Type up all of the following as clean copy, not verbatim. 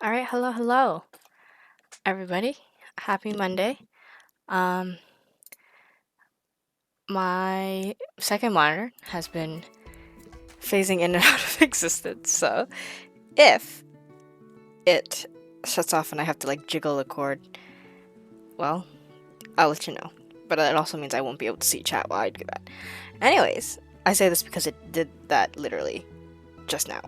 All right, hello, everybody. Happy Monday. Um, my second monitor has been phasing in and out of existence, so if it shuts off and I have to like jiggle the cord, well, I'll let you know. But it also means I won't be able to see chat while I do that. Anyways, I say this because it did that literally just now.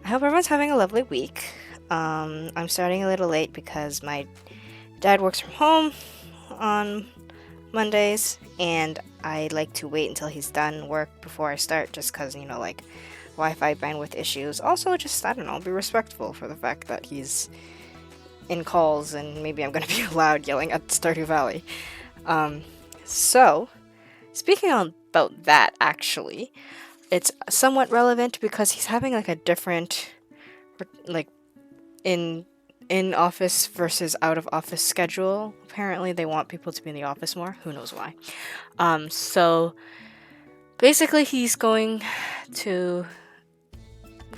I hope everyone's having a lovely week. I'm starting a little late because my dad works from home on Mondays, and I like to wait until he's done work before I start, just because, like Wi-Fi bandwidth issues. Also, just, I don't know, be respectful for the fact that he's in calls and maybe I'm going to be loud yelling at Stardew Valley. So, speaking about that, actually, it's somewhat relevant because he's having like a different, like, in office versus out of office schedule. Apparently they want people to be in the office more. Who knows why. So basically he's going to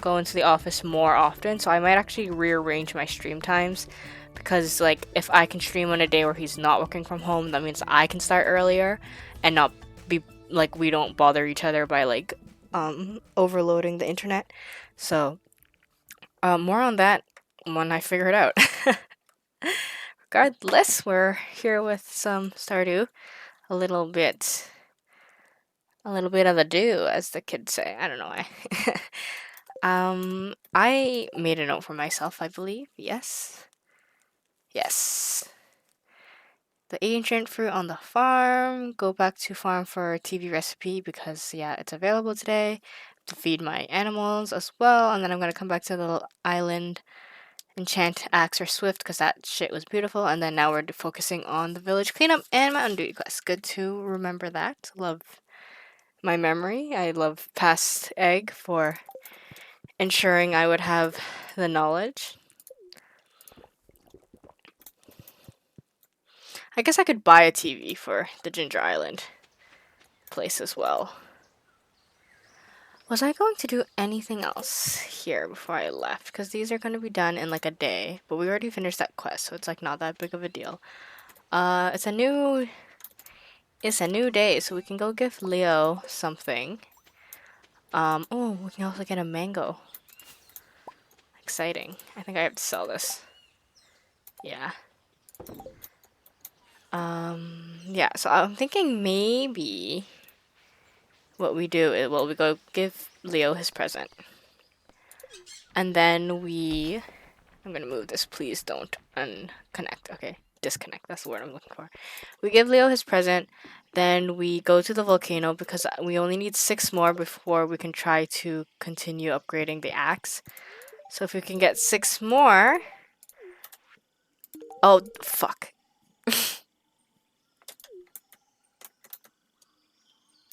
go into the office more often, so I might actually rearrange my stream times, because like if I can stream on a day where he's not working from home, that means I can start earlier and not be like, we don't bother each other by like overloading the internet. So more on that when I figure it out. Regardless, we're here with some Stardew. A little bit of a do, as the kids say. I don't know why. I made a note for myself, I believe. Yes. The ancient fruit on the farm. Go back to farm for a TV recipe because, yeah, it's available today. To feed my animals as well. And then I'm going to come back to the little island, enchant axe or swift because that shit was beautiful. And then now we're focusing on the village cleanup and mountain duty quest. Good to remember that. Love my memory. I love past egg for ensuring I would have the knowledge. I guess I could buy a TV for the Ginger Island place as well. Was I going to do anything else here before I left? Because these are going to be done in like a day, but we already finished that quest, so it's like not that big of a deal. It's a new day, so we can go give Leo something. Oh, we can also get a mango. Exciting. I think I have to sell this. Yeah. Yeah, so I'm thinking maybe what we do is, well, we go give Leo his present. And then I'm gonna move this, please don't unconnect. Okay, disconnect, that's the word I'm looking for. We give Leo his present, then we go to the volcano because we only need 6 more before we can try to continue upgrading the axe. So if we can get 6 more... Oh, fuck.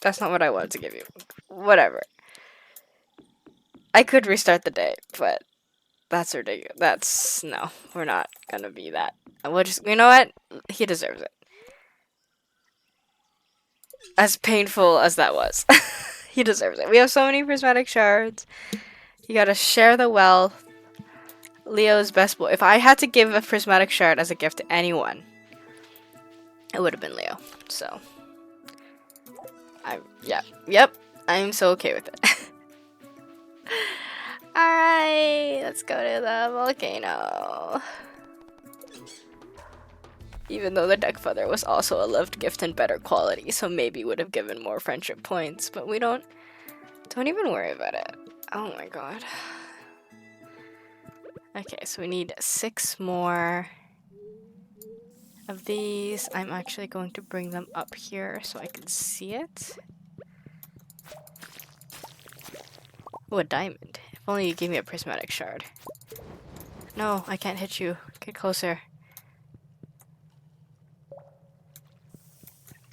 That's not what I wanted to give you. Whatever. I could restart the day, but that's ridiculous. No, we're not gonna be that. We'll just, you know what? He deserves it. As painful as that was. He deserves it. We have so many prismatic shards. You gotta share the wealth. Leo's best boy. If I had to give a prismatic shard as a gift to anyone, it would have been Leo. So, yep. I'm so okay with it. Alright, let's go to the volcano. Even though the deck feather was also a loved gift and better quality, so maybe would have given more friendship points, but we don't even worry about it. Oh my god. Okay, so we need 6 more of these. I'm actually going to bring them up here so I can see it. Oh, a diamond. If only you gave me a prismatic shard. No, I can't hit you. Get closer.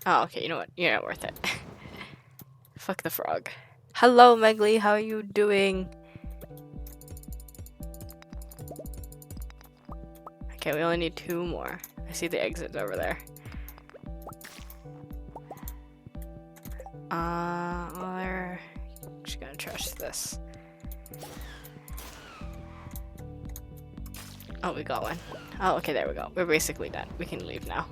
Oh, okay, you know what? You're not worth it. Fuck the frog. Hello, Megly, how are you doing? Okay, we only need 2 more. I see the exits over there. We're just gonna trust this. Oh, we got one. Oh, okay, there we go. We're basically done. We can leave now.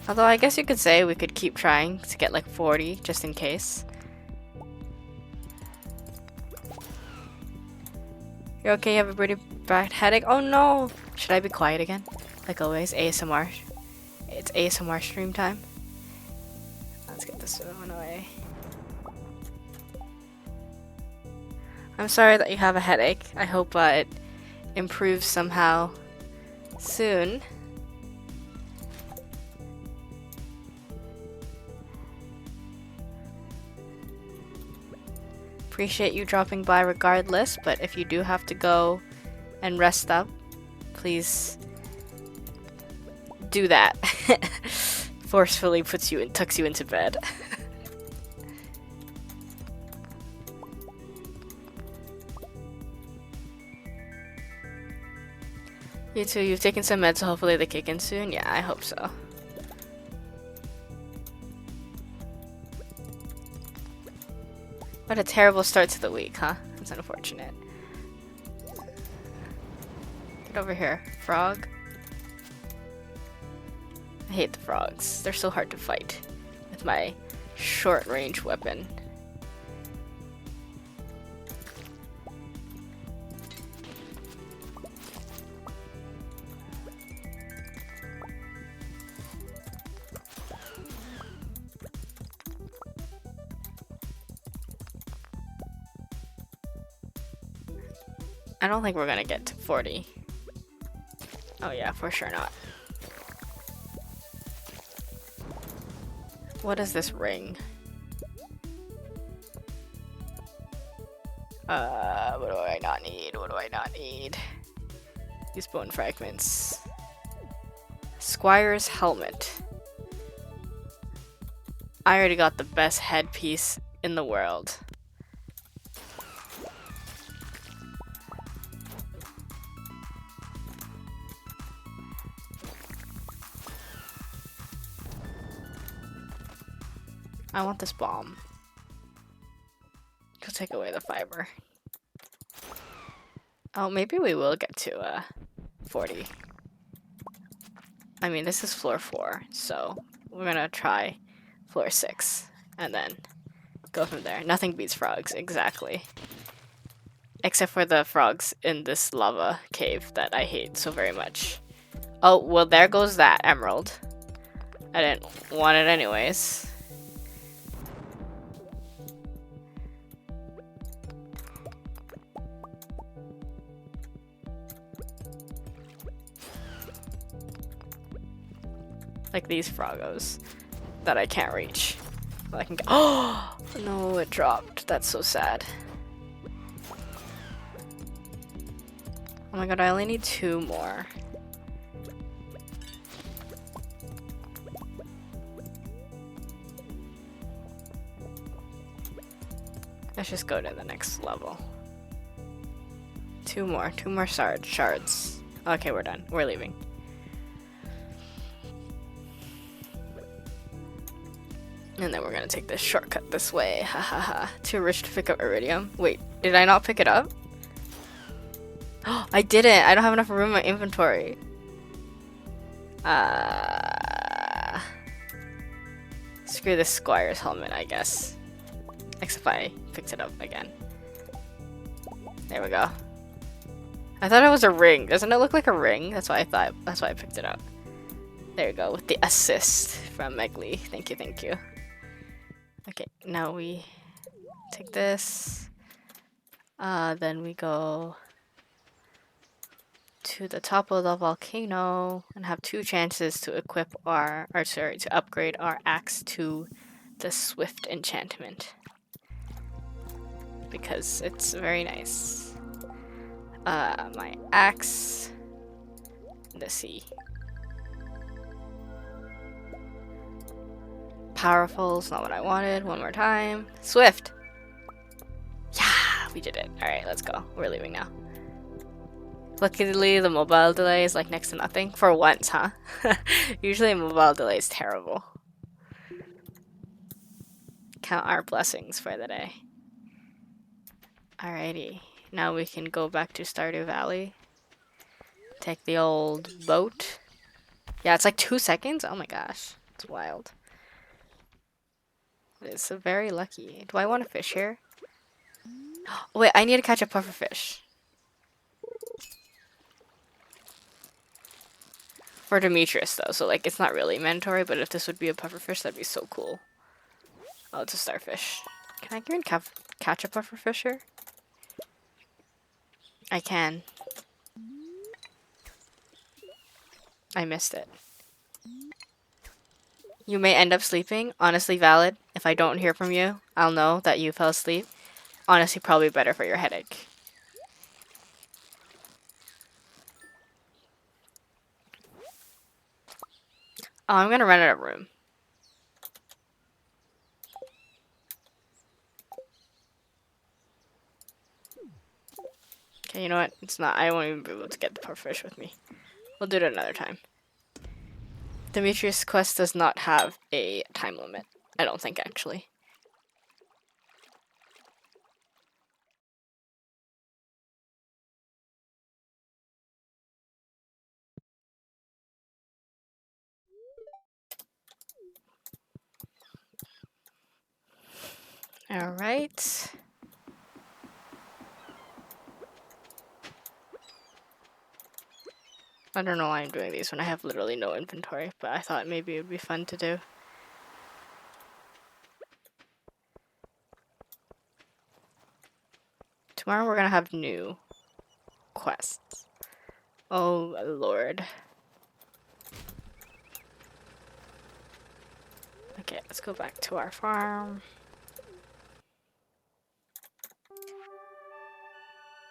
Although I guess you could say we could keep trying to get like 40 just in case. You're okay? You have a pretty bad headache? Oh no! Should I be quiet again? Like always, ASMR. It's ASMR stream time. Let's get this one away. I'm sorry that you have a headache. I hope it improves somehow soon. Appreciate you dropping by regardless, but if you do have to go and rest up, please do that. Forcefully tucks you into bed. You too, you've taken some meds, so hopefully they kick in soon. Yeah, I hope so. What a terrible start to the week, huh? That's unfortunate. Get over here, frog. I hate the frogs. They're so hard to fight with my short-range weapon. I don't think we're gonna get to 40. Oh yeah, for sure not. What is this ring? What do I not need? What do I not need? These bone fragments. Squire's helmet. I already got the best headpiece in the world. I want this bomb. It'll take away the fiber. Oh, maybe we will get to 40. I mean, this is floor 4, so we're gonna try floor 6 and then go from there. Nothing beats frogs, exactly. Except for the frogs in this lava cave that I hate so very much. Oh, well, there goes that emerald. I didn't want it anyways. Like these froggos that I can't reach. But I can get. Oh no, it dropped. That's so sad. Oh my god, I only need 2 more. Let's just go to the next level. 2 more shards. Okay, we're done. We're leaving. And then we're gonna take this shortcut this way. Ha ha ha. Too rich to pick up iridium. Wait, did I not pick it up? Oh, I didn't. I don't have enough room in my inventory. Screw this Squire's helmet, I guess. Except I picked it up again. There we go. I thought it was a ring. Doesn't it look like a ring? That's why I thought. That's why I picked it up. There we go, with the assist from Megli. Thank you, thank you. Okay, now we take this. Then we go to the top of the volcano and have 2 chances to equip to upgrade our axe to the Swift enchantment. Because it's very nice. My axe. Let's see. Powerful is not what I wanted. One more time. Swift! Yeah, we did it. Alright, let's go. We're leaving now. Luckily, the mobile delay is like next to nothing. For once, huh? Usually mobile delay is terrible. Count our blessings for the day. Alrighty, now we can go back to Stardew Valley. Take the old boat. Yeah, it's like 2 seconds. Oh my gosh, it's wild. It's very lucky. Do I want to fish here? Oh, wait, I need to catch a pufferfish. For Demetrius, though, so like it's not really mandatory, but if this would be a pufferfish, that'd be so cool. Oh, it's a starfish. Can I even catch a pufferfish here? I can. I missed it. You may end up sleeping. Honestly valid. If I don't hear from you, I'll know that you fell asleep. Honestly, probably better for your headache. Oh, I'm gonna run out of room. Okay, you know what? It's not. I won't even be able to get the pufferfish with me. We'll do it another time. Demetrius' quest does not have a time limit. I don't think, actually. Alright. I don't know why I'm doing these when I have literally no inventory, but I thought maybe it would be fun to do. Tomorrow we're gonna have new quests. Oh lord. Okay, let's go back to our farm.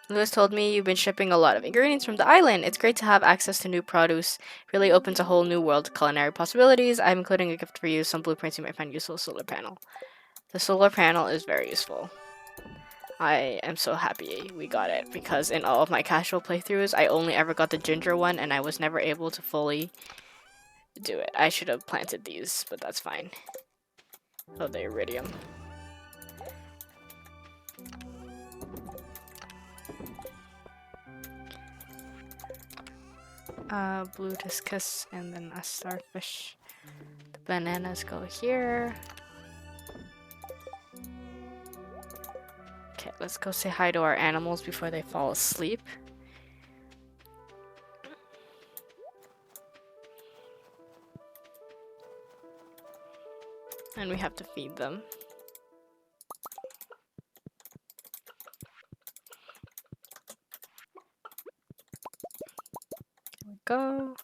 Lewis told me you've been shipping a lot of ingredients from the island. It's great to have access to new produce. Really opens a whole new world of culinary possibilities. I'm including a gift for you, some blueprints you might find useful. Solar panel. The solar panel is very useful. I am so happy we got it, because in all of my casual playthroughs, I only ever got the ginger one, and I was never able to fully do it. I should have planted these, but that's fine. Oh, the iridium. Blue discus and then a starfish. The bananas go here. Okay, let's go say hi to our animals before they fall asleep. And we have to feed them. Here we go.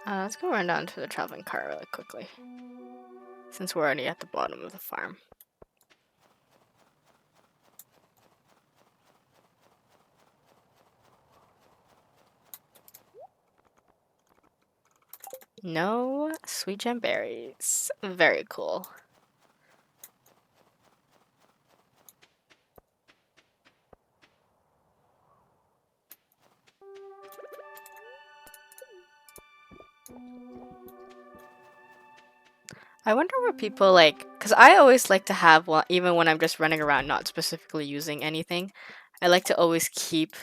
Let's go run down to the traveling car really quickly, since we're already at the bottom of the farm. No sweet gem berries. Very cool. I wonder what people like, because I always like to have, well, even when I'm just running around not specifically using anything, I like to always keep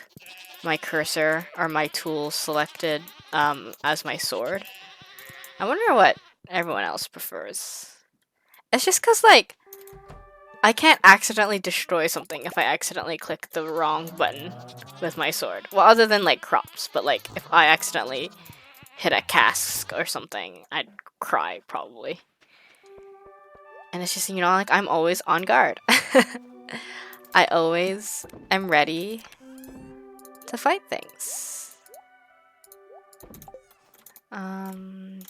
my cursor or my tool selected as my sword. I wonder what everyone else prefers. It's just because, like, I can't accidentally destroy something if I accidentally click the wrong button with my sword. Well, other than, like, crops, but, like, if I accidentally hit a cask or something, I'd cry, probably. And it's just, you know, like, I'm always on guard. I always am ready to fight things. I'm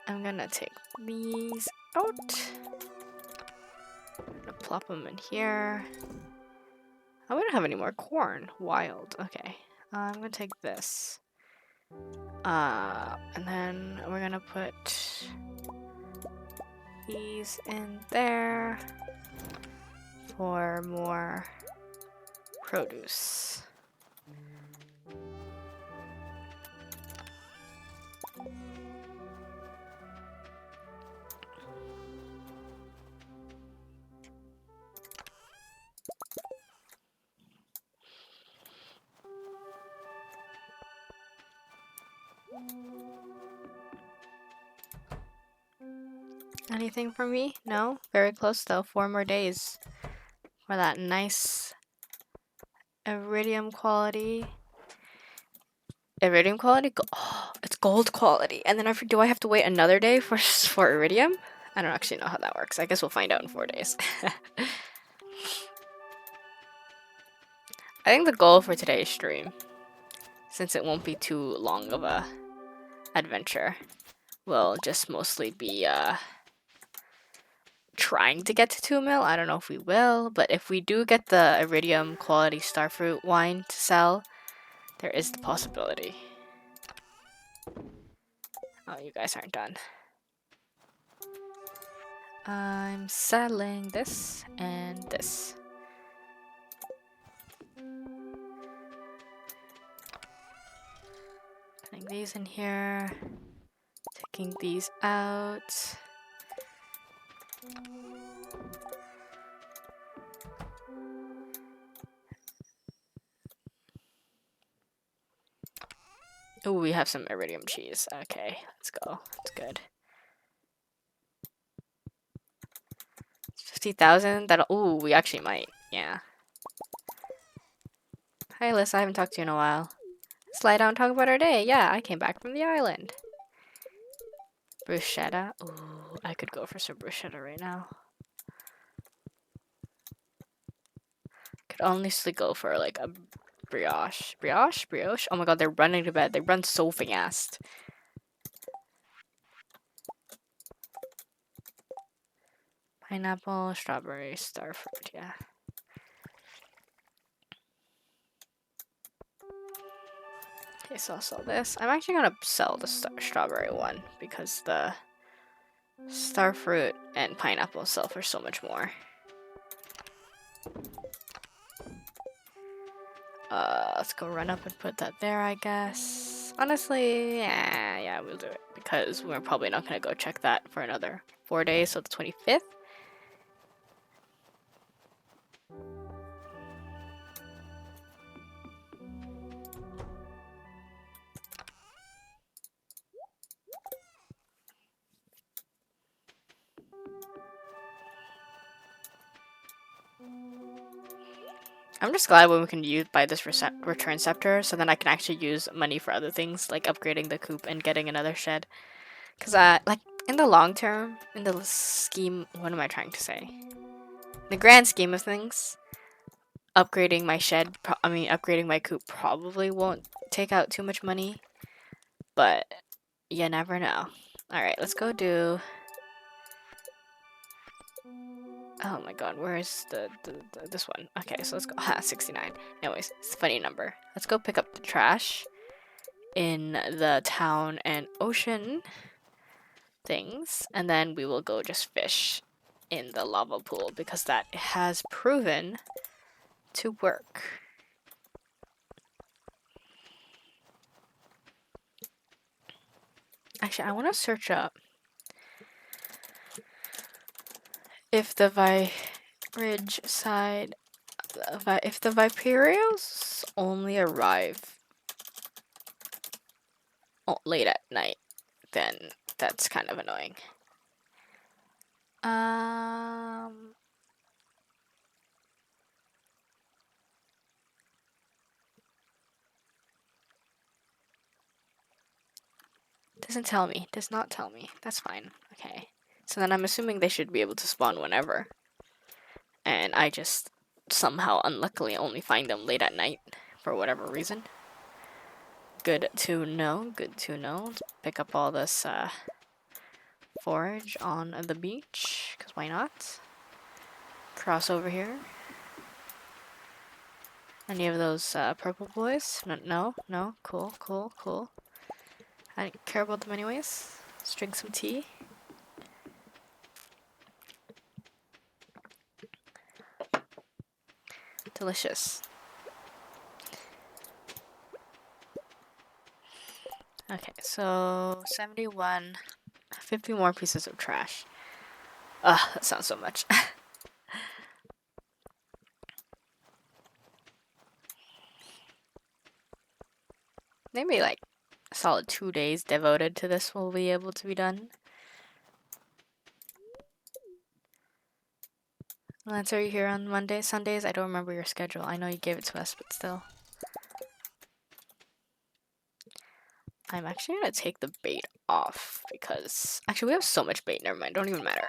gonna take these out. I'm gonna plop them in here. Oh, we don't have any more corn. Wild. Okay. I'm gonna take this. And then we're gonna put these in there for more produce. Anything for me? No? Very close though. 4 more days for that nice iridium quality. Iridium quality? Oh, it's gold quality. And then do I have to wait another day for iridium? I don't actually know how that works. I guess we'll find out in 4 days. I think the goal for today's stream, since it won't be too long of a adventure, will just mostly be trying to get to 2 mil. I don't know if we will, but if we do get the iridium quality starfruit wine to sell, there is the possibility. Oh, you guys aren't done. I'm selling this and this. Putting these in here. Taking these out. Oh, we have some iridium cheese. Okay, let's go. That's good. 50,000? That'll. Ooh, we actually might. Yeah. Hi, Alyssa. I haven't talked to you in a while. Let's lie down and talk about our day. Yeah, I came back from the island. Bruschetta. Ooh, I could go for some bruschetta right now. Could honestly go for like a brioche. Brioche? Oh my god, they're running to bed. They run so fast. Pineapple, strawberry, starfruit, yeah. Okay, so I'll sell this. I'm actually gonna sell the strawberry one because the starfruit and pineapple sell for so much more. Let's go run up and put that there, I guess. Honestly, yeah, we'll do it because we're probably not gonna go check that for another 4 days, so the 25th. I'm just glad when we can buy this return scepter, so then I can actually use money for other things, like upgrading the coop and getting another shed. Because, like, in the long term, in the scheme, what am I trying to say? The grand scheme of things, upgrading my shed, upgrading my coop probably won't take out too much money, but you never know. Alright, let's go do... Oh my god, where is this one? Okay, so let's go. 69. Anyways, it's a funny number. Let's go pick up the trash in the town and ocean things, and then we will go just fish in the lava pool because that has proven to work. Actually, I want to search up if the Ridgeside, if the Viperios only arrive late at night, then that's kind of annoying. Doesn't tell me. Does not tell me. That's fine. Okay. So then I'm assuming they should be able to spawn whenever. And I just somehow unluckily only find them late at night for whatever reason. Good to know. Good to know. Let's pick up all this forage on the beach, because why not? Cross over here. Any of those purple boys? No. Cool. I didn't care about them anyways. Let's drink some tea. Delicious. Okay, so 71, 50 more pieces of trash. Ugh, that sounds so much. Maybe like solid 2 days devoted to this will be able to be done. Lance, are you here on Mondays, Sundays? I don't remember your schedule. I know you gave it to us, but still. I'm actually gonna take the bait off because actually we have so much bait. Never mind. Don't even matter.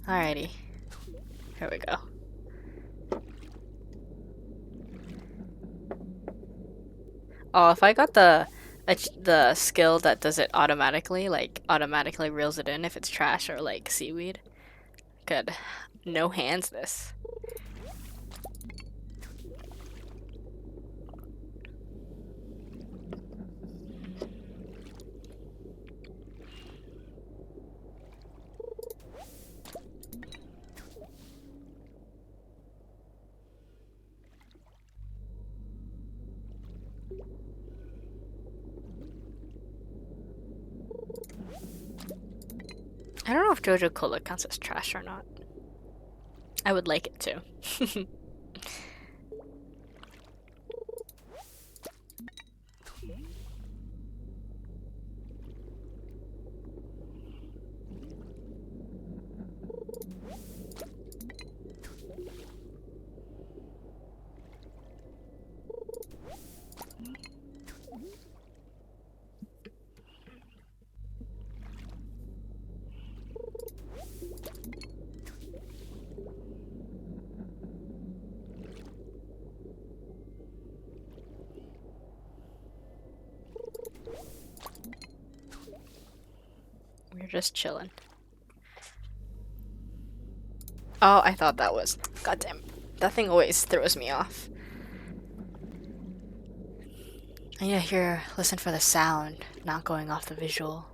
Alrighty. Here we go. Oh, if I got the skill that does it automatically, like automatically reels it in if it's trash or like seaweed, could no hands this. I don't know if Jojo Cola counts as trash or not. I would like it to. We're just chilling. Oh, I thought that was... Goddamn. That thing always throws me off. I need to hear, listen for the sound, not going off the visual.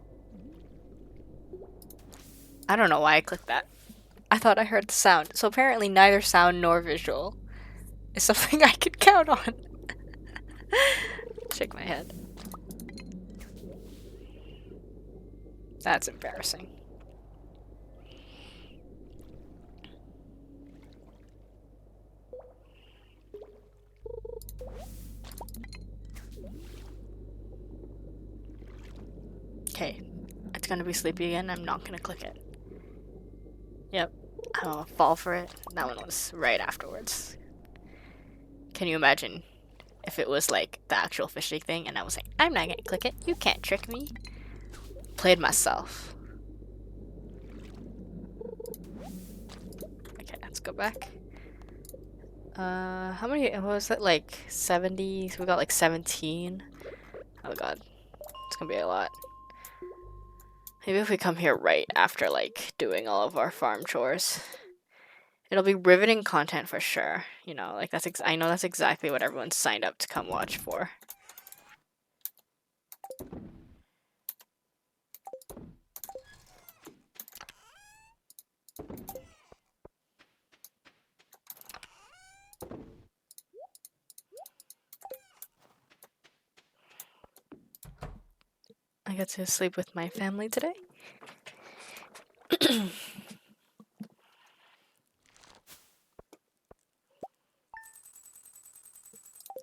I don't know why I clicked that. I thought I heard the sound. So apparently neither sound nor visual is something I could count on. Shake my head. That's embarrassing. Okay, it's gonna be sleepy again. I'm not gonna click it. Yep, I'm gonna fall for it. That one was right afterwards. Can you imagine if it was like the actual fishing thing and I was like, I'm not gonna click it. You can't trick me. Played myself. Okay, let's go back. How many, what was it, like 70? So we got like 17. Oh god, it's gonna be a lot. Maybe if we come here right after like doing all of our farm chores, it'll be riveting content for sure. You know, like that's I know that's exactly what everyone signed up to come watch for. I get to sleep with my family today.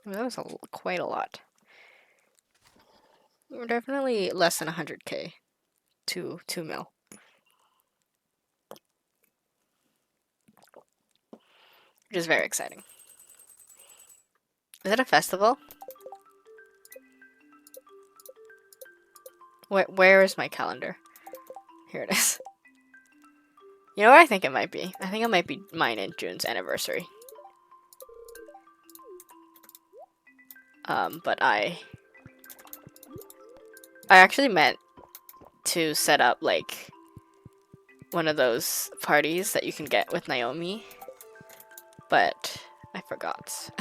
That was quite a lot. We're definitely less than 100k to 2 mil. Which is very exciting. Is it a festival? Where is my calendar? Here it is. You know what I think it might be? I think it might be mine and June's anniversary. But I actually meant to set up like one of those parties that you can get with Naomi, but I forgot.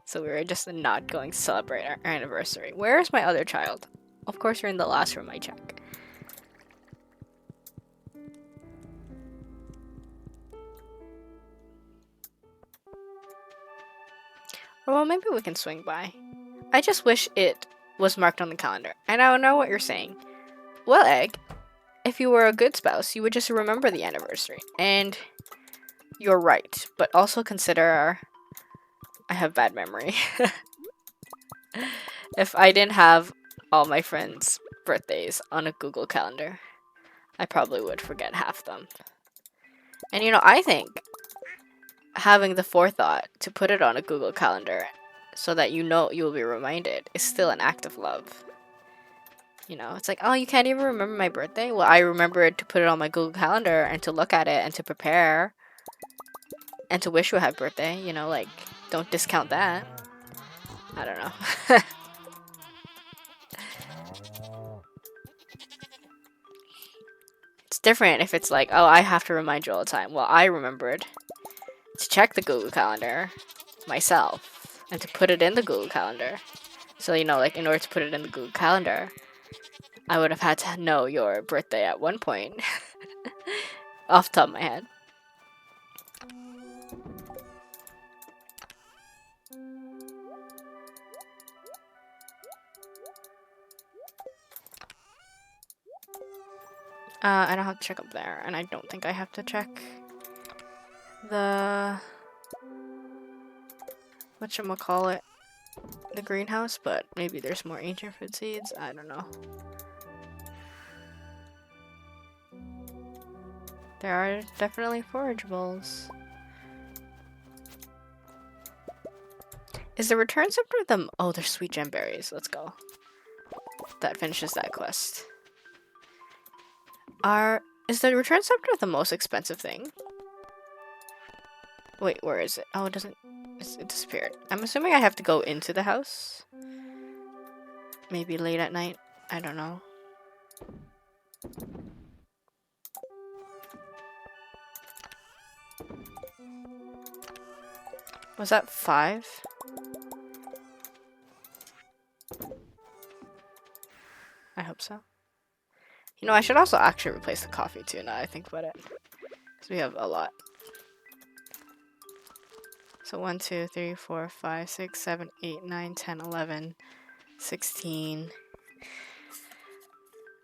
So we were just not going to celebrate our anniversary. Where is my other child? Of course you're in the last room I check. Well, maybe we can swing by. I just wish it was marked on the calendar. And I don't know what you're saying. Well, Egg, if you were a good spouse, you would just remember the anniversary. And you're right. But also consider I have bad memory. If I didn't have all my friends' birthdays on a Google Calendar, I probably would forget half them. And I think having the forethought to put it on a Google Calendar so that you'll be reminded is still an act of love. It's like, oh, you can't even remember my birthday? Well, I remembered to put it on my Google Calendar and to look at it and to prepare and to wish you a happy birthday. Like, don't discount that. I don't know. It's different if it's like, oh, I have to remind you all the time. Well, I remembered to check the Google Calendar myself and to put it in the Google Calendar. So, like, in order to put it in the Google Calendar, I would have had to know your birthday at one point. Off the top of my head. I don't have to check up there, and I don't think I have to check the whatchamacallit, the greenhouse, but maybe there's more ancient fruit seeds. I don't know. There are definitely forageables. Is the return scepter the... Oh, they're sweet gem berries. Let's go. That finishes that quest. Is the return scepter the most expensive thing? Wait, where is it? Oh, it doesn't... It disappeared. I'm assuming I have to go into the house. Maybe late at night. I don't know. Was that 5? I hope so. I should also actually replace the coffee too, now I think about it. Because we have a lot. So 1, 2, 3, 4, 5, 6, 7, 8, 9, 10, 11, 16.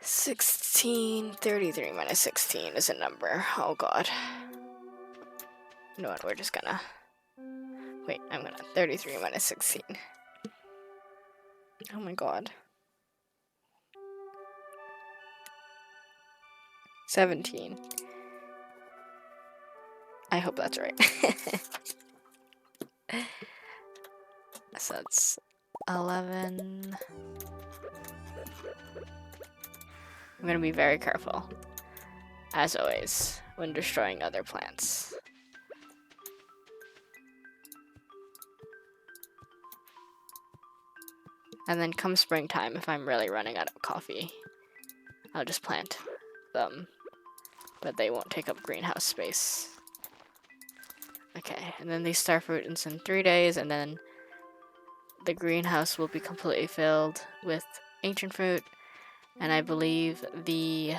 16, 33 minus 16 is a number. Oh god. You know what, we're just gonna... Wait, I'm gonna... 33 minus 16. Oh my god. 17. I hope that's right. So that's 11. I'm gonna be very careful, as always, when destroying other plants. And then come springtime, if I'm really running out of coffee, I'll just plant them, but they won't take up greenhouse space. Okay, and then these starfruit in 3 days, and then the greenhouse will be completely filled with ancient fruit, and I believe the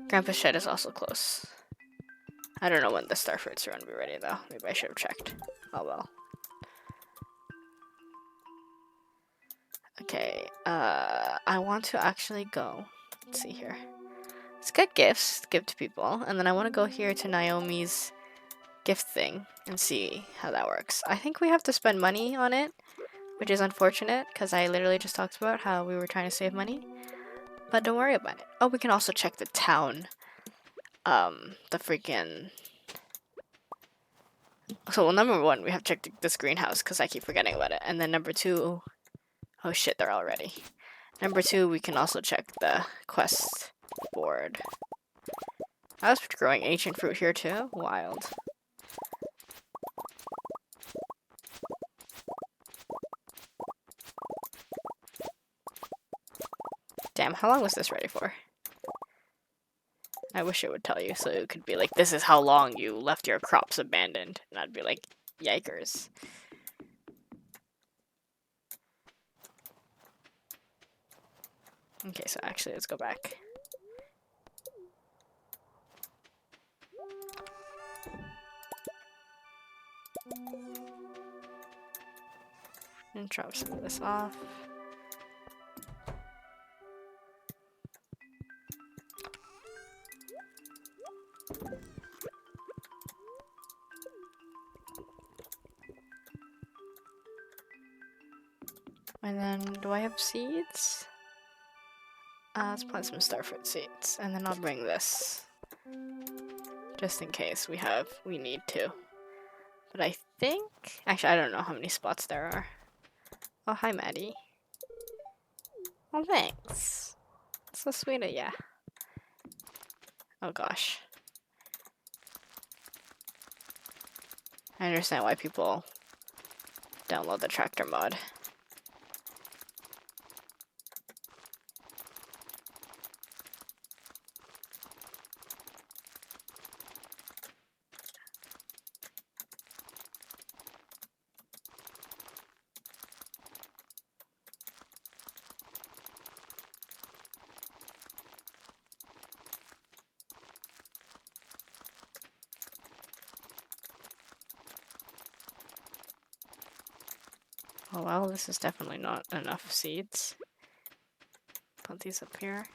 Grandpa's shed is also close. I don't know when the starfruits are going to be ready, though. Maybe I should have checked. Oh well. Okay, I want to actually go. Let's see here. Let's get gifts, give to people, and then I want to go here to Naomi's gift thing and see how that works. I think we have to spend money on it, which is unfortunate because I literally just talked about how we were trying to save money, but don't worry about it. Oh, we can also check the town, the freaking... So, well, number 1, we have to check this greenhouse because I keep forgetting about it, and then number 2, oh shit, they're all ready. Number 2, we can also check the quest board. I was growing ancient fruit here too. Wild. Damn, how long was this ready for? I wish it would tell you, so it could be like, this is how long you left your crops abandoned. And I'd be like, yikers. Okay, so actually, let's go back. And drop some of this off. And then, do I have seeds? Let's plant some starfruit seeds, and then I'll bring this. Just in case we need to. But I think, actually I don't know how many spots there are. Oh, hi Maddie. Oh, thanks. So sweet of ya. Oh gosh. I understand why people download the tractor mod. Oh well, this is definitely not enough seeds. Put these up here.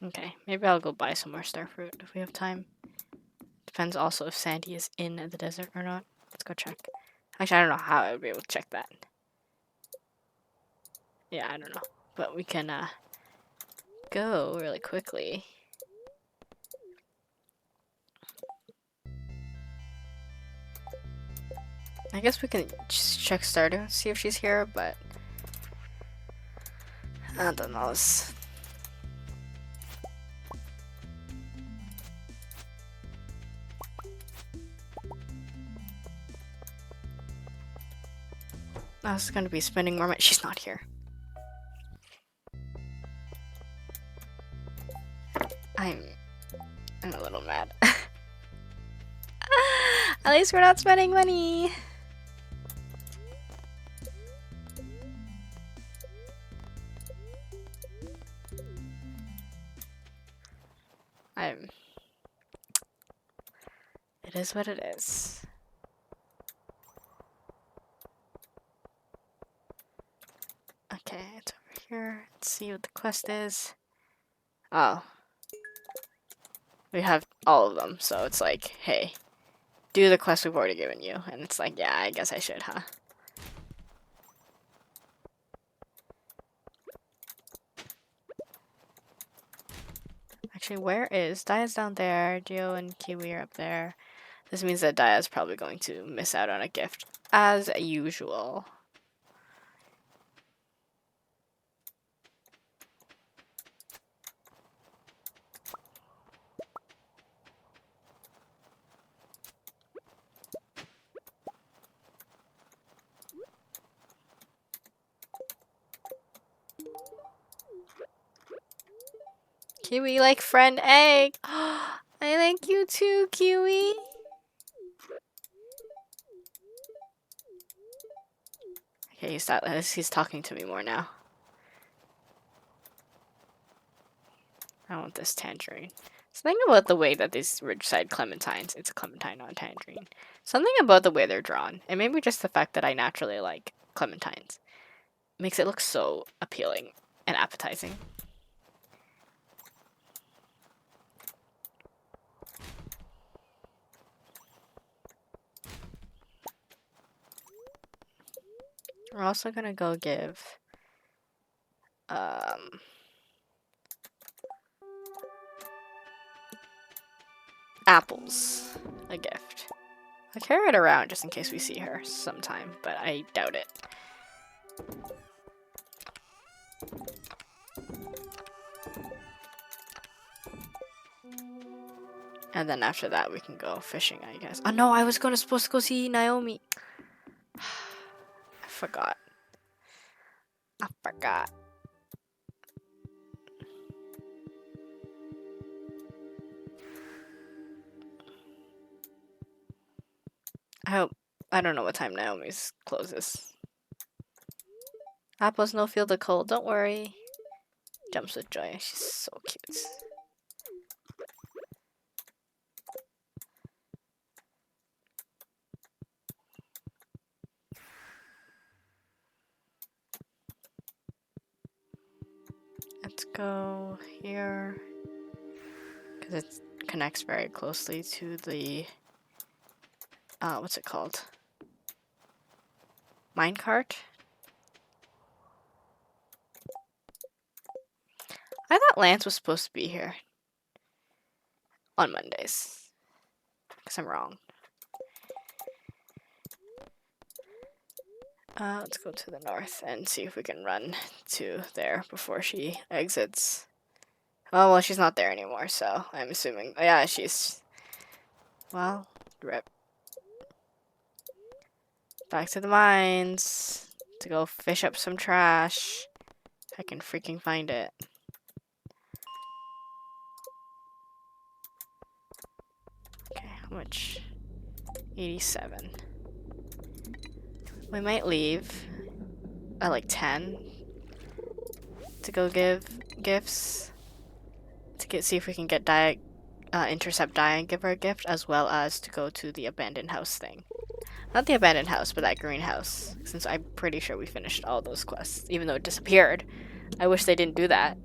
Okay, maybe I'll go buy some more starfruit if we have time. Depends also if Sandy is in the desert or not. Let's go check. Actually, I don't know how I would be able to check that. Yeah, I don't know. But we can go really quickly. I guess we can just check Stardew, see if she's here, but I don't know. I was gonna be spending more money. She's not here. I'm a little mad. At least we're not spending money. It is what it is. Okay, it's over here. Let's see what the quest is. Oh. We have all of them, so it's like, hey, do the quest we've already given you. And it's like, yeah, I guess I should, huh? Actually, where is Daya's down there? Geo and Kiwi are up there. This means that Daya's probably going to miss out on a gift, as usual. Kiwi like friend egg. I like you too, Kiwi. Okay, he's talking to me more now. I want this tangerine. Something about the way that these Ridgeside clementines, it's a clementine, not a tangerine. Something about the way they're drawn, and maybe just the fact that I naturally like clementines, makes it look so appealing and appetizing. We're also gonna go give apples a gift. I'll carry it around just in case we see her sometime, but I doubt it. And then after that we can go fishing, I guess. Oh no, I was supposed to go see Naomi. I forgot. I don't know what time Naomi's closes. Apples no feel the cold, don't worry. Jumps with joy, she's so cute. go here because it connects very closely to the what's it called? Minecart? I thought Lance was supposed to be here on Mondays. Because I'm wrong. Let's go to the north and see if we can run to there before she exits. Oh, well, she's not there anymore, so I'm assuming. Yeah, she's. Well, rip. Back to the mines to go fish up some trash. If I can freaking find it. Okay, how much? 87. We might leave at like 10 to go give gifts. To see if we can get intercept Dia and give her a gift, as well as to go to the abandoned house thing. Not the abandoned house, but that greenhouse, since I'm pretty sure we finished all those quests, even though it disappeared. I wish they didn't do that,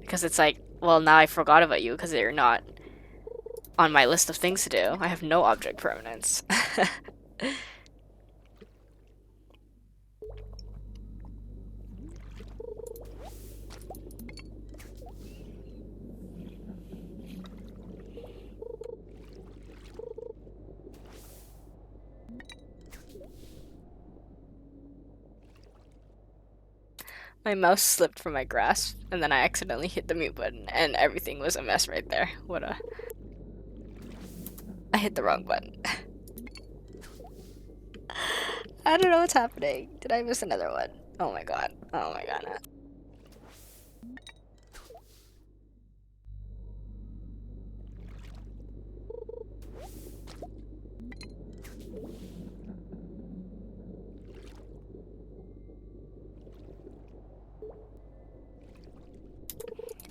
because it's like, well, now I forgot about you, because you're not on my list of things to do. I have no object permanence. My mouse slipped from my grasp, and then I accidentally hit the mute button, and everything was a mess right there. I hit the wrong button. I don't know what's happening. Did I miss another one? Oh my god. Oh my god.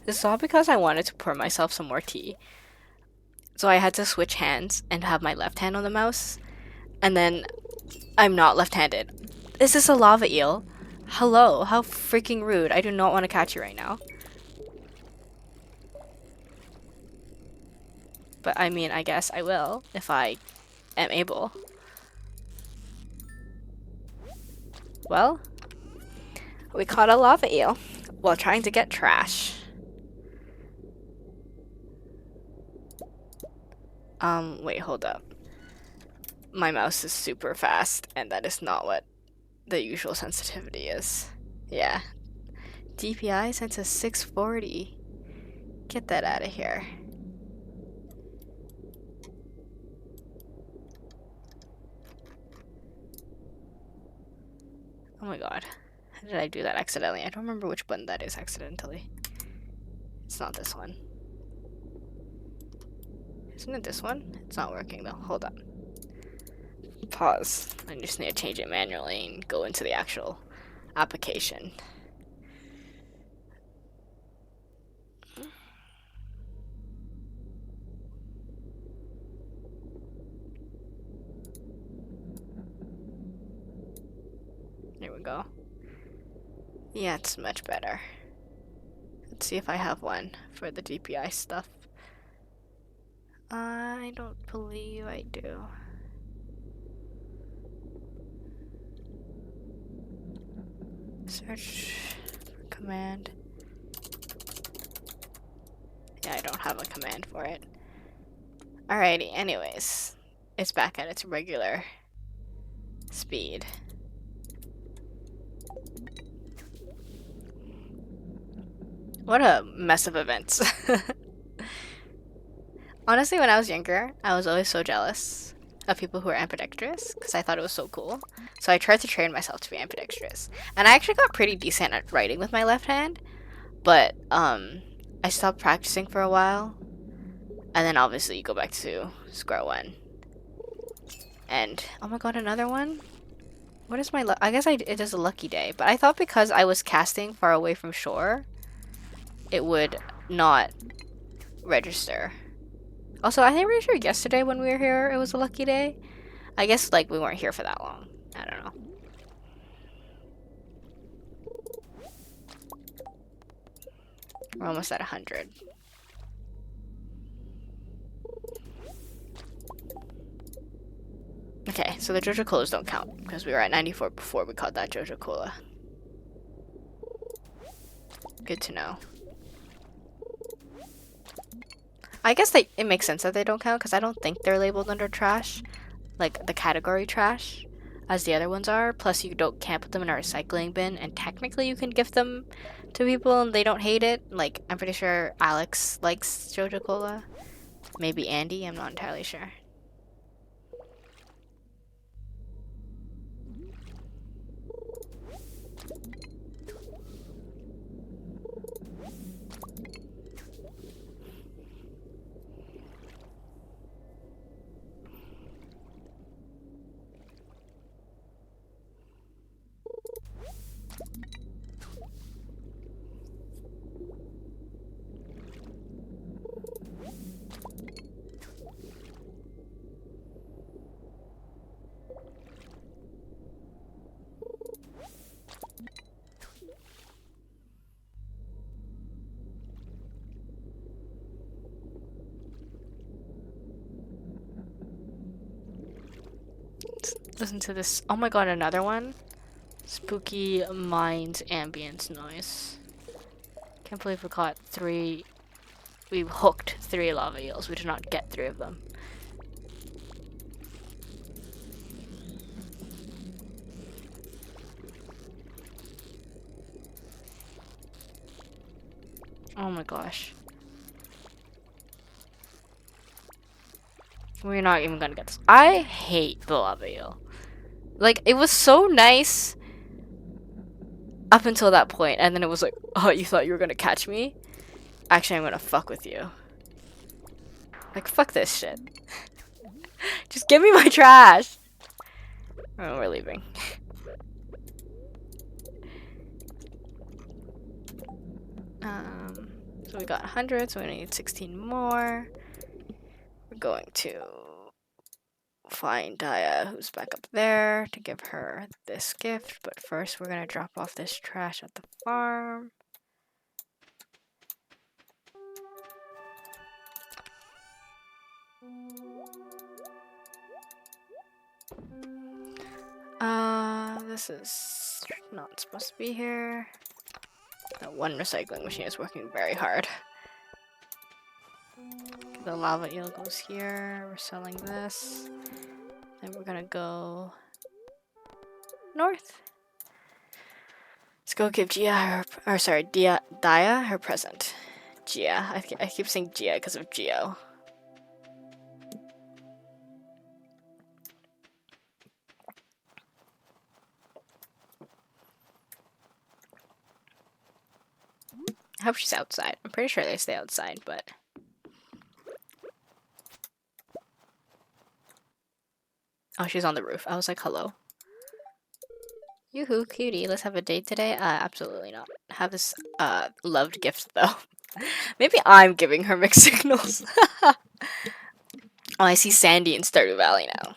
This is all because I wanted to pour myself some more tea. So I had to switch hands and have my left hand on the mouse. And then I'm not left-handed. Is this a lava eel? Hello, how freaking rude. I do not want to catch you right now. But I mean, I guess I will if I am able. Well, we caught a lava eel while trying to get trash. Wait, hold up. My mouse is super fast, and that is not what the usual sensitivity is. Yeah. DPI sent to 640. Get that out of here. Oh my god. How did I do that accidentally? I don't remember which button that is accidentally. It's not this one. Isn't it this one? It's not working though. Hold on. Pause. I just need to change it manually and go into the actual application. There we go. Yeah, it's much better. Let's see if I have one for the DPI stuff. I don't believe I do. Search for command. Yeah, I don't have a command for it. Alrighty, anyways. It's back at its regular speed. What a mess of events. Honestly, when I was younger, I was always so jealous of people who were ambidextrous because I thought it was so cool. So I tried to train myself to be ambidextrous. And I actually got pretty decent at writing with my left hand, but I stopped practicing for a while. And then obviously you go back to square one. And oh my god, another one? What is my I guess it is a lucky day, but I thought because I was casting far away from shore, it would not register. Also, I think we were sure yesterday when we were here it was a lucky day. I guess like we weren't here for that long. I don't know. We're almost at 100. Okay, so the Jojo Colas don't count because we were at 94 before we caught that Jojo Cola. Good to know. I guess it makes sense that they don't count because I don't think they're labeled under trash, like the category trash, as the other ones are. Plus, you can't put them in a recycling bin, and technically you can gift them to people and they don't hate it. Like, I'm pretty sure Alex likes Jojo Cola. Maybe Andy, I'm not entirely sure. Listen to this. Oh my god, another one? Spooky Minds ambience noise. Can't believe we caught 3. We hooked 3 lava eels. We did not get 3 of them. Oh my gosh. We're not even gonna get this. I hate the lava eel. Like, it was so nice up until that point, and then it was like, oh, you thought you were gonna catch me? Actually, I'm gonna fuck with you. Like, fuck this shit. Just give me my trash! Oh, we're leaving. So we got 100, so we need 16 more. We're going to find Daya, who's back up there, to give her this gift. But first, we're gonna drop off this trash at the farm. This is not supposed to be here. That one recycling machine is working very hard. The lava eel goes here. We're selling this. Then we're gonna go north. Let's go give Daya her present. Gia. I keep saying Gia because of Geo. I hope she's outside. I'm pretty sure they stay outside, but... Oh, she's on the roof. I was like, hello. Yoo-hoo, cutie. Let's have a date today? Absolutely not. Have this, loved gift, though. Maybe I'm giving her mixed signals. Oh, I see Sandy in Stardew Valley now.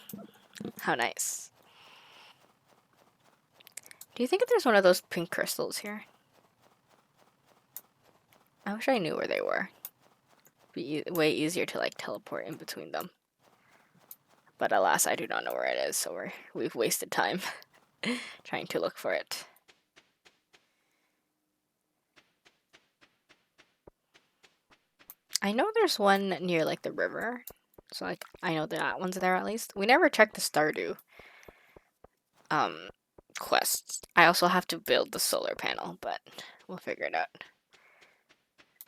How nice. Do you think if there's one of those pink crystals here? I wish I knew where they were. Be way easier to, like, teleport in between them. But alas, I do not know where it is, so we've wasted time trying to look for it. I know there's one near, like, the river. So, like, I know that one's there at least. We never checked the Stardew quests. I also have to build the solar panel, but we'll figure it out.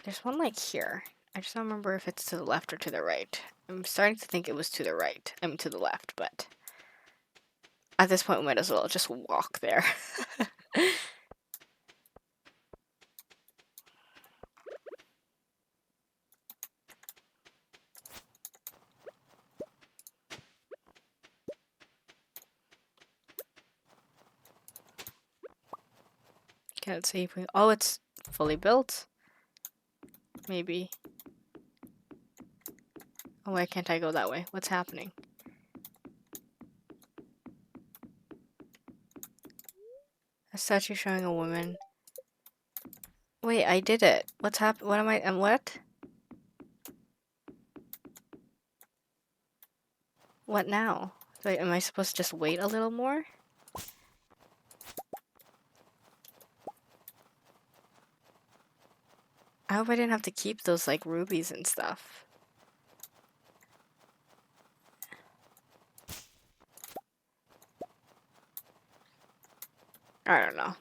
There's one, like, here. I just don't remember if it's to the left or to the right. I'm starting to think it was to the right. I mean, to the left, but... At this point, we might as well just walk there. Okay, let's see if we... Oh, it's fully built. Maybe. Oh, why can't I go that way? What's happening? A statue showing a woman Wait, I did it. What's happened? What am I? What? What now? Wait, am I supposed to just wait a little more? I hope I didn't have to keep those, like, rubies and stuff. I don't know.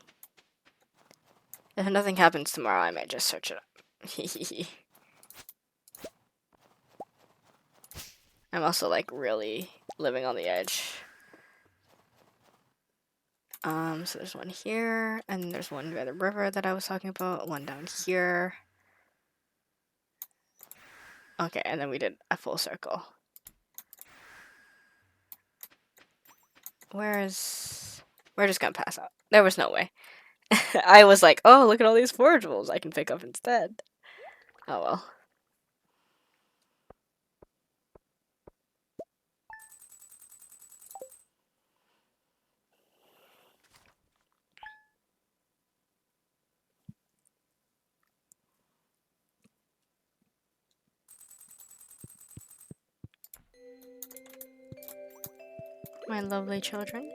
If nothing happens tomorrow, I might just search it up. I'm also, like, really living on the edge. So there's one here, and there's one by the river that I was talking about, one down here. Okay, and then we did a full circle. We're just gonna pass out. There was no way. I was like, oh, look at all these forageables I can pick up instead. Oh well. My lovely children.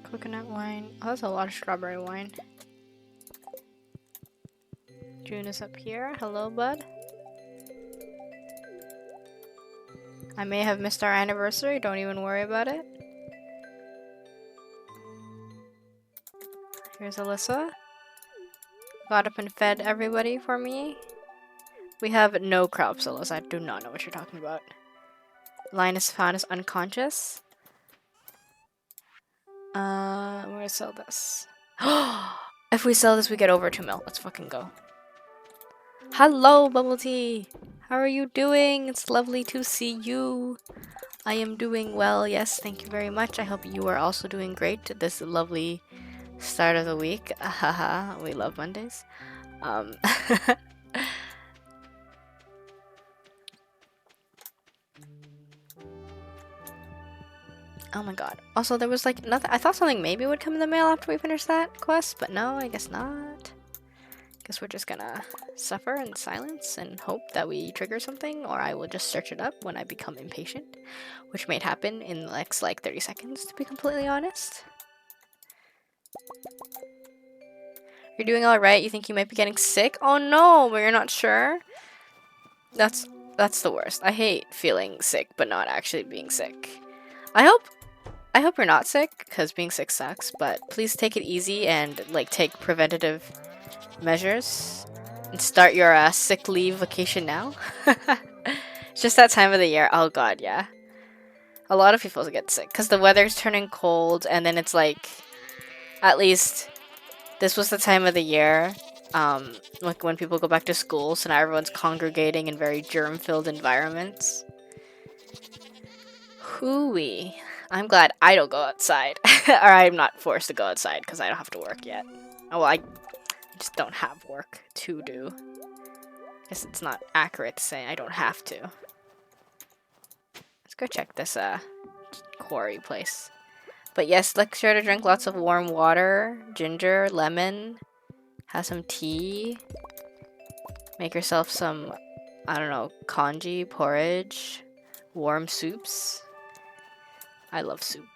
Coconut wine. Oh, that's a lot of strawberry wine. June is up here. Hello, bud. I may have missed our anniversary. Don't even worry about it. Here's Alyssa. Got up and fed everybody for me. We have no crops, Alyssa. I do not know what you're talking about. Linus found us unconscious. I'm gonna sell this. If we sell this, we get over 2 mil. Let's fucking go. Hello, Bubble Tea. How are you doing? It's lovely to see you. I am doing well. Yes, thank you very much. I hope you are also doing great this lovely start of the week. Haha, we love Mondays. Oh my god. Also, there was like nothing. I thought something maybe would come in the mail after we finish that quest, but no, I guess not. Guess we're just gonna suffer in silence and hope that we trigger something, or I will just search it up when I become impatient, which may happen in the next like 30 seconds, to be completely honest. You're doing alright? You think you might be getting sick? Oh no, but you're not sure? That's the worst. I hate feeling sick, but not actually being sick. I hope you're not sick, because being sick sucks, but please take it easy and like take preventative measures and start your sick leave vacation now. It's just that time of the year. Oh god, yeah. A lot of people get sick because the weather's turning cold, and then it's like, at least this was the time of the year, like when people go back to school, so now everyone's congregating in very germ-filled environments. Hooey. I'm glad I don't go outside. Or I'm not forced to go outside because I don't have to work yet. Oh, well, I just don't have work to do. I guess it's not accurate to say I don't have to. Let's go check this quarry place. But yes, make sure to drink lots of warm water, ginger, lemon, have some tea, make yourself some, I don't know, congee, porridge, warm soups. I love soup.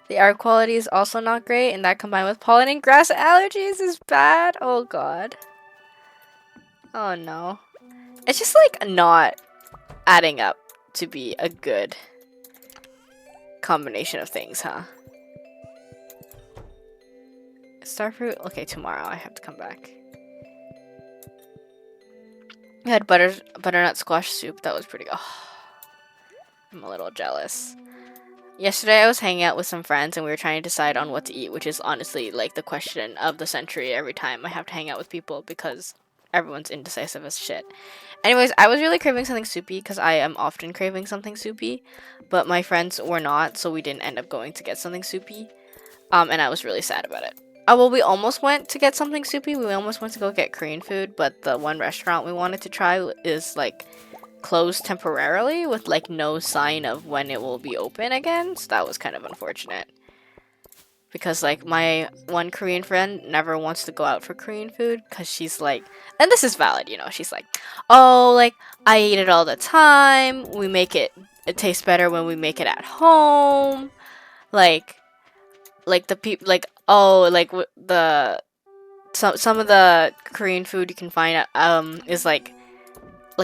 The air quality is also not great, and that combined with pollen and grass allergies is bad. Oh god. Oh no. It's just like not adding up to be a good combination of things, huh? Starfruit? Okay, tomorrow I have to come back. We had butternut squash soup. That was pretty good. Oh, I'm a little jealous. Yesterday I was hanging out with some friends and we were trying to decide on what to eat, which is honestly like the question of the century every time I have to hang out with people because everyone's indecisive as shit. Anyways, I was really craving something soupy because I am often craving something soupy, but my friends were not, so we didn't end up going to get something soupy. And I was really sad about it. Oh, well, we almost went to get something soupy. We almost went to go get Korean food, but the one restaurant we wanted to try is like closed temporarily with like no sign of when it will be open again. So that was kind of unfortunate. Because like my one Korean friend never wants to go out for Korean food because she's like, and this is valid, you know, she's like, oh, like I eat it all the time. We make it tastes better when we make it at home. Like the people like oh like the some of the Korean food you can find is like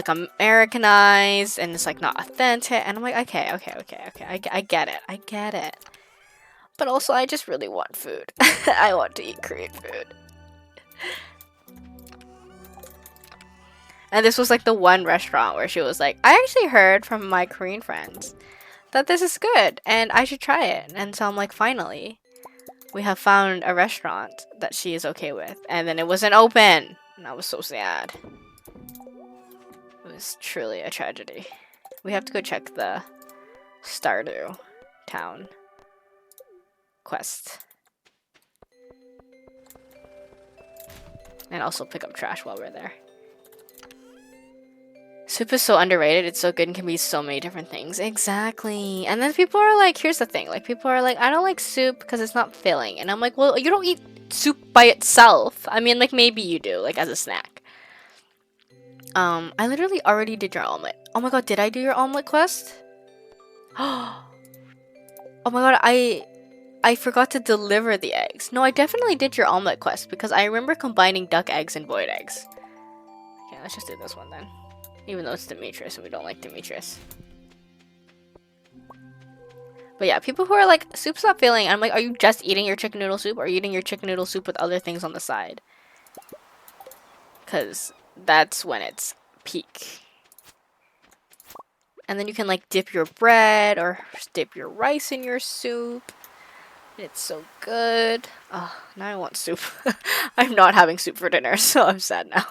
Americanized and it's like not authentic, and I'm like, okay, I get it. But also, I just really want food. I want to eat Korean food. And this was like the one restaurant where she was like, I actually heard from my Korean friends that this is good and I should try it. And so I'm like, finally, we have found a restaurant that she is okay with. And then it wasn't open. And I was so sad. It was truly a tragedy. We have to go check the Stardew town quest. And also pick up trash while we're there. Soup is so underrated. It's so good and can be so many different things. Exactly. And then people are like, here's the thing. Like, people are like, I don't like soup because it's not filling. And I'm like, well, you don't eat soup by itself. I mean, like, maybe you do, like, as a snack. I literally already did your omelet. Oh my god, did I do your omelet quest? Oh my god, I forgot to deliver the eggs. No, I definitely did your omelet quest because I remember combining duck eggs and void eggs. Okay, let's just do this one then. Even though it's Demetrius and we don't like Demetrius. But yeah, people who are like, soup's not filling. I'm like, are you just eating your chicken noodle soup or are you eating your chicken noodle soup with other things on the side? Because that's when it's peak. And then you can like dip your bread or dip your rice in your soup. It's so good. Oh, now I want soup. I'm not having soup for dinner, so I'm sad now.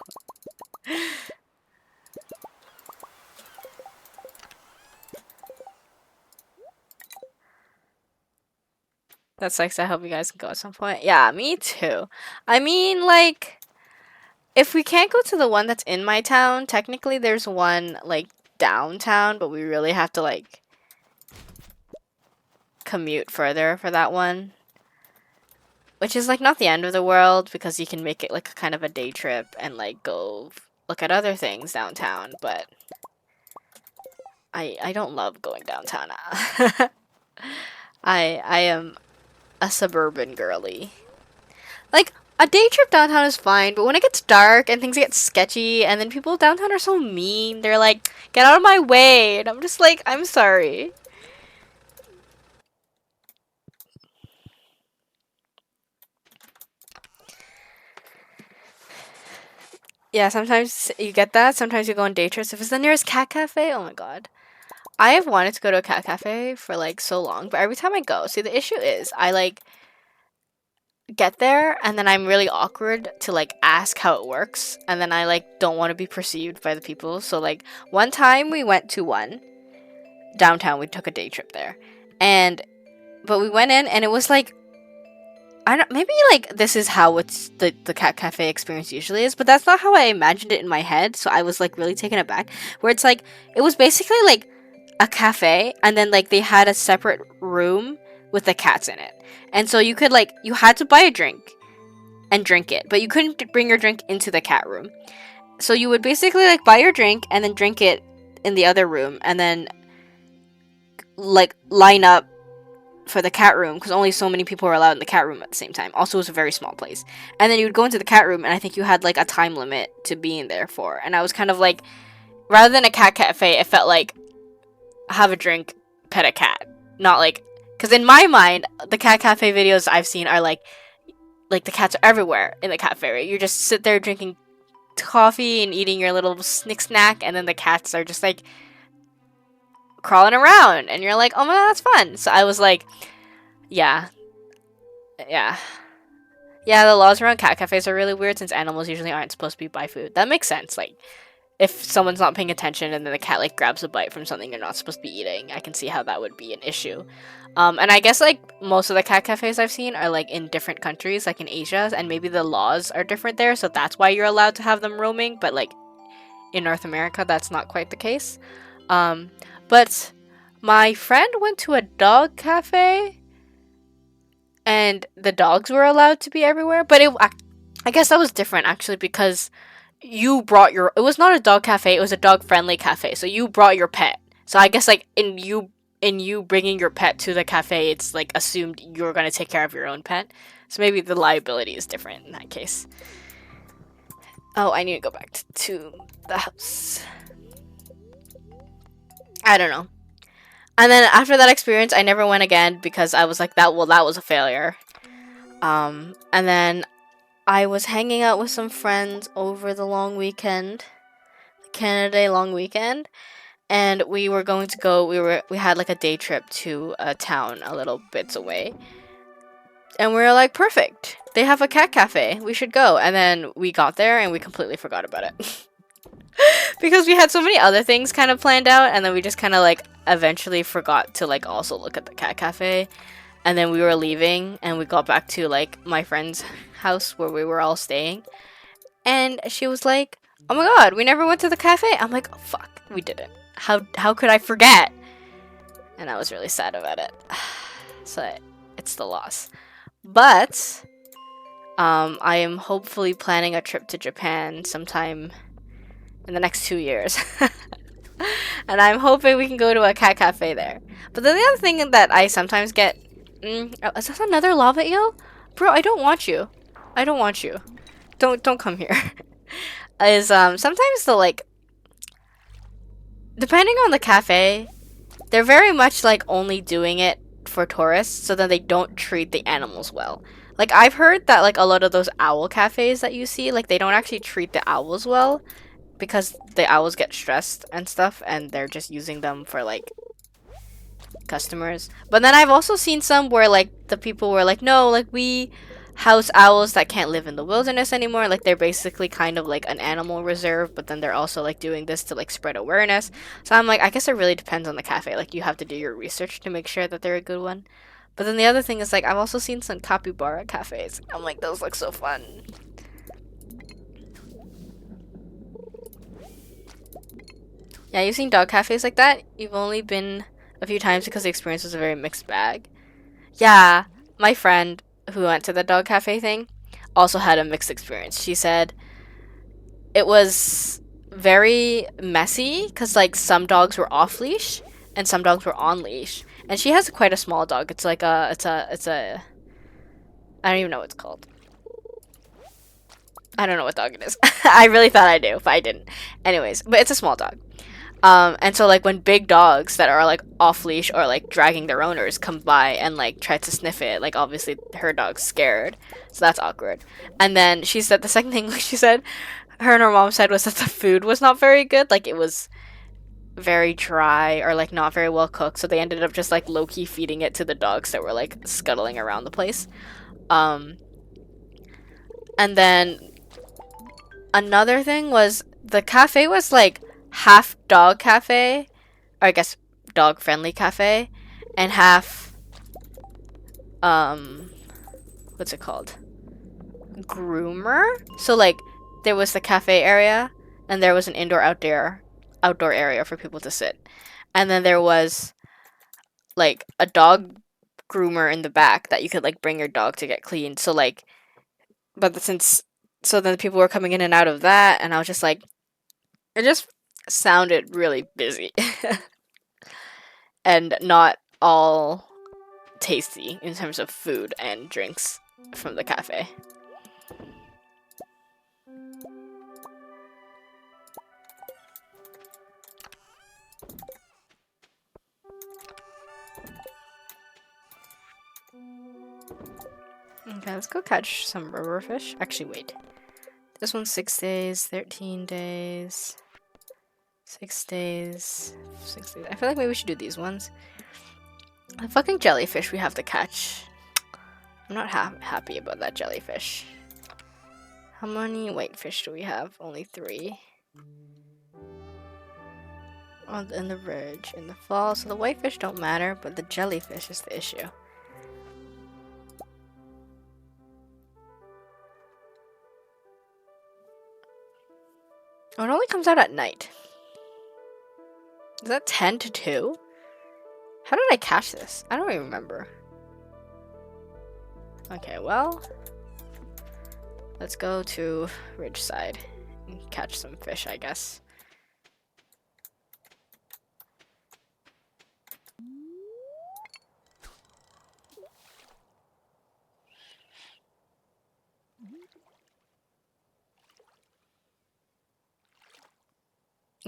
That sucks. I hope you guys can go at some point. Yeah, me too. I mean, like, if we can't go to the one that's in my town, technically there's one, like, downtown, but we really have to, like, commute further for that one. Which is, like, not the end of the world, because you can make it, like, a kind of a day trip and, like, go look at other things downtown, but I don't love going downtown. I am a suburban girly. Like, a day trip downtown is fine, but when it gets dark and things get sketchy and then people downtown are so mean, they're like, get out of my way, and I'm just like, I'm sorry. Yeah, sometimes you get that. Sometimes you go on day trips. If it's the nearest cat cafe, oh my god. I have wanted to go to a cat cafe for like so long, but every time I go, see, the issue is I like get there and then I'm really awkward to like ask how it works, and then I like don't want to be perceived by the people. So like one time we went to one downtown, we took a day trip there, but we went in and it was like, I don't, maybe like this is how it's the cat cafe experience usually is, but that's not how I imagined it in my head. So I was like really taken aback, where it's like it was basically like a cafe and then like they had a separate room with the cats in it, and so you could like, you had to buy a drink and drink it, but you couldn't bring your drink into the cat room. So you would basically like buy your drink and then drink it in the other room and then like line up for the cat room, because only so many people were allowed in the cat room at the same time. Also, it was a very small place. And then you would go into the cat room, and I think you had like a time limit to be in there for. And I was kind of like, rather than a cat cafe, it felt like have a drink, pet a cat. Not like, because in my mind, the cat cafe videos I've seen are like the cats are everywhere in the cafe, right? You just sit there drinking coffee and eating your little snack, and then the cats are just like crawling around, and you're like, oh my god, that's fun. So I was like, yeah, the laws around cat cafes are really weird since animals usually aren't supposed to be by food. That makes sense. Like, if someone's not paying attention and then the cat like grabs a bite from something you're not supposed to be eating, I can see how that would be an issue. And I guess like most of the cat cafes I've seen are like in different countries, like in Asia, and maybe the laws are different there, so that's why you're allowed to have them roaming. But like in North America, that's not quite the case. But my friend went to a dog cafe, and the dogs were allowed to be everywhere. But I guess that was different actually, because you brought your. It was not a dog cafe; it was a dog-friendly cafe. So you brought your pet. So I guess like in you bringing your pet to the cafe, it's like assumed you're gonna take care of your own pet. So maybe the liability is different in that case. Oh, I need to go back to the house. I don't know. And then after that experience, I never went again because I was like, that was a failure. And then I was hanging out with some friends over the long weekend, the Canada Day long weekend, and we were going to go. We had like a day trip to a town a little bits away, and we were like, perfect. They have a cat cafe. We should go. And then we got there and we completely forgot about it. Because we had so many other things kind of planned out, and then we just kind of like eventually forgot to like also look at the cat cafe. And then we were leaving and we got back to like my friend's house where we were all staying, and she was like, oh my god, we never went to the cafe. I'm like, oh, fuck, we didn't. How could I forget? And I was really sad about it. So it's the loss. But I am hopefully planning a trip to Japan sometime in the next 2 years. And I'm hoping we can go to a cat cafe there. But then the other thing that I sometimes get... is that another lava eel? Bro, I don't want you. I don't want you. Don't come here. Is sometimes the like... Depending on the cafe, they're very much like only doing it for tourists, so then they don't treat the animals well. Like I've heard that like a lot of those owl cafes that you see, like they don't actually treat the owls well, because the owls get stressed and stuff, and they're just using them for like customers. But then I've also seen some where like the people were like, no, like we house owls that can't live in the wilderness anymore. Like they're basically kind of like an animal reserve, but then they're also like doing this to like spread awareness. So I'm like, I guess it really depends on the cafe. Like you have to do your research to make sure that they're a good one. But then the other thing is like I've also seen some capybara cafes. I'm like, those look so fun. Yeah, you've seen dog cafes like that? You've only been a few times because the experience was a very mixed bag. Yeah, my friend who went to the dog cafe thing also had a mixed experience. She said it was very messy because like some dogs were off leash and some dogs were on leash. And she has quite a small dog. It's like it's a I don't even know what it's called. I don't know what dog it is. I really thought I knew, but I didn't. Anyways, but it's a small dog. And so like when big dogs that are like off leash or like dragging their owners come by and like try to sniff it, like obviously her dog's scared, so that's awkward. And then she said the second thing she said, her and her mom said, was that the food was not very good, like it was very dry or like not very well cooked, so they ended up just like low-key feeding it to the dogs that were like scuttling around the place. And then another thing was the cafe was like half dog cafe, or I guess dog friendly cafe, and half what's it called, groomer. So like there was the cafe area and there was an outdoor area for people to sit, and then there was like a dog groomer in the back that you could like bring your dog to get cleaned. So like, but so then people were coming in and out of that, and I was just like, it just sounded really busy and not all tasty in terms of food and drinks from the cafe. Okay, let's go catch some river fish. Actually, wait. This one's 6 days, 13 days, 6 days, 6 days. I feel like maybe we should do these ones. The fucking jellyfish we have to catch. I'm not happy about that jellyfish. How many whitefish do we have? Only 3. in the ridge in the fall, so the whitefish don't matter, but the jellyfish is the issue. Oh, it only comes out at night. Is that 10 to 2? How did I catch this? I don't even remember. Okay, well, let's go to Ridgeside and catch some fish, I guess.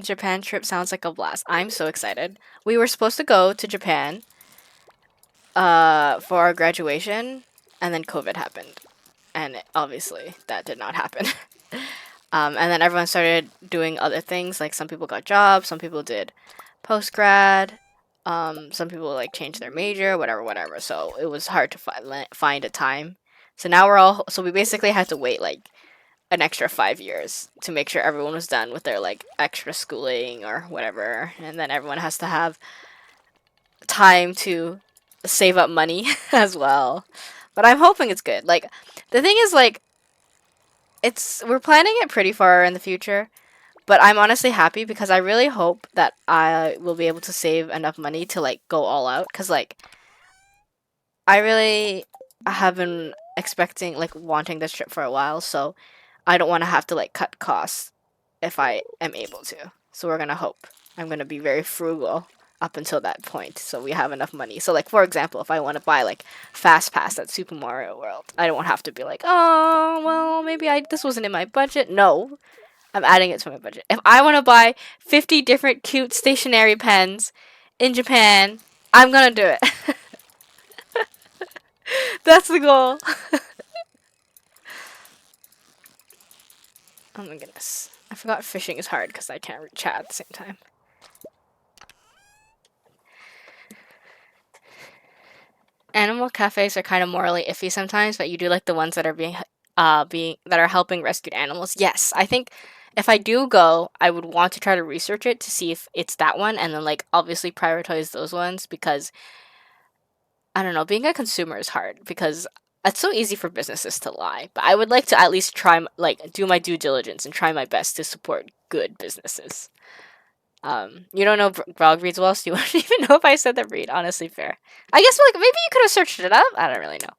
Japan trip sounds like a blast. I'm so excited. We were supposed to go to Japan for our graduation, and then COVID happened. And obviously that did not happen. And then everyone started doing other things, like some people got jobs, some people did post-grad, some people like changed their major, whatever. So it was hard to find a time. So now we basically had to wait like an extra 5 years to make sure everyone was done with their like extra schooling or whatever, and then everyone has to have time to save up money as well. But I'm hoping it's good. Like the thing is like we're planning it pretty far in the future, but I'm honestly happy because I really hope that I will be able to save enough money to like go all out, cuz like I really have been expecting like wanting this trip for a while, so I don't want to have to like cut costs if I am able to. So we're going to hope. I'm going to be very frugal up until that point so we have enough money. So like for example, if I want to buy like Fast Pass at Super Mario World, I don't have to be like, "Oh, well, maybe this wasn't in my budget." No. I'm adding it to my budget. If I want to buy 50 different cute stationery pens in Japan, I'm going to do it. That's the goal. Oh my goodness. I forgot fishing is hard because I can't read chat at the same time. Animal cafes are kind of morally iffy sometimes, but you do like the ones that are that are helping rescued animals. Yes, I think if I do go, I would want to try to research it to see if it's that one, and then like obviously prioritize those ones because I don't know, being a consumer is hard because it's so easy for businesses to lie. But I would like to at least try like do my due diligence and try my best to support good businesses. You don't know Grog reads well, so you wouldn't even know if I said the read. Honestly, fair. I guess like maybe you could have searched it up. I don't really know.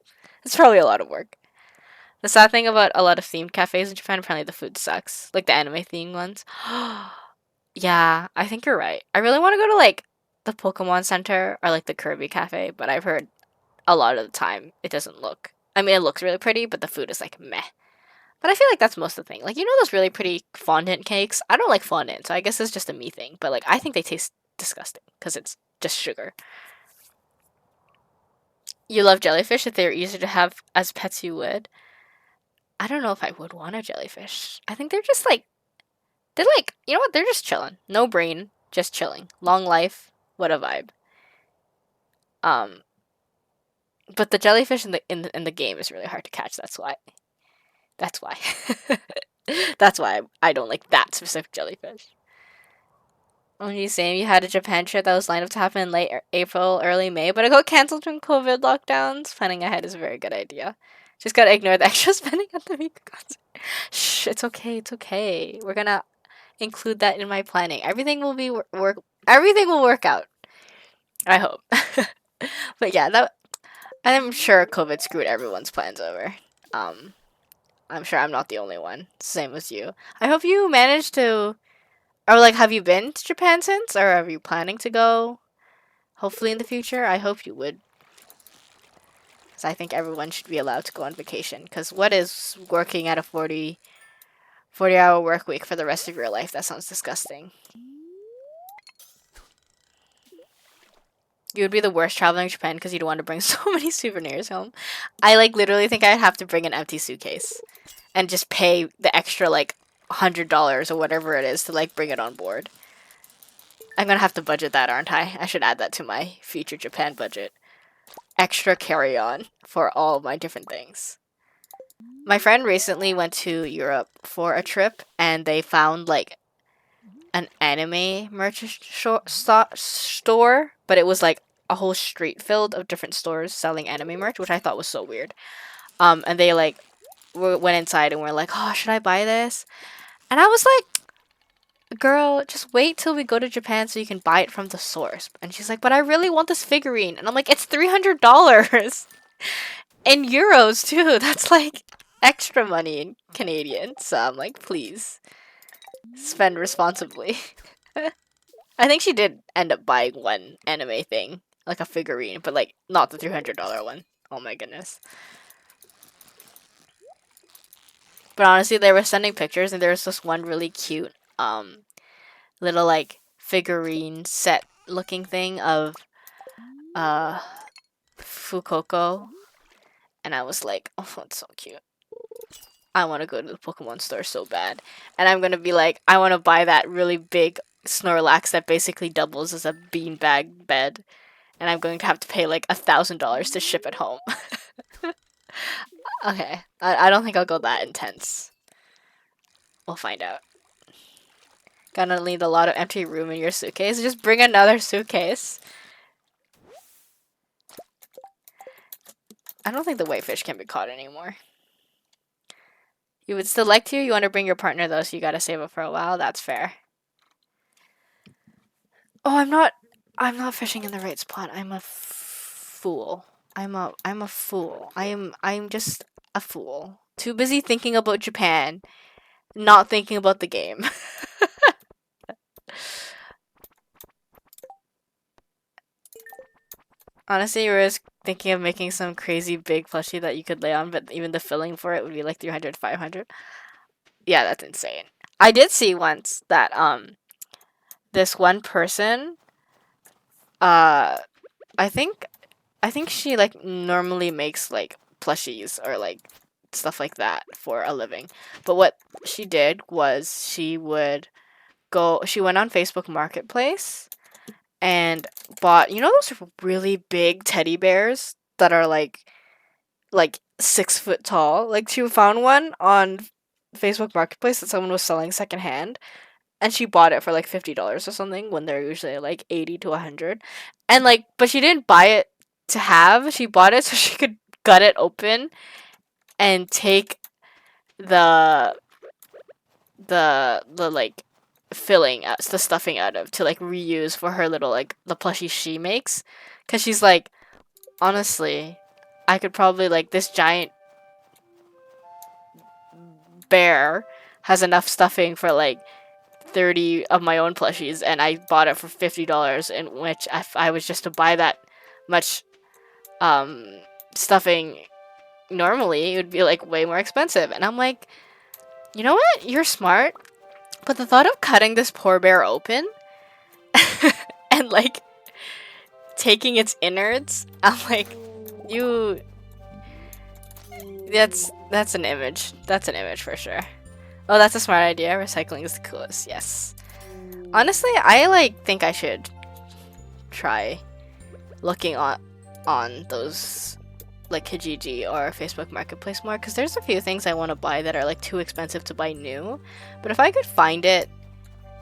It's probably a lot of work. The sad thing about a lot of themed cafes in Japan, apparently the food sucks. Like the anime themed ones. Yeah, I think you're right. I really want to go to like the Pokemon Center or like the Kirby Cafe, but I've heard a lot of the time it doesn't look. I mean, it looks really pretty, but the food is like meh. But I feel like that's most of the thing. Like, you know those really pretty fondant cakes? I don't like fondant, so I guess it's just a me thing. But, like, I think they taste disgusting because it's just sugar. You love jellyfish if they were easier to have as pets you would. I don't know if I would want a jellyfish. I think they're like, you know what? They're just chilling. No brain, just chilling. Long life, what a vibe. Um, but the jellyfish in the game is really hard to catch. That's why. That's why. That's why I don't like that specific jellyfish. Only saying you had a Japan trip that was lined up to happen in late April, early May, but it got cancelled from COVID lockdowns. Planning ahead is a very good idea. Just gotta ignore the extra spending on the Mika concert. Shh, it's okay, it's okay. We're gonna include that in my planning. Everything will be work. Everything will work out. I hope. But yeah, I'm sure COVID screwed everyone's plans over. Um, I'm sure I'm not the only one. Same with you. I hope you managed to. Or like, have you been to Japan since, or are you planning to go? Hopefully in the future. I hope you would, because I think everyone should be allowed to go on vacation. Because what is working at a 40-hour work week for the rest of your life? That sounds disgusting. You would be the worst traveling to Japan because you'd want to bring so many souvenirs home. I like literally think I'd have to bring an empty suitcase and just pay the extra like $100 or whatever it is to like bring it on board. I'm gonna have to budget that, aren't I? I should add that to my future Japan budget. Extra carry-on for all my different things. My friend recently went to Europe for a trip and they found like an anime store, but it was like a whole street filled of different stores selling anime merch, which I thought was so weird. And they like went inside and were like, "Oh, should I buy this?" And I was like, "Girl, just wait till we go to Japan so you can buy it from the source." And she's like, "But I really want this figurine," and I'm like, "It's $300 in euros too. That's like extra money in Canadian." So I'm like, "Please spend responsibly." I think she did end up buying one anime thing, like a figurine, but like not the $300 one. Oh my goodness. But honestly, they were sending pictures, and there was this one really cute, little like figurine set looking thing of uh Fukoko, and I was like, oh, that's so cute. I want to go to the Pokemon store so bad, and I'm gonna be like, I want to buy that really big Snorlax that basically doubles as a beanbag bed, and I'm going to have to pay like $1,000 to ship it home. Okay, I don't think I'll go that intense. We'll find out. Gonna need a lot of empty room in your suitcase. Just bring another suitcase. I don't think the whitefish can be caught anymore. You would still like to? You want to bring your partner though, so you gotta save up for a while. That's fair. Oh, I'm not fishing in the right spot. I'm a fool. I'm a fool. I'm just a fool. Too busy thinking about Japan, not thinking about the game. Honestly, you were just thinking of making some crazy big plushie that you could lay on, but even the filling for it would be like 300, 500. Yeah, that's insane. I did see once that this one person, uh I think she like normally makes like plushies or like stuff like that for a living. But what she did was she went on Facebook Marketplace and bought, you know, those really big teddy bears that are like 6 foot tall. Like she found one on Facebook Marketplace that someone was selling secondhand, and she bought it for like $50 or something when they're usually like 80 to 100. And like, but she didn't buy it to have. She bought it so she could gut it open and take the the like filling out the stuffing out of to like reuse for her little like the plushie she makes, because she's like, honestly, I could probably like this giant bear has enough stuffing for like 30 of my own plushies, and I bought it for $50, in which if I was just to buy that much stuffing normally, it would be like way more expensive. And I'm like, you know what, you're smart, but the thought of cutting this poor bear open and like taking its innards, I'm like, you that's an image. That's an image for sure. Oh, that's a smart idea. Recycling is the coolest. Yes. Honestly, I like think I should try looking on those like Kijiji or Facebook Marketplace more, because there's a few things I want to buy that are like too expensive to buy new. But if I could find it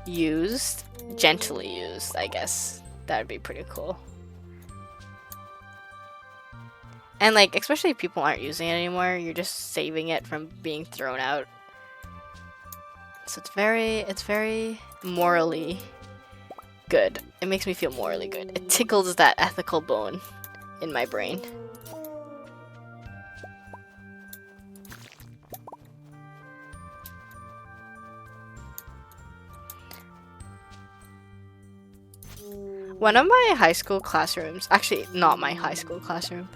used, gently used, I guess that would be pretty cool. And like, especially if people aren't using it anymore, you're just saving it from being thrown out. So it's very morally good. It makes me feel morally good. It tickles that ethical bone in my brain. One of my high school classrooms, actually not my high school classroom,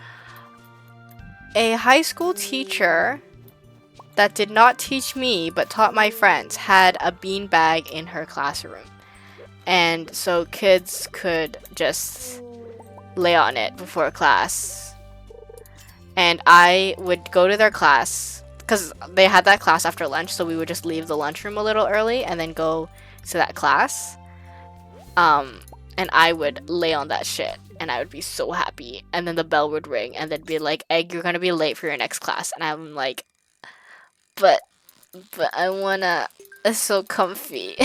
a high school teacher that did not teach me but taught my friends had a beanbag in her classroom. And so kids could just lay on it before class. And I would go to their class, because they had that class after lunch, so we would just leave the lunchroom a little early and then go to that class. And I would lay on that shit, and I would be so happy. And then the bell would ring, and they'd be like, "Egg, you're gonna be late for your next class." And I'm like, but I wanna, it's so comfy.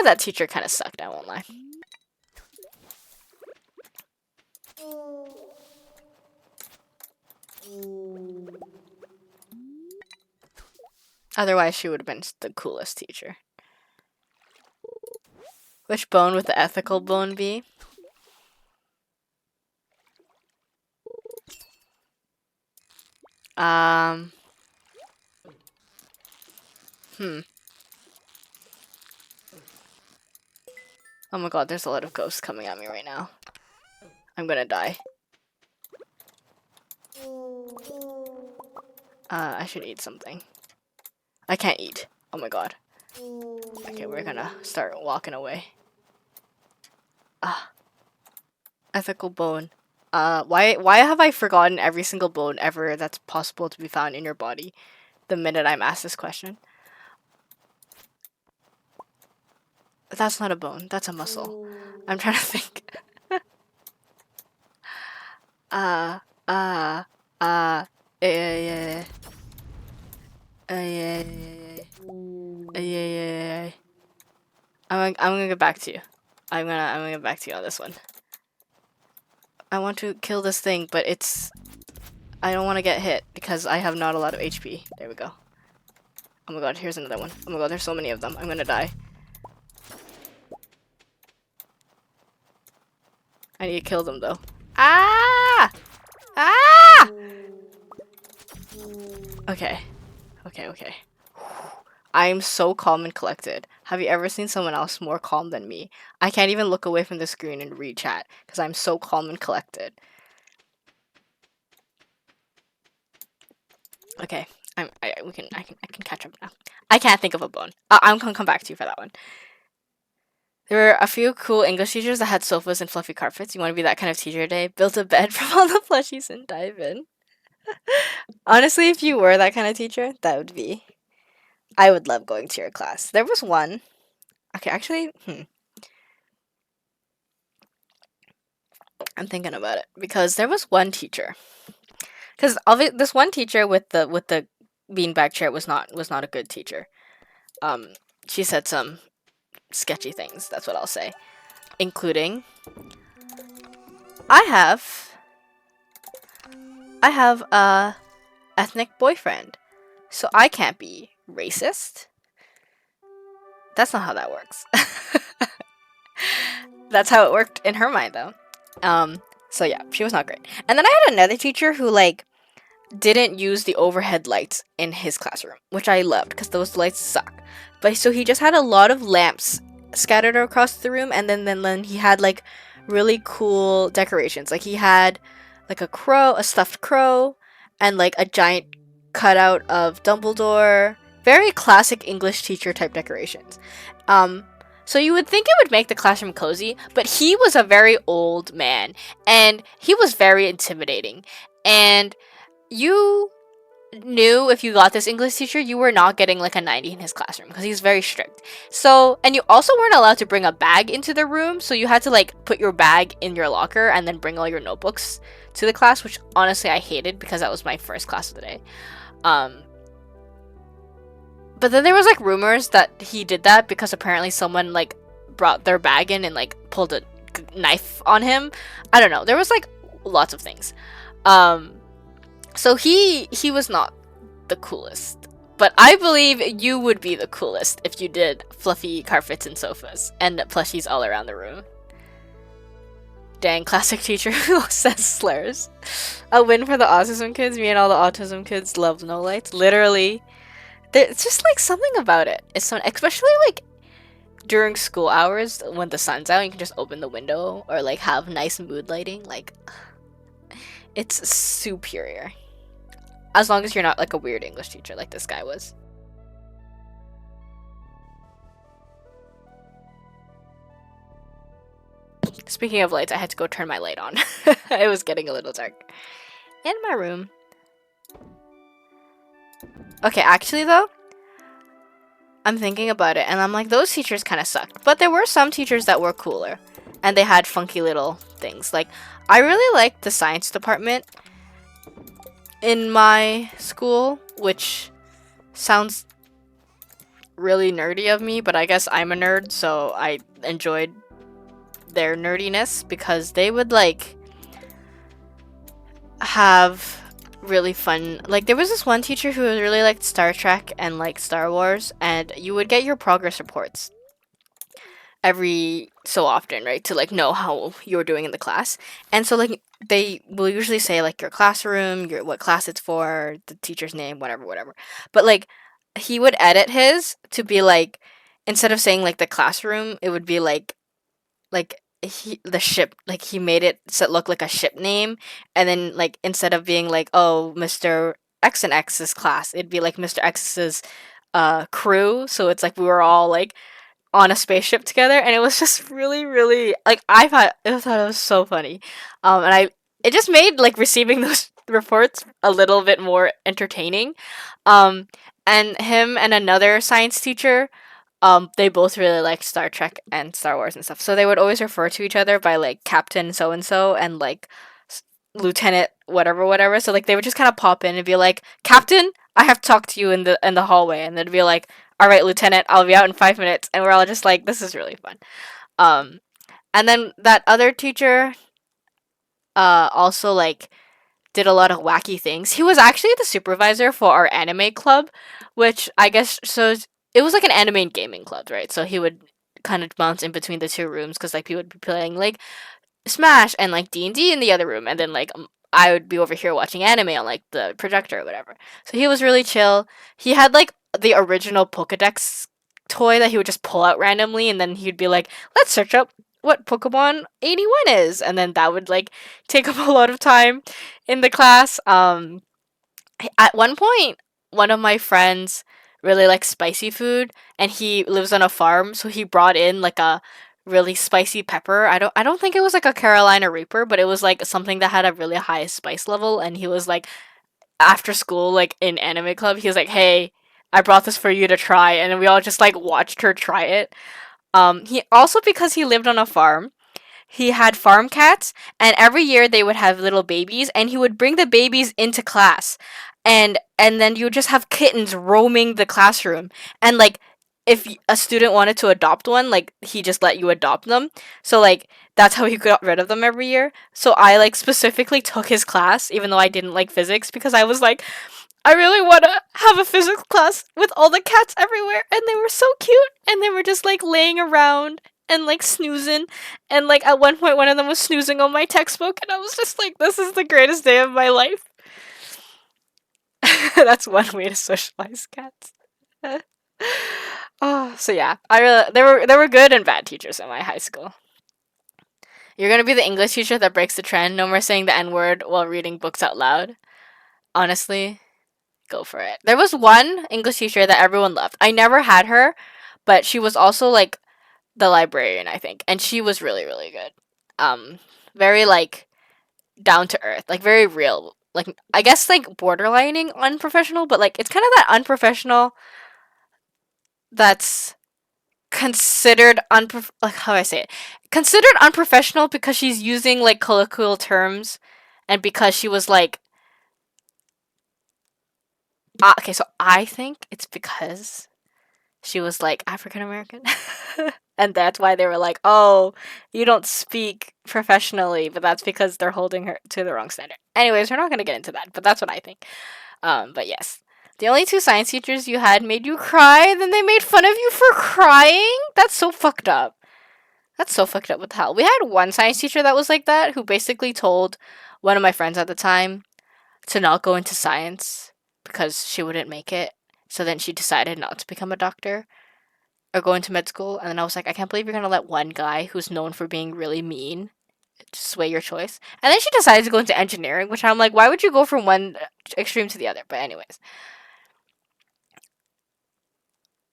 5, that teacher kind of sucked, I won't lie. Otherwise, she would have been the coolest teacher. Which bone would the ethical bone be? Oh my god, there's a lot of ghosts coming at me right now. I'm gonna die. I should eat something. I can't eat. Oh my god. Okay, we're gonna start walking away. Ethical bone. Why have I forgotten every single bone ever that's possible to be found in your body the minute I'm asked this question? That's not a bone, that's a muscle. I'm trying to think. Yeah. I'm gonna get back to you. I'm gonna get back to you on this one. I want to kill this thing, but I don't want to get hit because I have not a lot of HP. There we go. Oh my god, here's another one. Oh my god, there's so many of them. I'm gonna die. I need to kill them though. Ah! Ah! Okay. Okay. I'm so calm and collected. Have you ever seen someone else more calm than me? I can't even look away from the screen and read chat because I'm so calm and collected. Okay, I can catch up now. I can't think of a bone. I'm gonna come back to you for that one. There were a few cool English teachers that had sofas and fluffy carpets. You want to be that kind of teacher today? Build a bed from all the plushies and dive in. Honestly, if you were that kind of teacher, that would be. I would love going to your class. There was one. Okay, actually, I'm thinking about it because there was one teacher. Because this one teacher with the beanbag chair was not a good teacher. She said some sketchy things. That's what I'll say, including I have a ethnic boyfriend, so I can't be racist. That's not how that works. That's how it worked in her mind, though. So yeah, she was not great. And then I had another teacher who didn't use the overhead lights in his classroom, which I loved because those lights suck. But so he just had a lot of lamps scattered across the room, and then he had really cool decorations. He had a stuffed crow, and a giant cutout of Dumbledore. Very classic English teacher type decorations. So you would think it would make the classroom cozy, but he was a very old man, and he was very intimidating. And you knew if you got this English teacher, you were not getting a 90 in his classroom because he's very strict. So, and you also weren't allowed to bring a bag into the room, so you had to put your bag in your locker and then bring all your notebooks to the class, which honestly I hated because that was my first class of the day. But then there was rumors that he did that because apparently someone brought their bag in and pulled a knife on him. I don't know. There was lots of things. So he was not the coolest. But I believe you would be the coolest if you did fluffy carpets and sofas and plushies all around the room. Dang, classic teacher who says slurs. A win for the autism kids. Me and all the autism kids love no lights. Literally. It's just something about it. It's so, especially during school hours when the sun's out, you can just open the window or have nice mood lighting. It's superior. As long as you're not a weird English teacher like this guy was. Speaking of lights, I had to go turn my light on. It was getting a little dark in my room. Okay, actually though, I'm thinking about it and I'm those teachers kind of sucked. But there were some teachers that were cooler and they had funky little things. I really liked the science department in my school, which sounds really nerdy of me, but I guess I'm a nerd, so I enjoyed their nerdiness because they would like have really fun. Like there was this one teacher who really liked Star Trek and like Star Wars, and you would get your progress reports every so often, right? To like know how you're doing in the class. And so like they will usually say like your classroom, your what class it's for, the teacher's name, whatever, whatever. But like he would edit his to be like instead of saying like the classroom, it would be like the ship, like he made it so it look like a ship name, and then like instead of being like, oh, Mr. X and X's class, it'd be like Mr. X's crew. So it's like we were all like on a spaceship together, and it was just really, really like I thought it was so funny, and I it just made like receiving those reports a little bit more entertaining, um, and him and another science teacher, they both really liked Star Trek and Star Wars and stuff, so they would always refer to each other by like Captain so and so and like Lieutenant whatever whatever. So like they would just kind of pop in and be like, Captain, I have to talk to you in the hallway, and they'd be like, all right, Lieutenant, I'll be out in 5 minutes, and we're all just like, this is really fun. Um, and then that other teacher, also like did a lot of wacky things. He was actually the supervisor for our anime club, which I guess so. It was like an anime and gaming club, right? So he would kind of bounce in between the two rooms because like people would be playing like Smash and like D&D in the other room, and then like I would be over here watching anime on like the projector or whatever. So he was really chill. He had like the original Pokedex toy that he would just pull out randomly, and then he'd be like, "Let's search up what Pokemon 81 is," and then that would like take up a lot of time in the class. At one point, one of my friends really likes spicy food, and he lives on a farm, so he brought in like a really spicy pepper. I don't think it was like a Carolina Reaper, but it was like something that had a really high spice level, and he was like after school like in anime club, he was like, "Hey, I brought this for you to try." And we all just like watched her try it. He also, because he lived on a farm, he had farm cats, and every year they would have little babies, and he would bring the babies into class, and then you would just have kittens roaming the classroom, and like if a student wanted to adopt one, like he just let you adopt them. So like that's how he got rid of them every year. So I like specifically took his class, even though I didn't like physics, because I was like, I really want to have a physics class with all the cats everywhere, and they were so cute, and they were just like laying around and like snoozing, and like at one point one of them was snoozing on my textbook, and I was just like, this is the greatest day of my life. That's one way to socialize cats. Oh, so yeah, I really there were good and bad teachers in my high school. You're gonna be the English teacher that breaks the trend. No more saying the N word while reading books out loud. Honestly, go for it. There was one English teacher that everyone loved. I never had her, but she was also like the librarian, I think, and she was really, really good. Very like down to earth, like very real. Like I guess like borderlining unprofessional, but like it's kind of that unprofessional that's considered like how do I say it? Considered unprofessional because she's using like colloquial terms, and because she was like okay, so I think it's because she was like African American. And that's why they were like, "Oh, you don't speak professionally," but that's because they're holding her to the wrong standard. Anyways, we're not gonna get into that, but that's what I think. But yes, the only two science teachers you had made you cry, then they made fun of you for crying. That's so fucked up. That's so fucked up. What the hell? We had one science teacher that was like that, who basically told one of my friends at the time to not go into science because she wouldn't make it. So then she decided not to become a doctor or go into med school. And then I was like, I can't believe you're gonna let one guy who's known for being really mean sway your choice. And then she decided to go into engineering, which I'm like, why would you go from one extreme to the other? But anyways,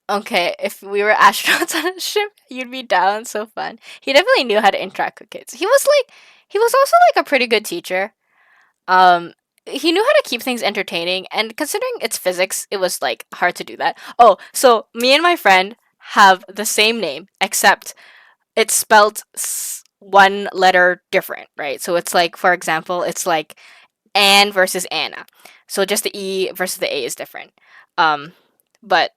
okay, if we were astronauts on a ship, you'd be down. So fun. He definitely knew how to interact with kids. He was also like a pretty good teacher. Um, he knew how to keep things entertaining, and considering it's physics, it was like hard to do that. Oh, so me and my friend have the same name, except it's spelled one letter different, right? So it's like, for example, it's like Anne versus Anna. So just the E versus the A is different. Um, but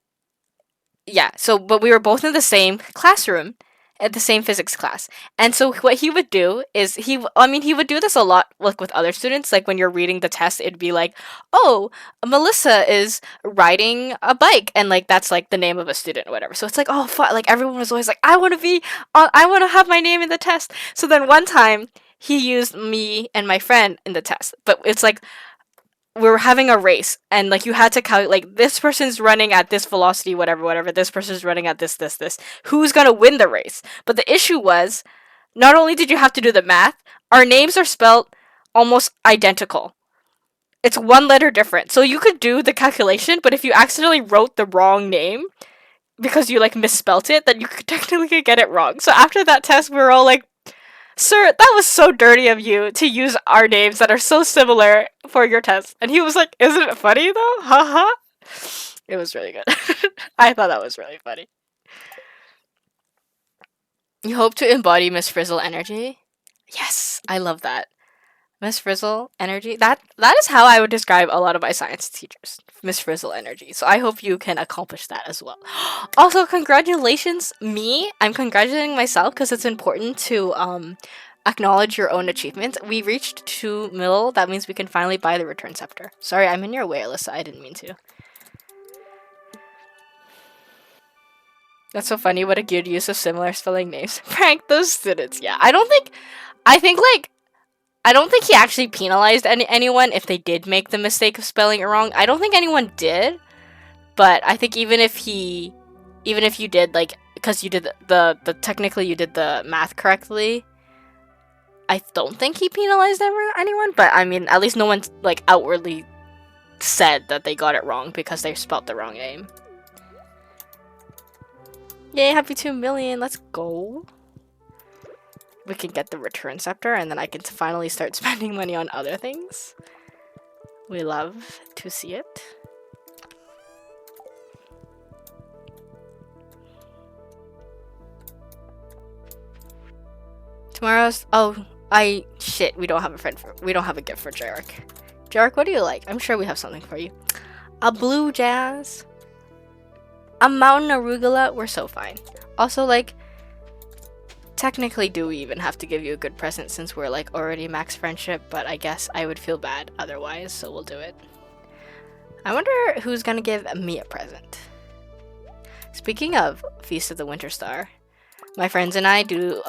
yeah, so but we were both in the same classroom at the same physics class. And so what he would do is he would do this a lot like with other students. Like when you're reading the test, it'd be like, "Oh, Melissa is riding a bike," and like that's like the name of a student or whatever. So it's like, "Oh, like everyone was always like, I want to have my name in the test." So then one time he used me and my friend in the test. But it's like we were having a race and like you had to calculate like this person's running at this velocity, whatever, this person's running at this, who's gonna win the race. But the issue was not only did you have to do the math, our names are spelled almost identical. It's one letter different, so you could do the calculation, but if you accidentally wrote the wrong name because you like misspelt it, then you could technically get it wrong. So after that test we were all like, "Sir, that was so dirty of you to use our names that are so similar for your test." And he was like, "Isn't it funny though? Haha." It was really good. I thought that was really funny. You hope to embody Miss Frizzle energy? Yes, I love that. Miss Frizzle energy. That is how I would describe a lot of my science teachers. Miss Frizzle energy. So I hope you can accomplish that as well. Also, congratulations, me. I'm congratulating myself because it's important to acknowledge your own achievements. We reached 2 mil. That means we can finally buy the return scepter. Sorry, I'm in your way, Alyssa. I didn't mean to. That's so funny. What a good use of similar spelling names. Prank those students. Yeah, I don't think he actually penalized anyone if they did make the mistake of spelling it wrong. I don't think anyone did, but I think even if you did, like, because you did the technically you did the math correctly, I don't think he penalized anyone. But I mean, at least no one like outwardly said that they got it wrong because they spelled the wrong name. Yay, happy 2 million. Let's go. We can get the return scepter and then I can finally start spending money on other things. We love to see it. Tomorrow's we don't have a gift for Jarek. Jarek, what do you like? I'm sure we have something for you. A blue jazz. A mountain arugula. We're so fine. Also, like, technically, do we even have to give you a good present since we're like already max friendship? But I guess I would feel bad otherwise, so we'll do it. I wonder who's gonna give me a present. Speaking of Feast of the Winter Star, my friends and I do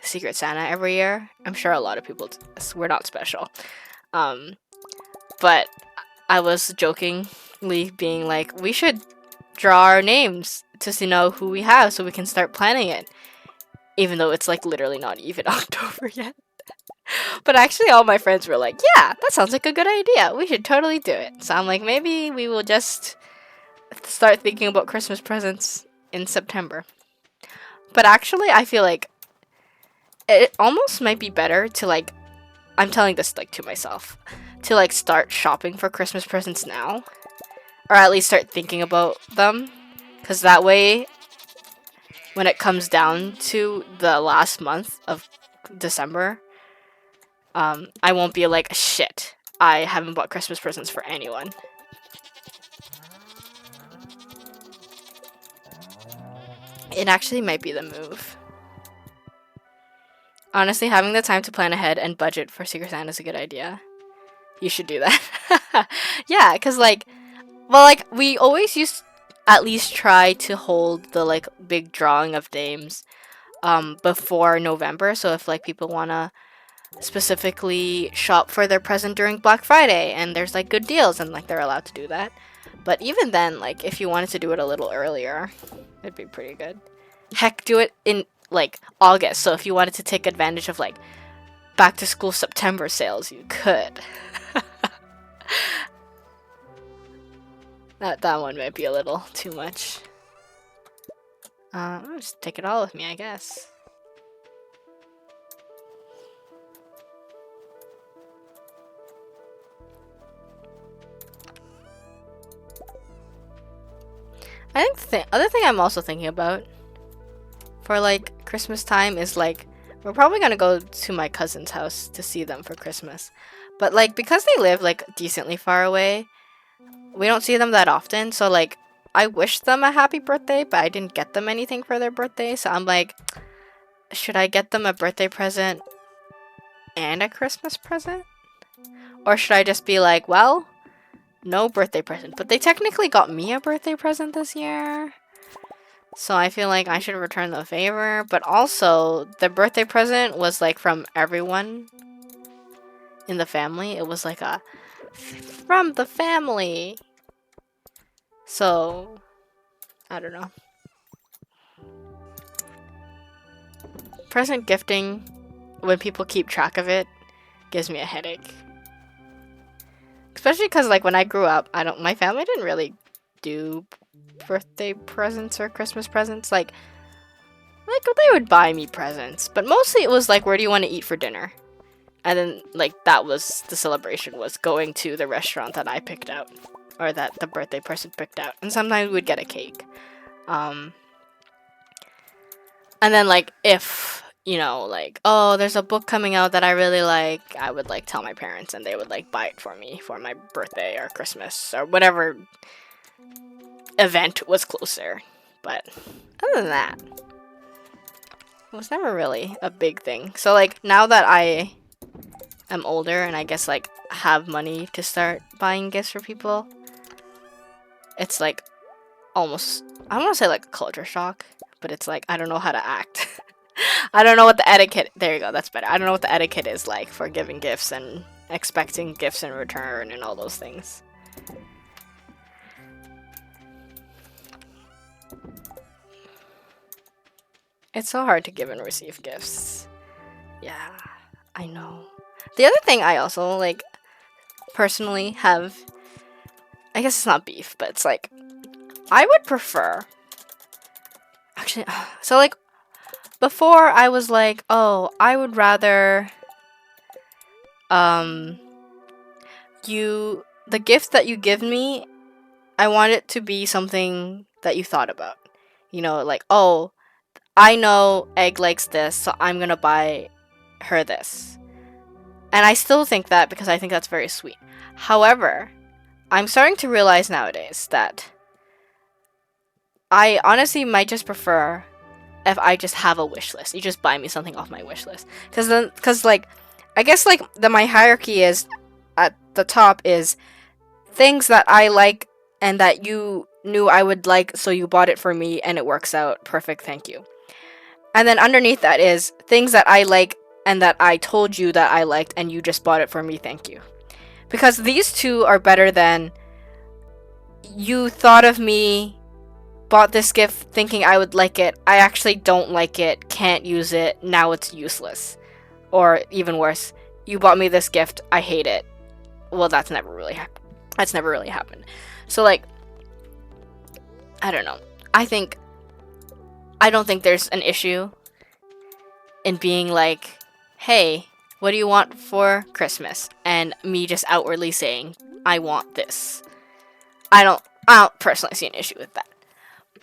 Secret Santa every year. I'm sure a lot of people we're not special, but I was jokingly being like, we should draw our names to know who we have so we can start planning it. Even though it's like literally not even October yet. But actually all my friends were like, yeah, that sounds like a good idea. We should totally do it. So I'm like, maybe we will just start thinking about Christmas presents in September. But actually I feel like it almost might be better to like, I'm telling this like to myself, to like start shopping for Christmas presents now. Or at least start thinking about them. Because that way, when it comes down to the last month of December, I won't be like, shit, I haven't bought Christmas presents for anyone. It actually might be the move. Honestly, having the time to plan ahead and budget for Secret Santa is a good idea. You should do that. Yeah, because like, well, like, we always used at least try to hold the like big drawing of names before November. So if like people wanna specifically shop for their present during Black Friday and there's like good deals and like they're allowed to do that. But even then, like if you wanted to do it a little earlier, it'd be pretty good. Heck, do it in like August. So if you wanted to take advantage of like back to school September sales, you could. That one might be a little too much. I'll just take it all with me, I guess. I think the other thing I'm also thinking about for like Christmas time is like we're probably gonna go to my cousin's house to see them for Christmas. But like because they live like decently far away, we don't see them that often, so like I wished them a happy birthday, but I didn't get them anything for their birthday. So I'm like, should I get them a birthday present and a Christmas present? Or should I just be like, well, no birthday present. But they technically got me a birthday present this year. So I feel like I should return the favor. But also, the birthday present was like from everyone in the family. It was like a from the family. So, I don't know. Present gifting, when people keep track of it, gives me a headache. Especially because, like, when I grew up, my family didn't really do birthday presents or Christmas presents. Like they would buy me presents, but mostly it was like, where do you want to eat for dinner? And then, like, that was the celebration, was going to the restaurant that I picked out, or that the birthday person picked out. And sometimes we'd get a cake. And then, like, if, you know, like, oh, there's a book coming out that I really like, I would, like, tell my parents, and they would, like, buy it for me for my birthday or Christmas or whatever event was closer. But other than that, it was never really a big thing. So, like, now that I am older and I guess, like, have money to start buying gifts for people, it's, like, almost, I don't want to say, like, a culture shock, but it's, like, I don't know how to act. I don't know what the etiquette, there you go, that's better. I don't know what the etiquette is like for giving gifts and expecting gifts in return and all those things. It's so hard to give and receive gifts. Yeah, I know. The other thing I also, like, personally have, I guess it's not beef, but it's like, I would prefer, actually, so, like, before I was like, oh, I would rather, the gift that you give me, I want it to be something that you thought about. You know, like, oh, I know Egg likes this, so I'm gonna buy her this. And I still think that because I think that's very sweet. However, I'm starting to realize nowadays that I honestly might just prefer if I just have a wish list. You just buy me something off my wish list. Because like, I guess, like, my hierarchy is, at the top is things that I like and that you knew I would like, so you bought it for me and it works out. Perfect, thank you. And then underneath that is things that I like and that I told you that I liked and you just bought it for me, thank you. Because these two are better than you thought of me, bought this gift thinking I would like it, I actually don't like it, can't use it, now it's useless. Or even worse, you bought me this gift, I hate it. Well, that's never really happened. So, like, I don't know. I don't think there's an issue in being like, hey, what do you want for Christmas? And me just outwardly saying, I want this. I don't personally see an issue with that.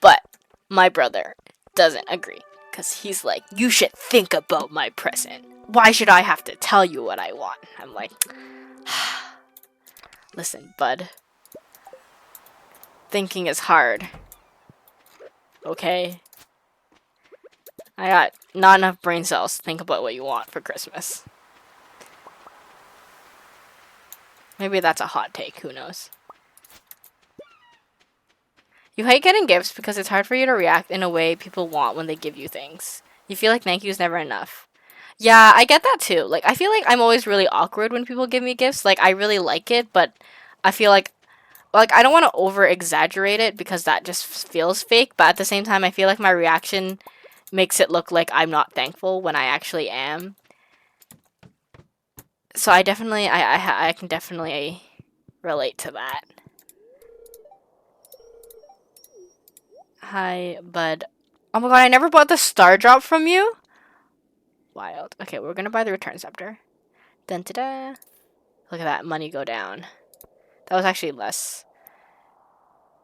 But my brother doesn't agree. Because he's like, you should think about my present. Why should I have to tell you what I want? I'm like, listen, bud. Thinking is hard. Okay? I got not enough brain cells to think about what you want for Christmas. Maybe that's a hot take, who knows? You hate getting gifts because it's hard for you to react in a way people want when they give you things. You feel like thank you is never enough. Yeah, I get that too. Like, I feel like I'm always really awkward when people give me gifts. Like, I really like it, but I feel like I don't want to over exaggerate it because that just feels fake. But at the same time, I feel like my reaction makes it look like I'm not thankful when I actually am. So I definitely, I can definitely relate to that. Hi, bud. Oh my god, I never bought the star drop from you? Wild. Okay, we're gonna buy the return scepter. Dun da da. Look at that money go down. That was actually less.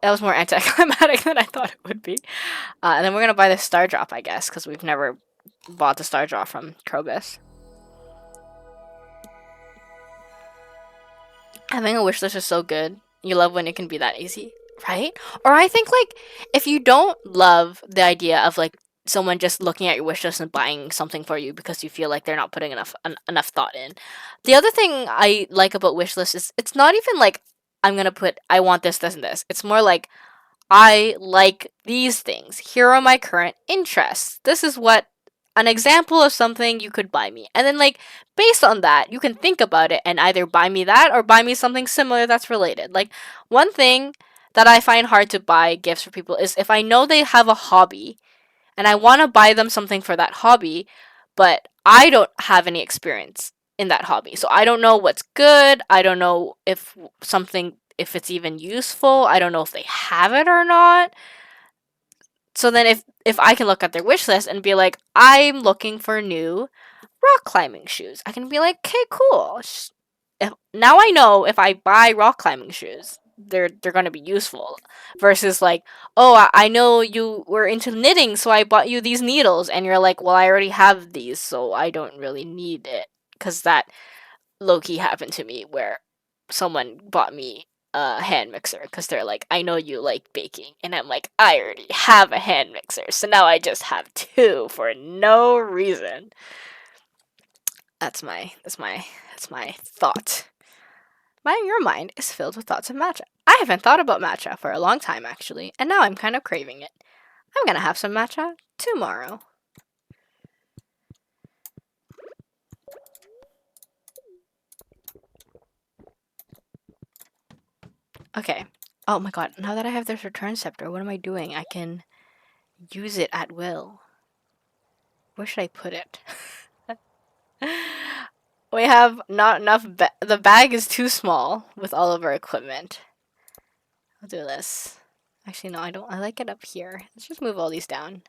That was more anticlimactic than I thought it would be. And then we're gonna buy the star drop, I guess, because we've never bought the star drop from Krobus. Having a wish list is so good. You love when it can be that easy. right? Or I think like if you don't love the idea of like someone just looking at your wish list and buying something for you because you feel like they're not putting enough thought in. The other thing I like about wish lists is it's not even like I'm gonna put I want this, this, and this. It's more like I like these things. Here are my current interests. This is what an example of something you could buy me. And then, like, based on that, you can think about it and either buy me that or buy me something similar that's related. Like, one thing that I find hard to buy gifts for people is if I know they have a hobby and I want to buy them something for that hobby, but I don't have any experience in that hobby. So I don't know what's good. I don't know if it's even useful. I don't know if they have it or not. So then if I can look at their wish list and be like, I'm looking for new rock climbing shoes, I can be like, okay, cool. Now I know if I buy rock climbing shoes, they're gonna be useful. Versus like, oh, I know you were into knitting, so I bought you these needles, and you're like, well, I already have these, so I don't really need it. Because that low key happened to me where someone bought me a hand mixer because they're like, I know you like baking, and I'm like, I already have a hand mixer, so now I just have two for no reason. That's my thought. Your mind is filled with thoughts of matcha. I haven't thought about matcha for a long time actually, and now I'm kind of craving it. I'm gonna have some matcha tomorrow. Okay. Oh my god, now that I have this return scepter, what am I doing? I can use it at will. Where should I put it? We have not enough. The bag is too small with all of our equipment. I'll do this. Actually, no, I don't. I like it up here. Let's just move all these down.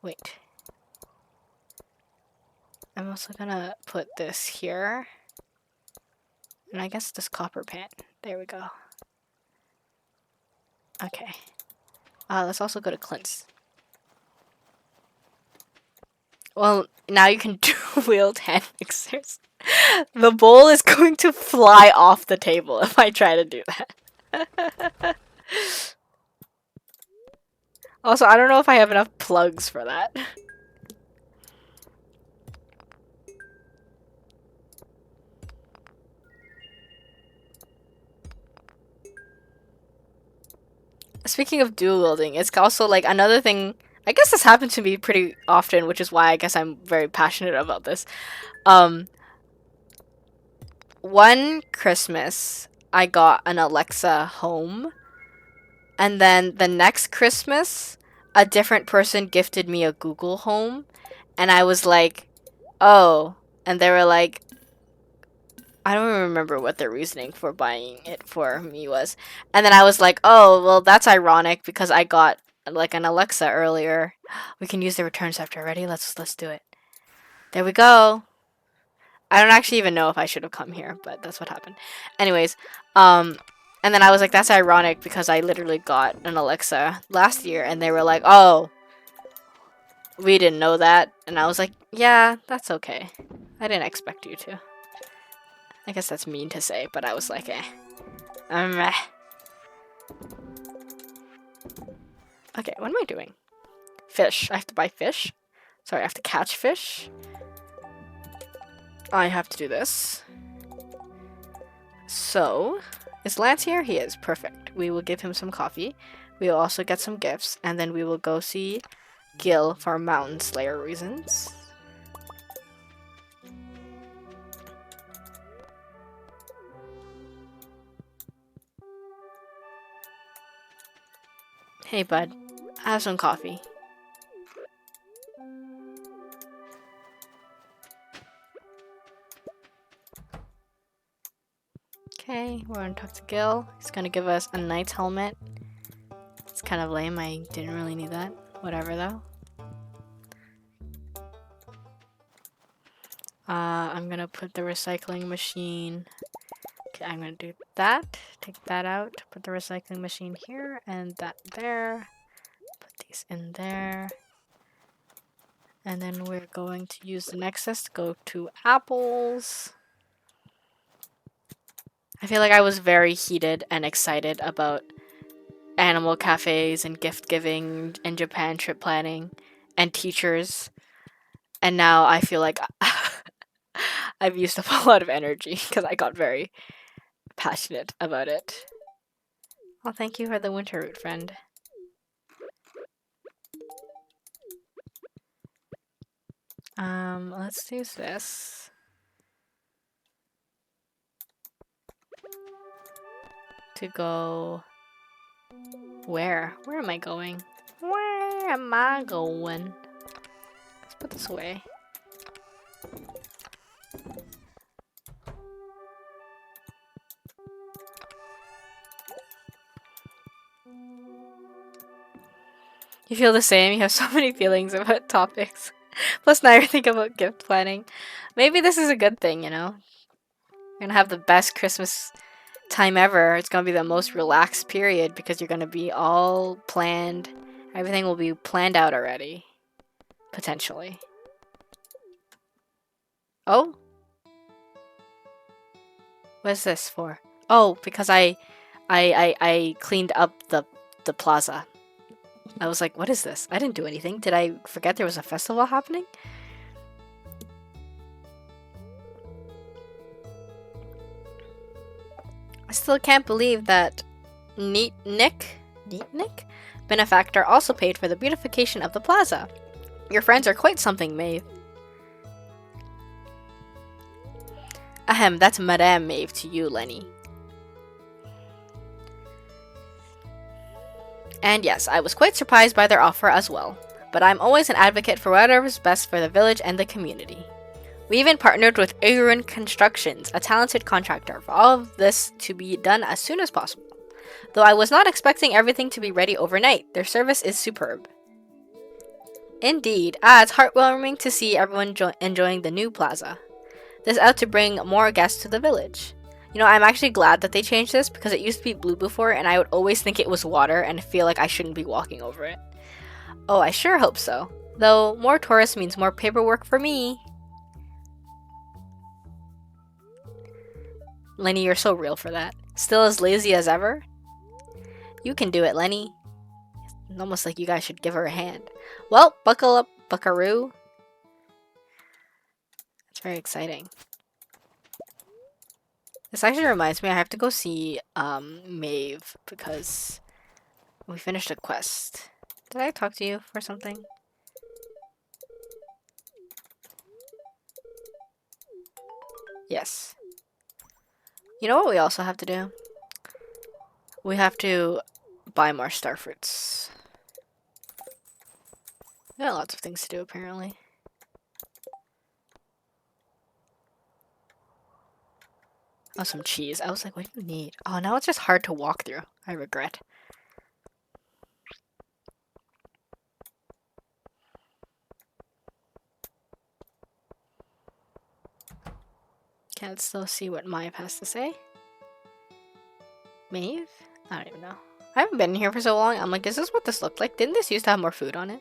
Wait. I'm also gonna put this here. And I guess this copper pan. There we go. Okay. Let's also go to Clint's. Well, now you can dual-wield hand mixers. The bowl is going to fly off the table if I try to do that. Also, I don't know if I have enough plugs for that. Speaking of dual wielding, it's also like another thing. I guess this happened to me pretty often, which is why I guess I'm very passionate about this. Um, One Christmas, I got an Alexa home, and then the next Christmas, a different person gifted me a Google Home, and I was like, oh, and they were like, I don't even remember what their reasoning for buying it for me was. And then I was like, oh, well, that's ironic because I got like an Alexa earlier. We can use the return scepter. Ready? Let's do it. There we go. I don't actually even know if I should have come here, but that's what happened. Anyways, and then I was like, that's ironic because I literally got an Alexa last year and they were like, oh, we didn't know that. And I was like, yeah, that's okay. I didn't expect you to. I guess that's mean to say, but I was like, eh. Eh. Okay, what am I doing? Fish. I have to buy fish. Sorry, I have to catch fish. I have to do this. So, is Lance here? He is. Perfect. We will give him some coffee. We will also get some gifts, and then we will go see Gil for Mountain Slayer reasons. Hey, bud. Have some coffee. Okay, we're gonna talk to Gil. He's gonna give us a knight's helmet. It's kind of lame. I didn't really need that. Whatever, though. I'm gonna put the recycling machine. Okay, I'm gonna do that. Take that out. Put the recycling machine here and that there. Put these in there. And then we're going to use the Nexus to go to apples. I feel like I was very heated and excited about animal cafes and gift giving and Japan trip planning and teachers. And now I feel like I've used up a lot of energy because I got very passionate about it. Well, thank you for the winter root, friend. Let's use this. To go... Where? Where am I going? Where am I going? Let's put this away. You feel the same? You have so many feelings about topics. Plus now you're thinking about gift planning. Maybe this is a good thing, you know? You're gonna have the best Christmas time ever. It's gonna be the most relaxed period because you're gonna be all planned. Everything will be planned out already. Potentially. Oh? What's this for? Oh, because I cleaned up the plaza. I was like, what is this? I didn't do anything. Did I forget there was a festival happening? I still can't believe that Neatnik benefactor also paid for the beautification of the plaza. Your friends are quite something, Maeve. Ahem, that's Madame Maeve to you, Lenny. And yes, I was quite surprised by their offer as well. But I'm always an advocate for whatever's best for the village and the community. We even partnered with Uruin Constructions, a talented contractor, for all of this to be done as soon as possible. Though I was not expecting everything to be ready overnight, their service is superb. Indeed, it's heartwarming to see everyone enjoying the new plaza. This out to bring more guests to the village. You know, I'm actually glad that they changed this because it used to be blue before and I would always think it was water and feel like I shouldn't be walking over it. Oh, I sure hope so. Though, more tourists means more paperwork for me. Lenny, you're so real for that. Still as lazy as ever? You can do it, Lenny. It's almost like you guys should give her a hand. Well, buckle up, buckaroo. It's very exciting. This actually reminds me, I have to go see Maeve because we finished a quest. Did I talk to you for something? Yes. You know what we also have to do? We have to buy more starfruits. We got lots of things to do apparently. Oh, some cheese. I was like, what do you need? Oh, now it's just hard to walk through. I regret. Okay, let's still see what Maeve has to say. Maeve? I don't even know. I haven't been here for so long. I'm like, is this what this looked like? Didn't this used to have more food on it?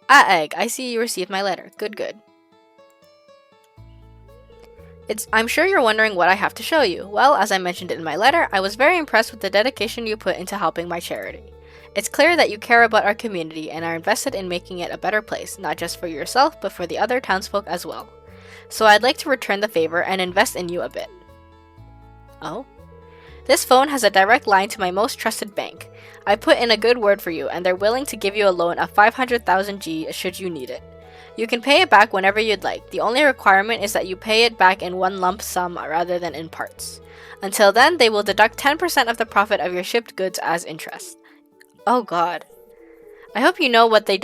Ah, Egg, I see you received my letter. Good, good. I'm sure you're wondering what I have to show you. Well, as I mentioned in my letter, I was very impressed with the dedication you put into helping my charity. It's clear that you care about our community and are invested in making it a better place, not just for yourself, but for the other townsfolk as well. So I'd like to return the favor and invest in you a bit. Oh? This phone has a direct line to my most trusted bank. I put in a good word for you, and they're willing to give you a loan of 500,000 G should you need it. You can pay it back whenever you'd like. The only requirement is that you pay it back in one lump sum rather than in parts. Until then, they will deduct 10% of the profit of your shipped goods as interest. Oh god. I hope you know that they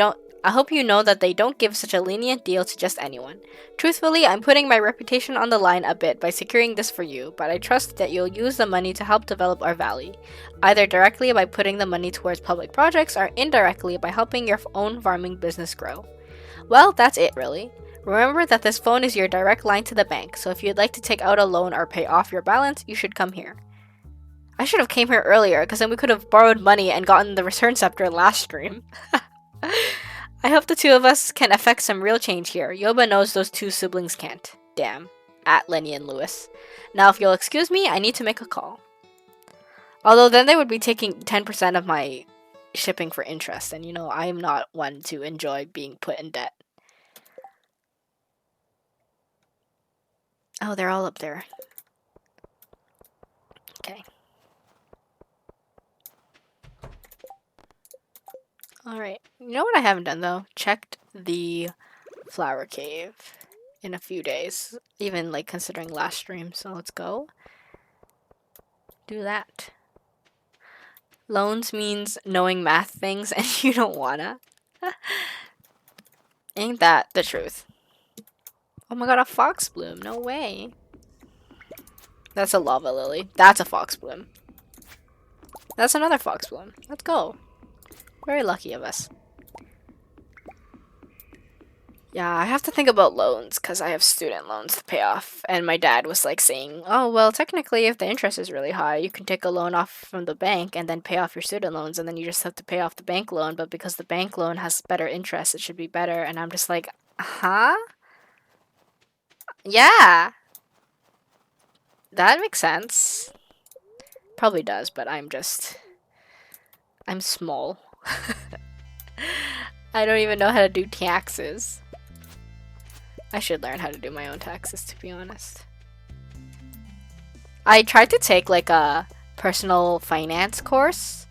don't give such a lenient deal to just anyone. Truthfully, I'm putting my reputation on the line a bit by securing this for you, but I trust that you'll use the money to help develop our valley, either directly by putting the money towards public projects or indirectly by helping your own farming business grow. Well, that's it really. Remember that this phone is your direct line to the bank, so if you'd like to take out a loan or pay off your balance, you should come here. I should have came here earlier, because then we could have borrowed money and gotten the return scepter last stream. I hope the two of us can effect some real change here. Yoba knows those two siblings can't. Damn. At Lenny and Lewis. Now if you'll excuse me, I need to make a call. Although then they would be taking 10% of my shipping for interest, and I'm not one to enjoy being put in debt. Oh, they're all up there. Okay. Alright. You know what I haven't done, though? Checked the flower cave in a few days. Even, like, considering last stream. So let's go. Do that. Loans means knowing math things and you don't wanna. Ain't that the truth? Oh my god, a fox bloom. No way. That's a lava lily. That's a fox bloom. That's another fox bloom. Let's go. Very lucky of us. Yeah, I have to think about loans because I have student loans to pay off. And my dad was like saying, oh, well, technically, if the interest is really high, you can take a loan off from the bank and then pay off your student loans. And then you just have to pay off the bank loan. But because the bank loan has better interest, it should be better. And I'm just like, huh? Yeah. That makes sense. Probably does, but I'm small. I don't even know how to do taxes. I should learn how to do my own taxes, to be honest. I tried to take like a personal finance course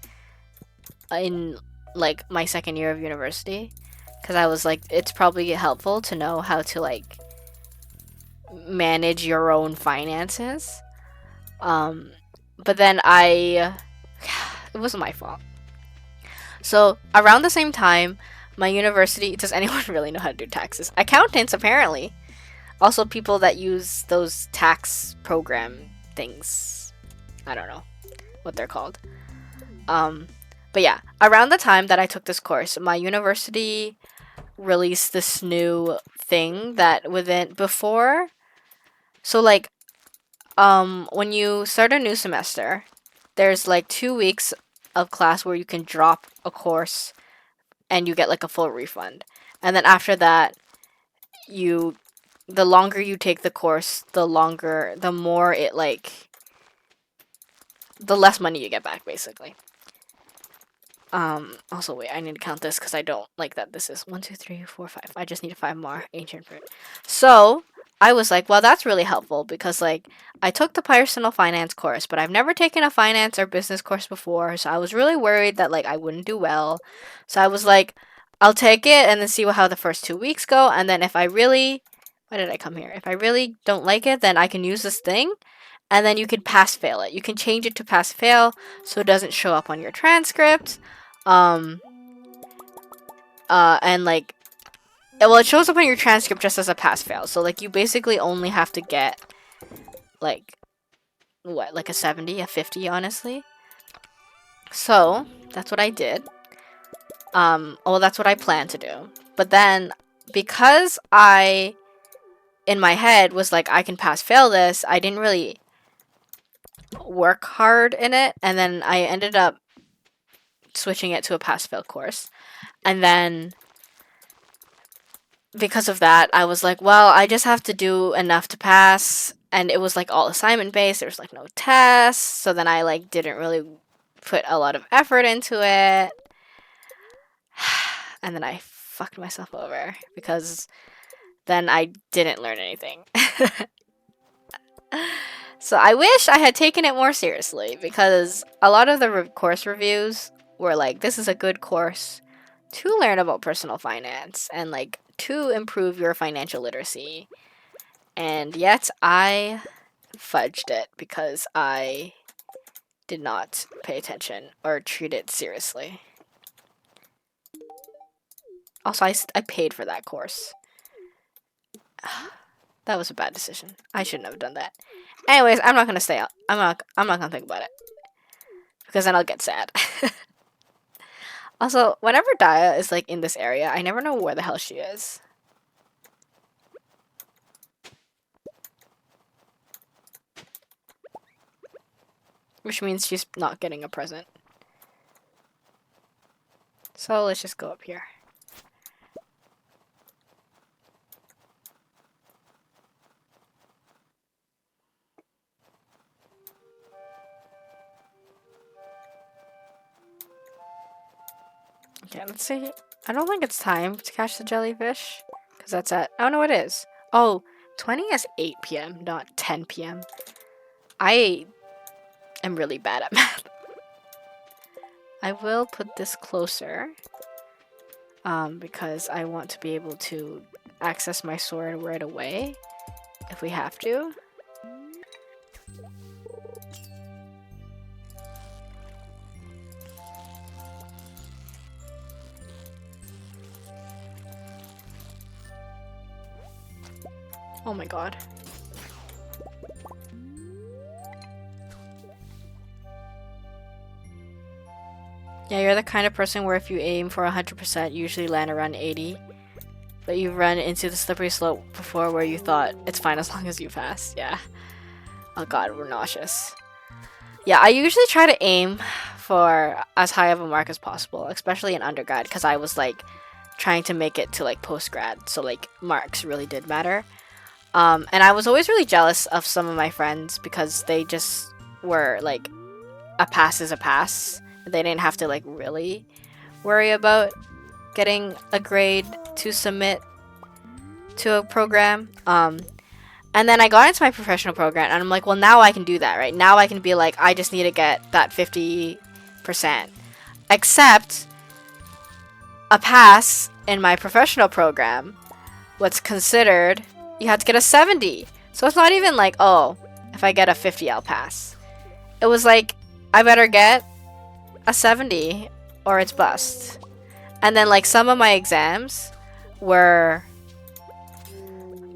in like my second year of university because I was like, it's probably helpful to know how to like manage your own finances. But then it wasn't my fault. So around the same time, my university, does anyone really know how to do taxes? Accountants, apparently. Also people that use those tax program things. I don't know what they're called. But yeah, around the time that I took this course, my university released this new thing that before. So like, when you start a new semester, there's like 2 weeks of class where you can drop a course and you get like a full refund. And then after that, the longer you take the course, the more it like, the less money you get back, basically. Also wait, I need to count this because I don't like that this is 1, 2, 3, 4, 5. I just need 5 more ancient fruit. So I was like, well, that's really helpful because like I took the personal finance course, but I've never taken a finance or business course before, so I was really worried that like I wouldn't do well. So I was like, I'll take it and then see how the first 2 weeks go, and then if I really, why did I come here? If I really don't like it, then I can use this thing. And then you can pass fail it. You can change it to pass fail so it doesn't show up on your transcript. And like, well, it shows up on your transcript just as a pass fail. So like, you basically only have to get like, what, like a 70, a 50, honestly. So that's what I did. Well, that's what I planned to do. But then, because in my head was like, I can pass fail this, I didn't really work hard in it, and then I ended up switching it to a pass fail course. And then because of that, I was like, well, I just have to do enough to pass. And it was like all assignment based. There was like no tests. So then I like didn't really put a lot of effort into it. And then I fucked myself over because then I didn't learn anything. So I wish I had taken it more seriously because a lot of the course reviews were like, this is a good course to learn about personal finance and like to improve your financial literacy. And yet I fudged it because I did not pay attention or treat it seriously. Also, I paid for that course. That was a bad decision. I shouldn't have done that. Anyways, I'm not gonna stay out. I'm not gonna think about it because then I'll get sad. Also, whenever Daya is like in this area, I never know where the hell she is. Which means she's not getting a present. So let's just go up here. Okay, let's see. I don't think it's time to catch the jellyfish. Because that's at... Oh, no, it is. Oh, 20 is 8 p.m., not 10 p.m. I am really bad at math. I will put this closer. Because I want to be able to access my sword right away. If we have to. Oh my god. Yeah, you're the kind of person where if you aim for 100%, you usually land around 80. But you've run into the slippery slope before where you thought it's fine as long as you pass. Yeah. Oh god, we're nauseous. Yeah, I usually try to aim for as high of a mark as possible, especially in undergrad, because I was like trying to make it to like postgrad, so like marks really did matter. And I was always really jealous of some of my friends because they just were like, a pass is a pass. They didn't have to like really worry about getting a grade to submit to a program. And then I got into my professional program and I'm like, well, now I can do that, right? Now I can be like, I just need to get that 50%. Except a pass in my professional program, what's considered, you have to get a 70. So it's not even like, oh, if I get a 50, I'll pass. It was like, I better get a 70 or it's bust. And then like some of my exams were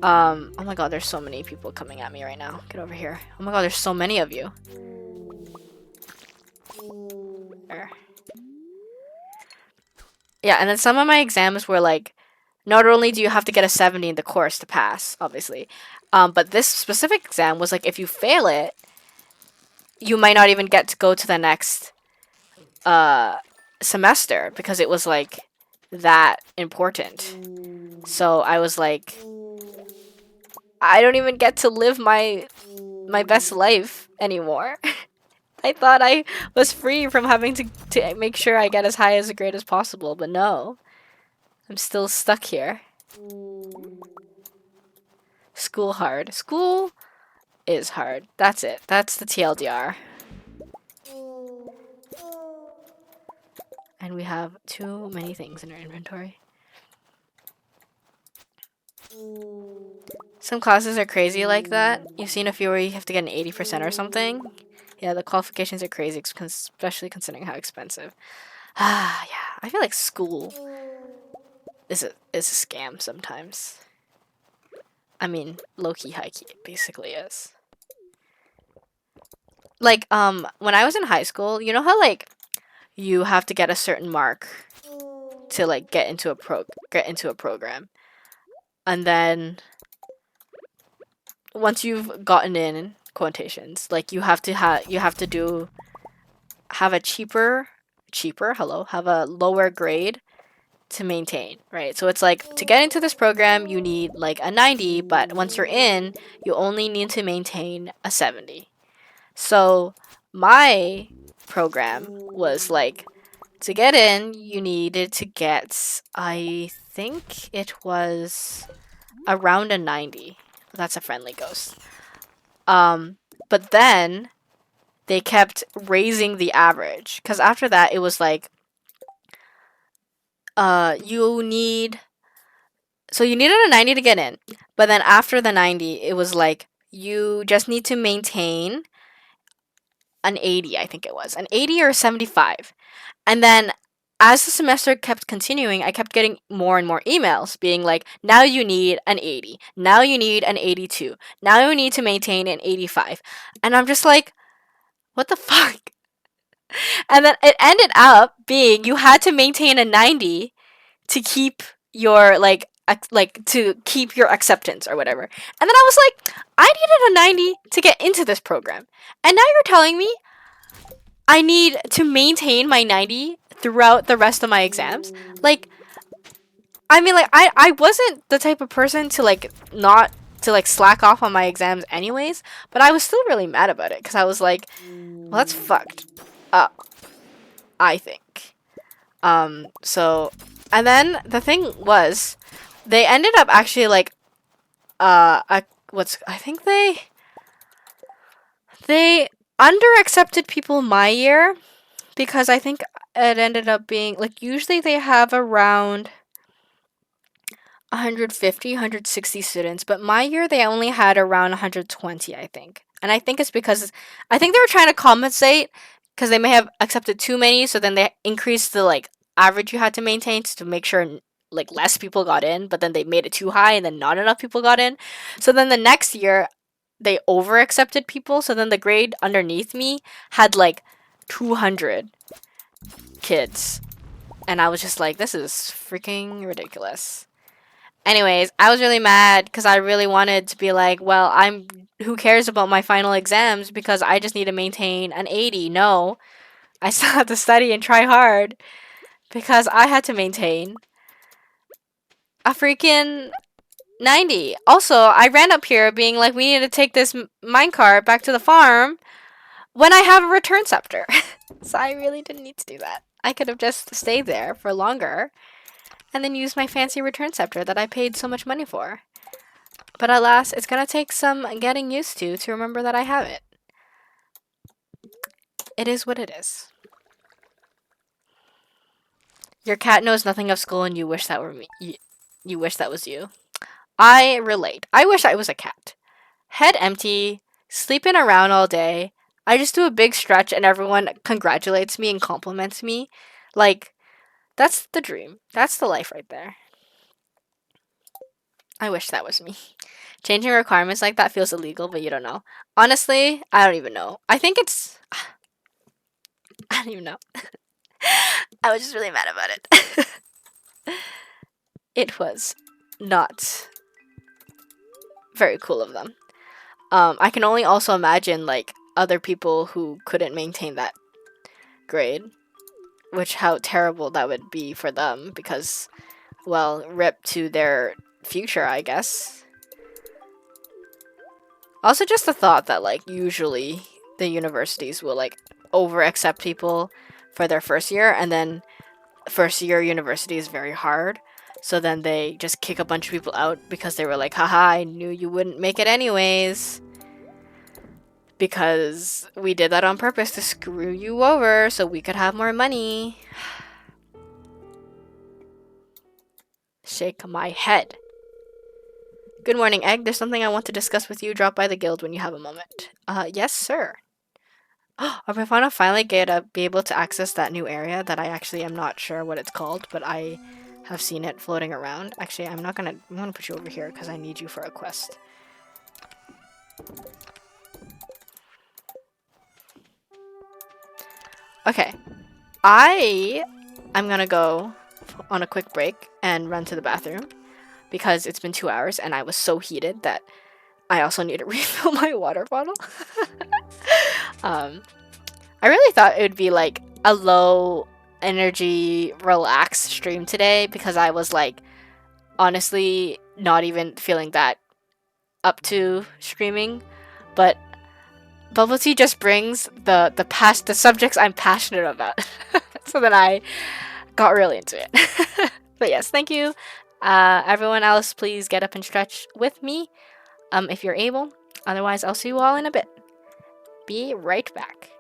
oh my god, there's so many people coming at me right now. Get over here. Oh my god, there's so many of you. There. Yeah, and then some of my exams were like, not only do you have to get a 70 in the course to pass, obviously, but this specific exam was like, if you fail it, you might not even get to go to the next semester because it was like that important. So I was like, I don't even get to live my best life anymore. I thought I was free from having to make sure I get as high as a grade as possible, but no. I'm still stuck here. School hard. School is hard. That's it. That's the TLDR. And we have too many things in our inventory. Some classes are crazy like that. You've seen a few where you have to get an 80% or something. Yeah, the qualifications are crazy, especially considering how expensive. Ah, yeah. I feel like school is a scam sometimes. I mean, low-key, high-key, it basically is. Like, when I was in high school, you know how, like, you have to get a certain mark to, like, get into a program? And then once you've gotten in quotations, like you have to have a cheaper have a lower grade to maintain, right? So it's like to get into this program you need like a 90, but once you're in you only need to maintain a 70. So my program was like, to get in you needed to get, I think it was around a 90. That's a friendly ghost. But then they kept raising the average, because after that it was like, you needed a 90 to get in, but then after the 90 it was like you just need to maintain an 80. I think it was an 80 or 75. And then as the semester kept continuing, I kept getting more and more emails being like, now you need an 80. Now you need an 82. Now you need to maintain an 85. And I'm just like, what the fuck? And then it ended up being you had to maintain a 90 to keep your to keep your acceptance or whatever. And then I was like, I needed a 90 to get into this program. And now you're telling me I need to maintain my 90 throughout the rest of my exams? Like, I mean, like, I wasn't the type of person to, like, not to, like, slack off on my exams anyways, but I was still really mad about it, because I was like, well, that's fucked up, I think. So, and then the thing was, they ended up actually like, I think they under accepted people my year, because I think it ended up being like, usually they have around 150, 160 students, but my year they only had around 120, I think. And I think it's because I think they were trying to compensate because they may have accepted too many, so then they increased the like average you had to maintain to make sure like less people got in, but then they made it too high and then not enough people got in. So then the next year they over accepted people, so then the grade underneath me had like 200 kids. And I was just like, this is freaking ridiculous. Anyways, I was really mad because I really wanted to be like, well, who cares about my final exams because I just need to maintain an 80. No, I still have to study and try hard because I had to maintain a freaking 90. Also, I ran up here being like, we need to take this minecart back to the farm when I have a return scepter. So I really didn't need to do that. I could have just stayed there for longer and then used my fancy return scepter that I paid so much money for. But alas, it's gonna take some getting used to remember that I have it. It is what it is. Your cat knows nothing of school and you wish that were me. You wish that was you. I relate. I wish I was a cat. Head empty, sleeping around all day. I just do a big stretch and everyone congratulates me and compliments me. Like, that's the dream. That's the life right there. I wish that was me. Changing requirements like that feels illegal, but you don't know. Honestly, I don't even know. I think it's... I don't even know. I was just really mad about it. It was not very cool of them. I can only also imagine like other people who couldn't maintain that grade, which how terrible that would be for them because, well, rip to their future, I guess. Also, just the thought that like usually the universities will like over accept people for their first year, and then first year university is very hard. So then they just kick a bunch of people out because they were like, haha, I knew you wouldn't make it anyways. Because we did that on purpose to screw you over so we could have more money. Shake my head. Good morning, Egg. There's something I want to discuss with you. Drop by the guild when you have a moment. Yes, sir. Are we gonna finally be able to access that new area that I actually am not sure what it's called, but I have seen it floating around. Actually, I'm gonna put you over here because I need you for a quest. Okay. I'm gonna go on a quick break and run to the bathroom because it's been 2 hours and I was so heated that I also need to refill my water bottle. I really thought it would be like a low energy relaxed stream today because I was like honestly not even feeling that up to streaming, but bubble tea just brings the subjects I'm passionate about. So then I got really into it. But yes, thank you. Everyone else, please get up and stretch with me if you're able. Otherwise, I'll see you all in a bit. Be right back.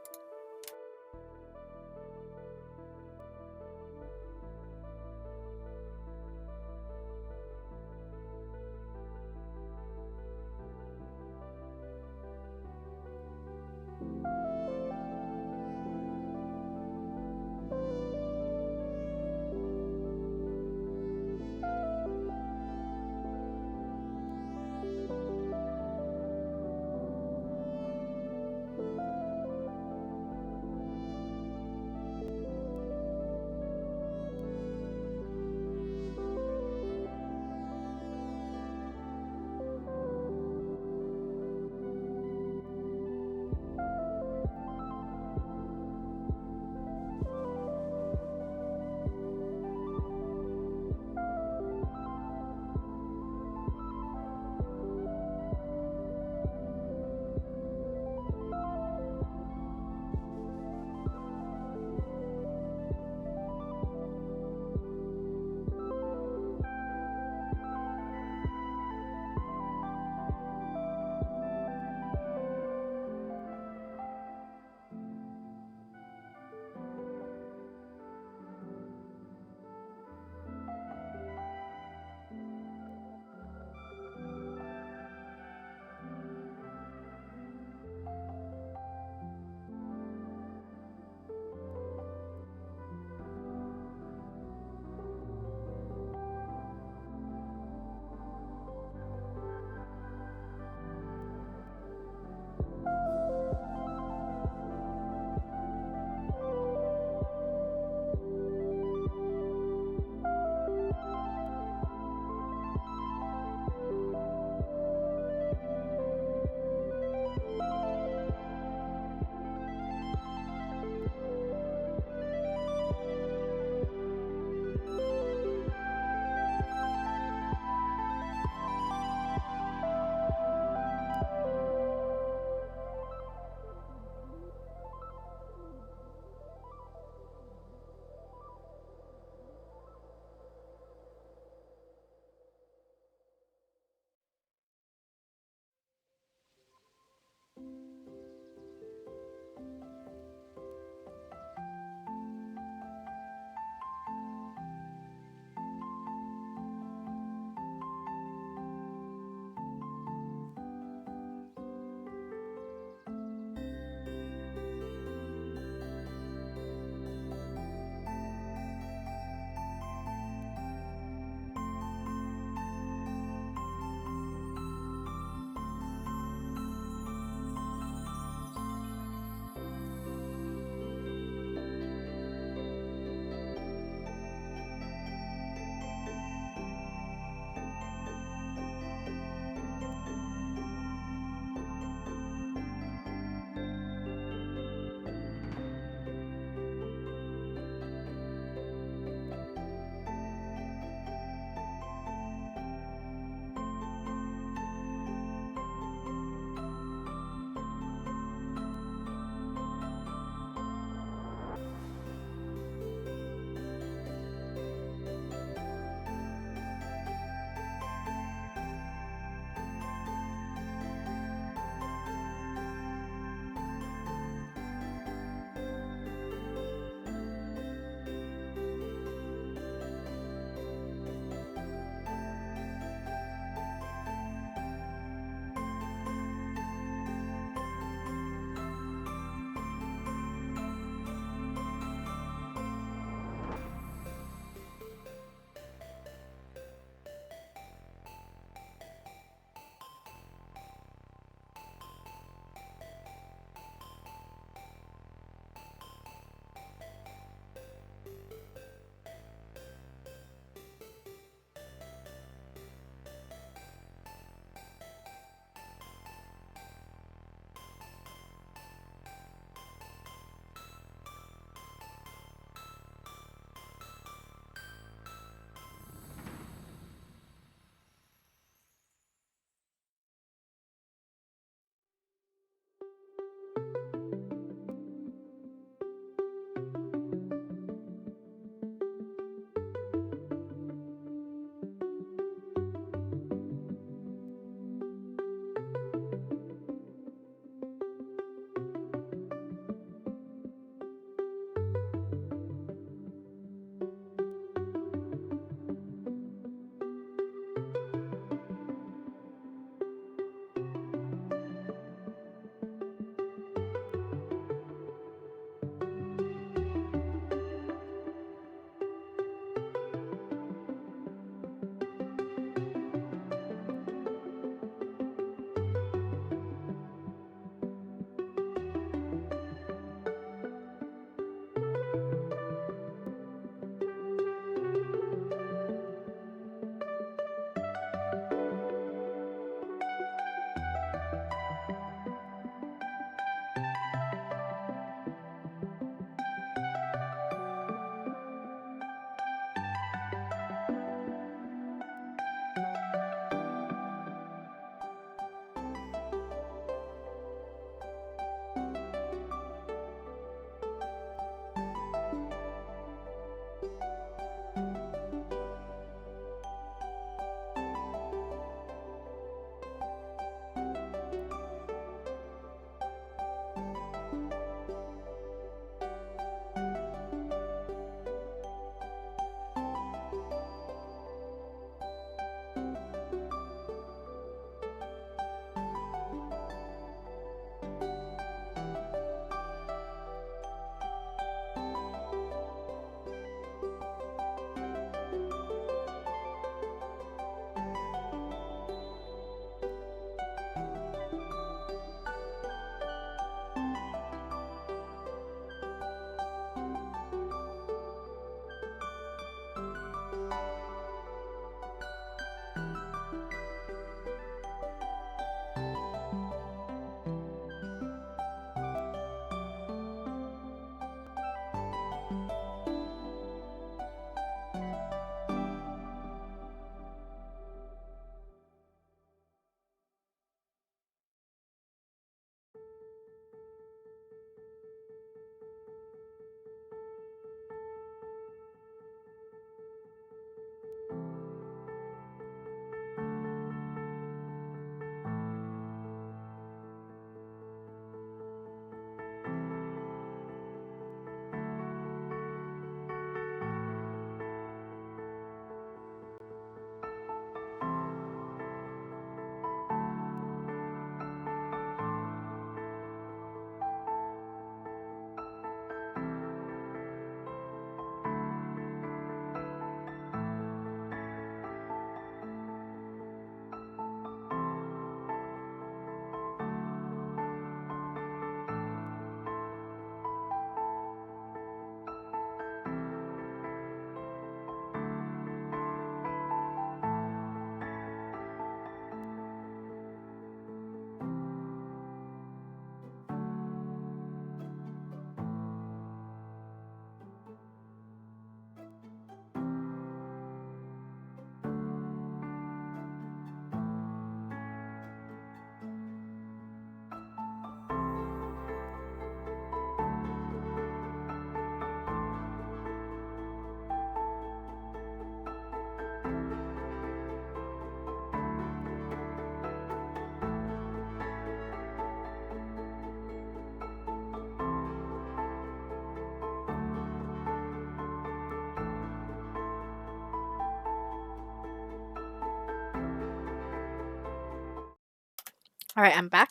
Alright, I'm back.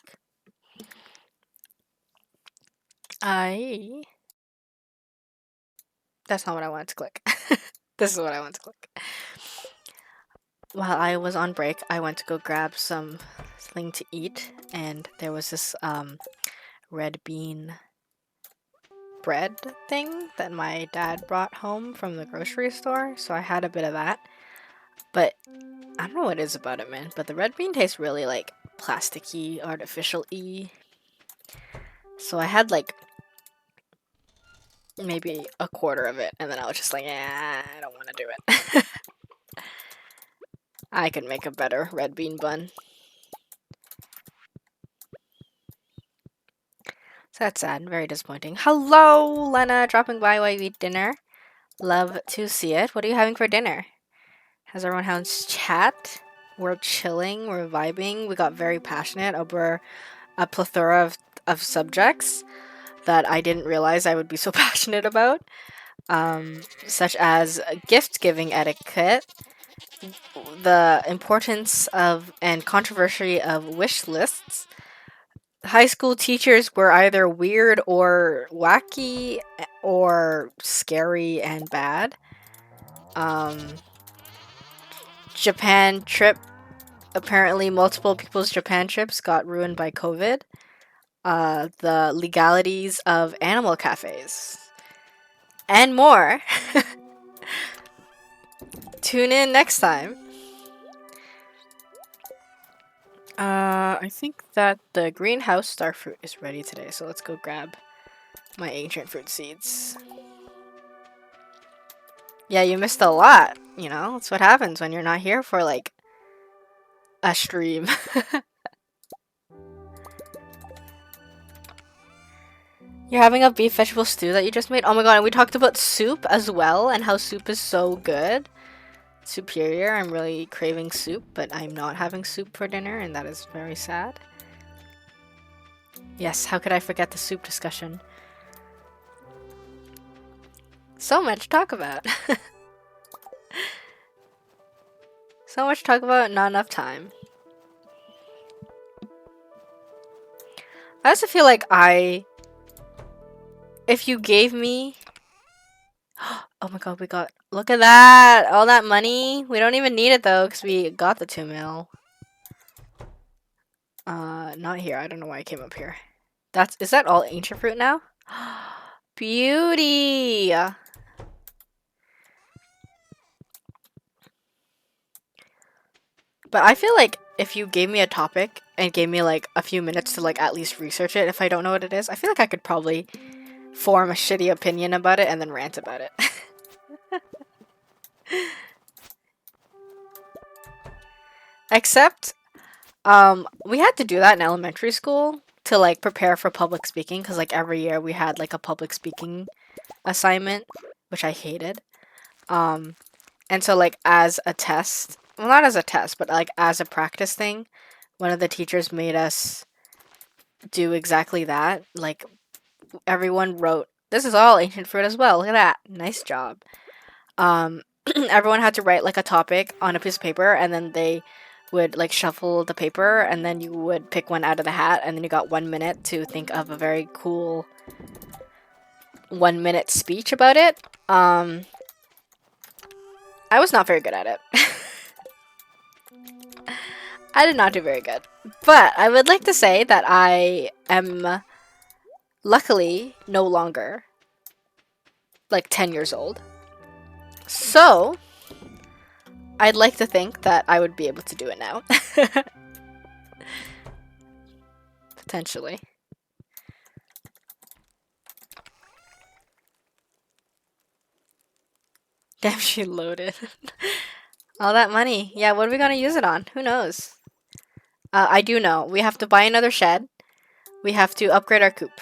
That's not what I wanted to click. This is what I want to click. While I was on break, I went to go grab something to eat, and there was this red bean bread thing that my dad brought home from the grocery store, so I had a bit of that. But I don't know what it is about it, man, but the red bean tastes really like plasticky, artificial-y. So I had like maybe a quarter of it, and then I was just like, yeah, I don't want to do it. I could make a better red bean bun. So that's sad, very disappointing. Hello, Lena, dropping by while you eat dinner. Love to see it. What are you having for dinner? Has everyone had chat? We're chilling, we're vibing. We got very passionate over a plethora of subjects that I didn't realize I would be so passionate about. Such as gift giving etiquette, the importance of and controversy of wish lists. High school teachers were either weird or wacky or scary and bad. Japan trip. Apparently, multiple people's Japan trips got ruined by COVID. The legalities of animal cafes. And more. Tune in next time. I think that the greenhouse starfruit is ready today, so let's go grab my ancient fruit seeds. Yeah, you missed a lot, you know? That's what happens when you're not here for, like, a stream. You're having a beef vegetable stew that you just made? Oh my god, and we talked about soup as well, and how soup is so good. Superior. I'm really craving soup, but I'm not having soup for dinner, and that is very sad. Yes, how could I forget the soup discussion? So much to talk about. So much to talk about, not enough time. I also feel like if you gave me... Oh my god, we got... Look at that! All that money! We don't even need it though, because we got the 2 mil. Not here. I don't know why I came up here. Is that all ancient fruit now? Beauty! But I feel like if you gave me a topic and gave me like a few minutes to like at least research it, if I don't know what it is, I feel like I could probably form a shitty opinion about it and then rant about it. Except, we had to do that in elementary school to like prepare for public speaking, because like every year we had like a public speaking assignment, which I hated. And so like as a test, well, not as a test, but like as a practice thing, one of the teachers made us do exactly that. Like everyone wrote, this is all ancient fruit as well. Look at that. Nice job. Everyone had to write like a topic on a piece of paper, and then they would like shuffle the paper, and then you would pick one out of the hat, and then you got 1 minute to think of a very cool 1 minute speech about it. I was not very good at it. I did not do very good. But I would like to say that I am luckily no longer like 10 years old. So I'd like to think that I would be able to do it now. Potentially. Damn, she loaded. All that money. Yeah, what are we gonna use it on? Who knows? I do know. We have to buy another shed. We have to upgrade our coop.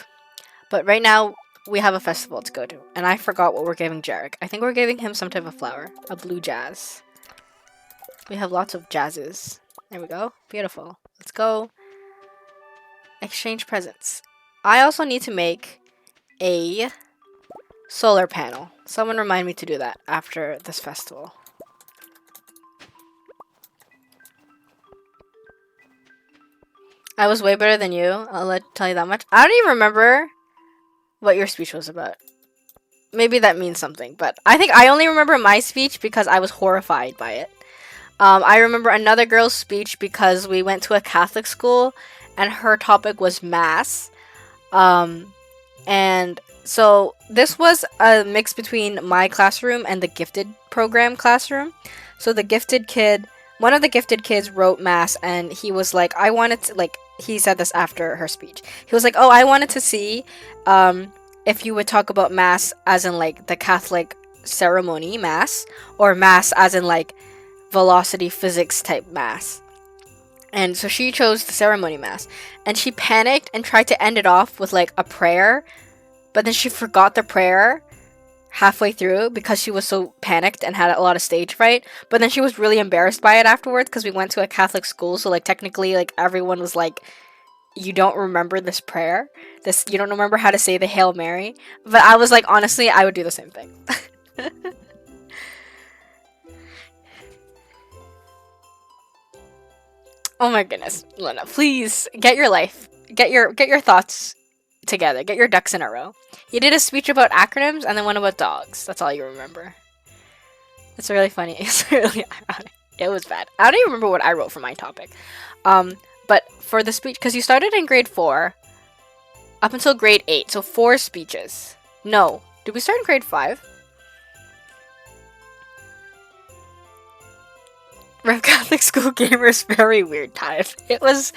But right now, we have a festival to go to. And I forgot what we're giving Jarek. I think we're giving him some type of flower. A blue jazz. We have lots of jazzes. There we go. Beautiful. Let's go. Exchange presents. I also need to make a solar panel. Someone remind me to do that after this festival. I was way better than you. Tell you that much. I don't even remember what your speech was about. Maybe that means something, but I think I only remember my speech because I was horrified by it. I remember another girl's speech because we went to a Catholic school and her topic was mass. And so this was a mix between my classroom and the gifted program classroom. So the gifted kid, one of the gifted kids wrote mass and he was like, I wanted to, like, he said this after her speech. He was like, oh, I wanted to see if you would talk about mass as in like the Catholic ceremony mass, or mass as in like velocity physics type mass. And so she chose the ceremony mass, and she panicked and tried to end it off with like a prayer, but then she forgot the prayer halfway through because she was so panicked and had a lot of stage fright. But then she was really embarrassed by it afterwards because we went to a Catholic school, so like technically like everyone was like, you don't remember this prayer, this, you don't remember how to say the Hail Mary. But I was like, honestly, I would do the same thing. Oh my goodness, Luna, please get your life, get your thoughts together, get your ducks in a row. You did a speech about acronyms and then one about dogs. That's all you remember. It's really funny. It's really ironic. It was bad. I don't even remember what I wrote for my topic. But for the speech, because you started in grade 4 up until grade 8, so 4 speeches. No, did we start in grade 5? Rev Catholic School Gamers, very weird time. It was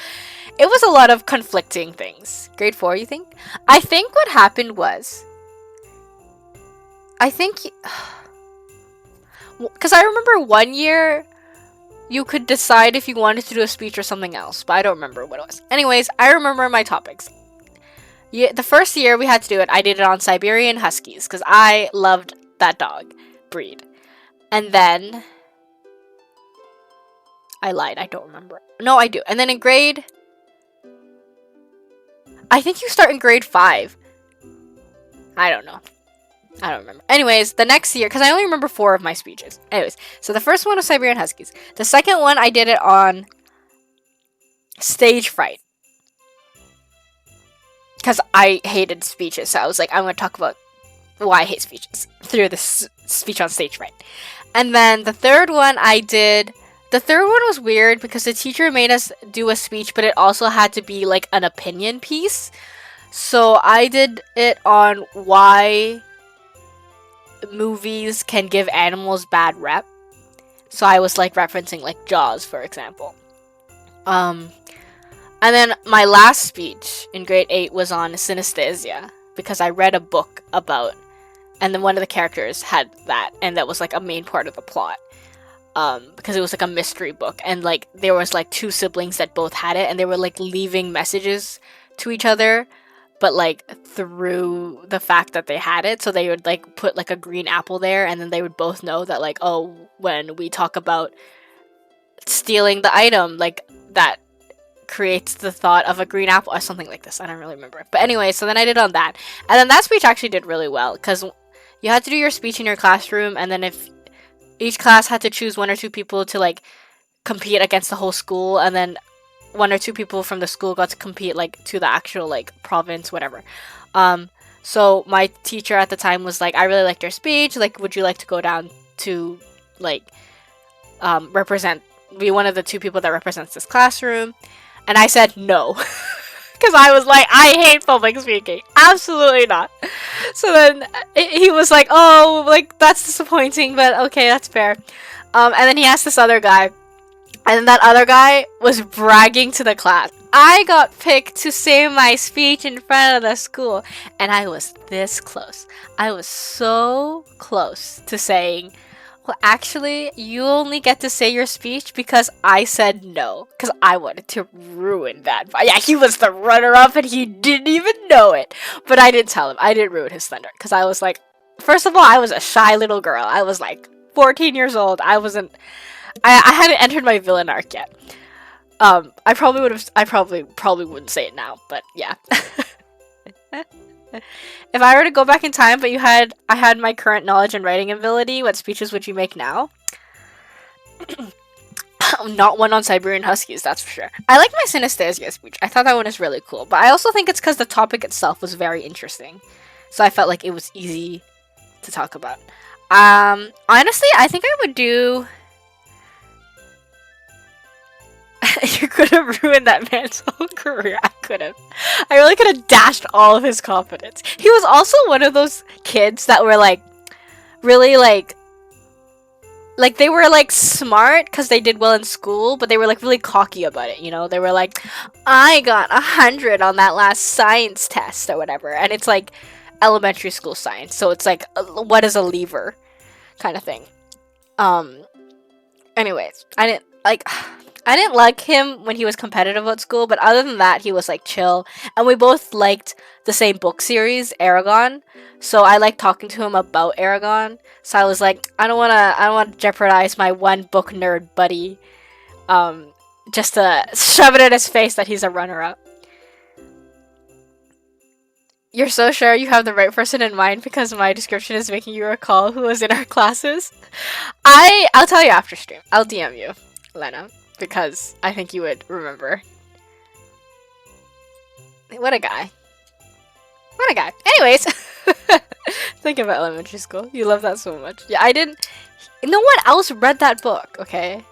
a lot of conflicting things. Grade 4, you think? I think what happened was, I think, because I remember one year you could decide if you wanted to do a speech or something else, but I don't remember what it was. Anyways, I remember my topics. Yeah, the first year we had to do it, I did it on Siberian Huskies because I loved that dog breed. And then I lied, I don't remember. No, I do. And then in grade, I think you start in grade 5. I don't know. I don't remember. Anyways, the next year, because I only remember 4 of my speeches. Anyways, so the first one was Siberian Huskies. The second one, I did it on stage fright. Because I hated speeches, so I was like, I'm going to talk about why I hate speeches through this speech on stage fright. And then the third one the third one was weird because the teacher made us do a speech, but it also had to be like an opinion piece. So I did it on why movies can give animals bad rep. So I was like referencing like Jaws, for example. And then my last speech in grade 8 was on synesthesia because I read a book about, and then one of the characters had that, and that was like a main part of the plot. Because it was like a mystery book, and like there was like 2 siblings that both had it, and they were like leaving messages to each other, but like through the fact that they had it, so they would like put like a green apple there, and then they would both know that like, oh, when we talk about stealing the item, like that creates the thought of a green apple or something like this. I don't really remember. But anyway, so then I did on that, and then that speech actually did really well because you had to do your speech in your classroom, and then if each class had to choose 1 or 2 people to like compete against the whole school, and then 1 or 2 people from the school got to compete like to the actual like province, whatever. So my teacher at the time was like, I really liked your speech, like would you like to go down to like be one of the 2 people that represents this classroom? And I said no. Because I was like, I hate public speaking. Absolutely not. So then he was like, oh, like, that's disappointing, but okay, that's fair. And then he asked this other guy. And then that other guy was bragging to the class. I got picked to say my speech in front of the school. And I was this close. I was so close to saying, well, actually, you only get to say your speech because I said no. Because I wanted to ruin that. Yeah, he was the runner-up and he didn't even know it. But I didn't tell him. I didn't ruin his thunder. Because I was like, first of all, I was a shy little girl. I was like 14 years old. I hadn't entered my villain arc yet. I probably wouldn't say it now. But yeah. If I were to go back in time, but I had my current knowledge and writing ability, what speeches would you make now? Not one on Siberian Huskies, that's for sure. I like my Synesthesia speech. I thought that one was really cool. But I also think it's because the topic itself was very interesting. So I felt like it was easy to talk about. Honestly, I think I would do... You could have ruined that man's whole career. I could have. I really could have dashed all of his confidence. He was also one of those kids that were like, really like they were like smart because they did well in school, but they were like really cocky about it, you know? They were like, I got 100 on that last science test or whatever. And it's like elementary school science. So it's like, what is a lever kind of thing. Anyways, I didn't like him when he was competitive at school, but other than that, he was like chill. And we both liked the same book series, Aragon. So I liked talking to him about Aragon. So I was like, I don't wanna jeopardize my one book nerd buddy, just to shove it in his face that he's a runner-up. You're so sure you have the right person in mind because my description is making you recall who was in our classes? I'll tell you after stream. I'll DM you, Lena. Because I think you would remember. What a guy. What a guy. Anyways. Think about elementary school. You love that so much. Yeah, I didn't... No one else read that book, okay?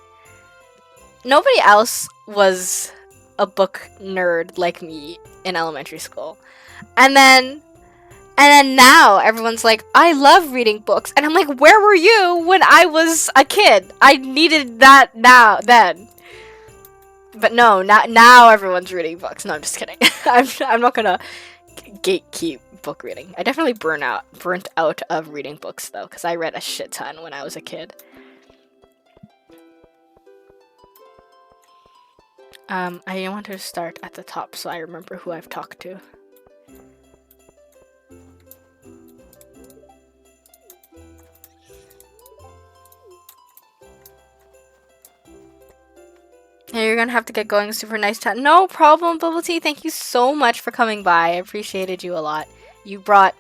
Nobody else was a book nerd like me in elementary school. And then now everyone's like, I love reading books. And I'm like, where were you when I was a kid? I needed that then. But no, now everyone's reading books. No, I'm just kidding. I'm not gonna gatekeep book reading. I definitely burnt out of reading books though, because I read a shit ton when I was a kid. I want to start at the top so I remember who I've talked to. Yeah, you're gonna have to get going. Super nice chat. No problem, Bubble Tea. Thank you so much for coming by. I appreciated you a lot. You brought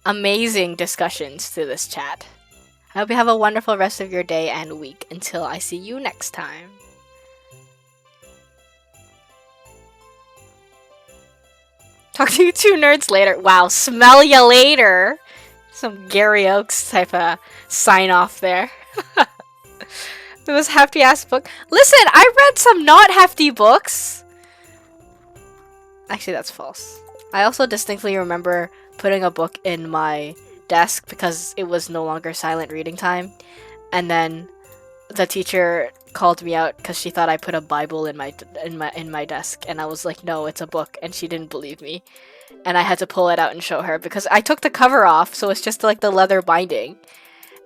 amazing discussions to this chat. I hope you have a wonderful rest of your day and week until I see you next time. Talk to you two nerds later. Wow, smell ya later. Some Gary Oakes type of sign off there. It was hefty ass book. Listen, I read some not hefty books. Actually, that's false. I also distinctly remember putting a book in my desk because it was no longer silent reading time. And then the teacher called me out because she thought I put a Bible in my desk, and I was like, no, it's a book, and she didn't believe me. And I had to pull it out and show her because I took the cover off, so it's just like the leather binding.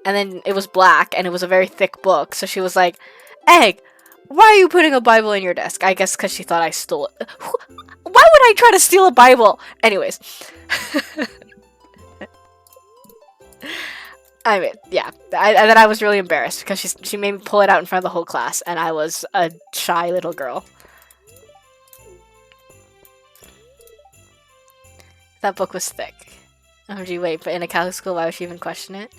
And then it was black, and it was a very thick book. So she was like, Egg, why are you putting a Bible in your desk? I guess because she thought I stole it. Why would I try to steal a Bible? Anyways. I mean, yeah. And then I was really embarrassed because she made me pull it out in front of the whole class, and I was a shy little girl. That book was thick. Oh, gee, wait, but in a Catholic school, why would she even question it?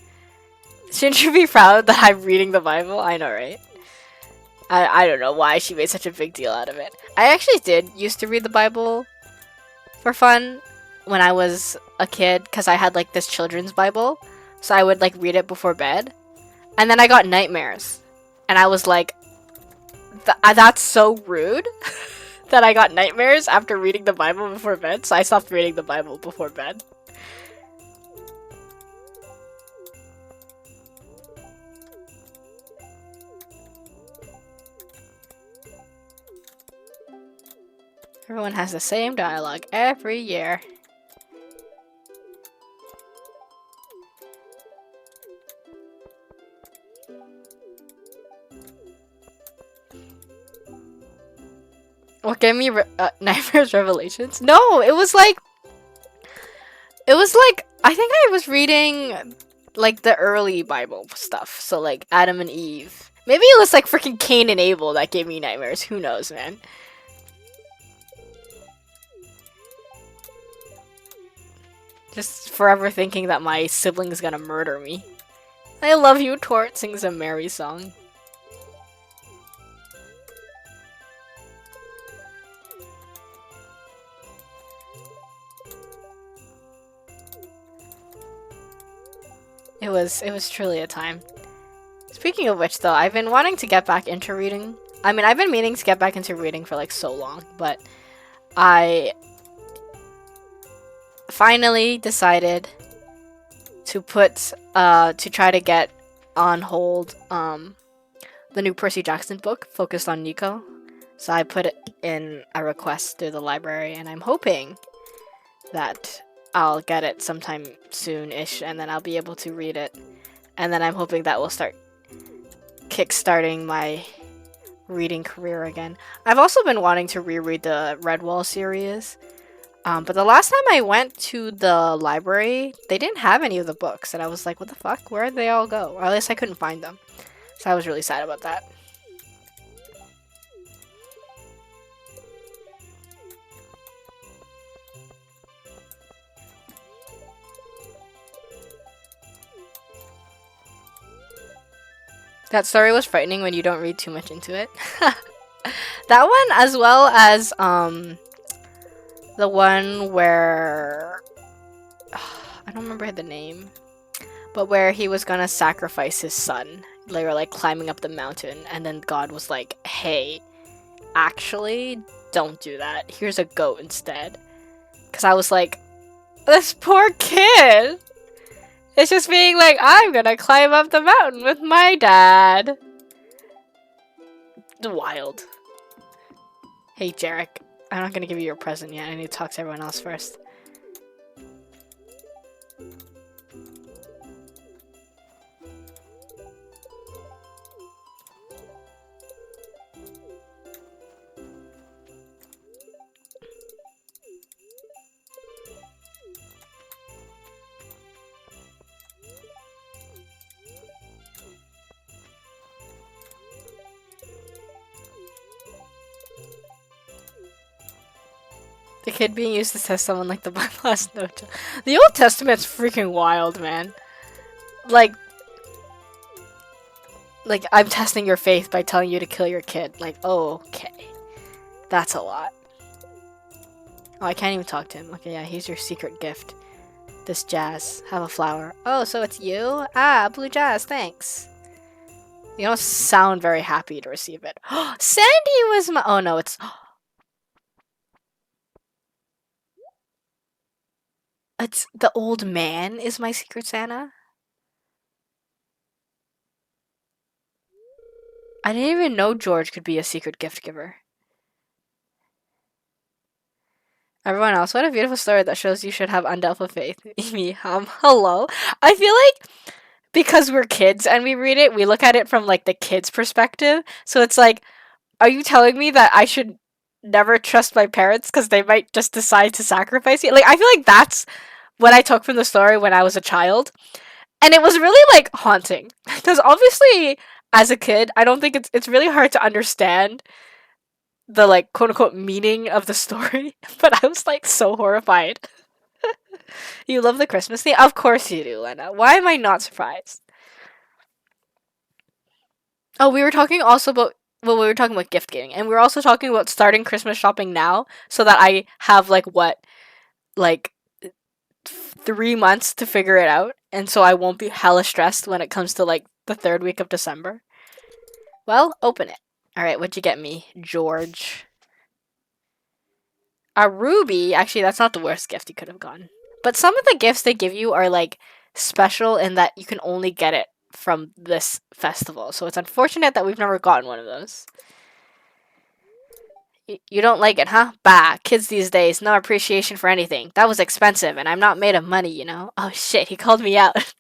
Shouldn't you be proud that I'm reading the Bible? I know, right? I don't know why she made such a big deal out of it. I actually did used to read the Bible for fun when I was a kid, because I had, like, this children's Bible. So I would, like, read it before bed. And then I got nightmares. And I was like, that's so rude that I got nightmares after reading the Bible before bed. So I stopped reading the Bible before bed. Everyone has the same dialogue every year. What gave me Nightmares Revelations? No, it was like, I think I was reading, like, the early Bible stuff. So, like, Adam and Eve. Maybe it was, like, freaking Cain and Abel that gave me nightmares. Who knows, man? Just forever thinking that my sibling's gonna murder me. I love you, Tort sings a merry song. It was truly a time. Speaking of which, though, I've been wanting to get back into reading. I mean, I've been meaning to get back into reading for like so long, but I finally decided to try to get on hold the new Percy Jackson book focused on Nico. So I put it in a request through the library, and I'm hoping that I'll get it sometime soon-ish, and then I'll be able to read it. And then I'm hoping that will start kickstarting my reading career again. I've also been wanting to reread the Redwall series, but the last time I went to the library, they didn't have any of the books, and I was like, what the fuck? Where'd they all go? Or at least I couldn't find them. So I was really sad about that. That story was frightening when you don't read too much into it. That one, as well as the one where I don't remember the name, but where he was gonna sacrifice his son. They were like climbing up the mountain, and then God was like, "Hey, actually, don't do that. Here's a goat instead." Because I was like, this poor kid. It's just being like, I'm gonna climb up the mountain with my dad. Wild. Hey, Jarek. I'm not gonna give you your present yet. I need to talk to everyone else first. The kid being used to test someone like the Bible has no job. The Old Testament's freaking wild, man. Like, I'm testing your faith by telling you to kill your kid. Like, oh, okay. That's a lot. Oh, I can't even talk to him. Okay, yeah, here's your secret gift. This jazz. Have a flower. Oh, so it's you? Ah, blue jazz, thanks. You don't sound very happy to receive it. Sandy was my- oh no, it's- It's the old man is my secret Santa? I didn't even know George could be a secret gift giver. Everyone else, what a beautiful story that shows you should have undoubtful faith. Me, hello? I feel like because we're kids and we read it, we look at it from like the kid's perspective. So it's like, are you telling me that I should never trust my parents because they might just decide to sacrifice you? Like, I feel like that's what I took from the story when I was a child. And it was really like haunting. Because obviously, as a kid, I don't think it's really hard to understand the like quote unquote meaning of the story. But I was like so horrified. You love the Christmas theme? Of course you do, Lena. Why am I not surprised? Oh, we were talking also about well, we were talking about gift giving, and we were also talking about starting Christmas shopping now, so that I have like 3 months to figure it out, and so I won't be hella stressed when it comes to like the third week of December. Well, open it. All right, what'd you get me, George? A ruby. Actually, that's not the worst gift you could have gotten. But some of the gifts they give you are like special in that you can only get it from this festival. So it's unfortunate that we've never gotten one of those. You don't like it, huh? Bah, kids these days, no appreciation for anything. That was expensive, and I'm not made of money, you know? Oh shit, he called me out.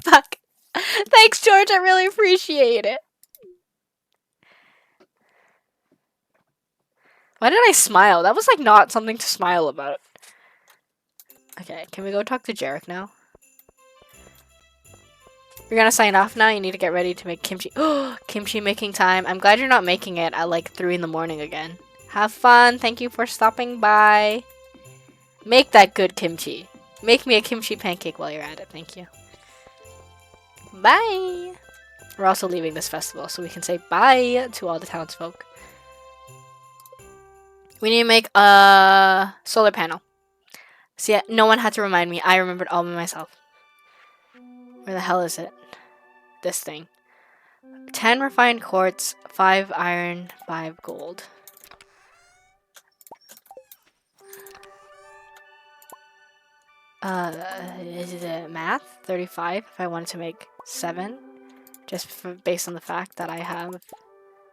Fuck. Thanks, George, I really appreciate it. Why did I smile? That was like not something to smile about. Okay, can we go talk to Jarek now? You're gonna sign off now? You need to get ready to make kimchi. Oh, kimchi making time. I'm glad you're not making it at like 3 in the morning again. Have fun. Thank you for stopping by. Make that good kimchi. Make me a kimchi pancake while you're at it. Thank you. Bye. We're also leaving this festival, so we can say bye to all the townsfolk. We need to make a solar panel. See, no one had to remind me. I remembered all by myself. Where the hell is it? This thing. 10 refined quartz, 5 iron, 5 gold. Is it math? 35 if I wanted to make 7. Just based on the fact that I have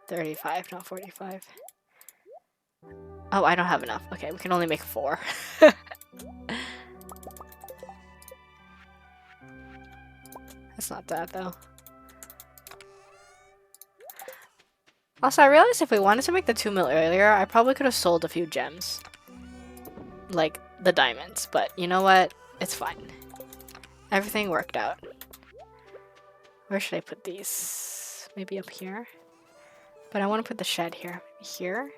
35, not 45. Oh, I don't have enough. Okay, we can only make 4. That's not bad, though. Also, I realized if we wanted to make the 2 mil earlier, I probably could have sold a few gems. Like, the diamonds. But you know what? It's fine. Everything worked out. Where should I put these? Maybe up here? But I want to put the shed here. Here?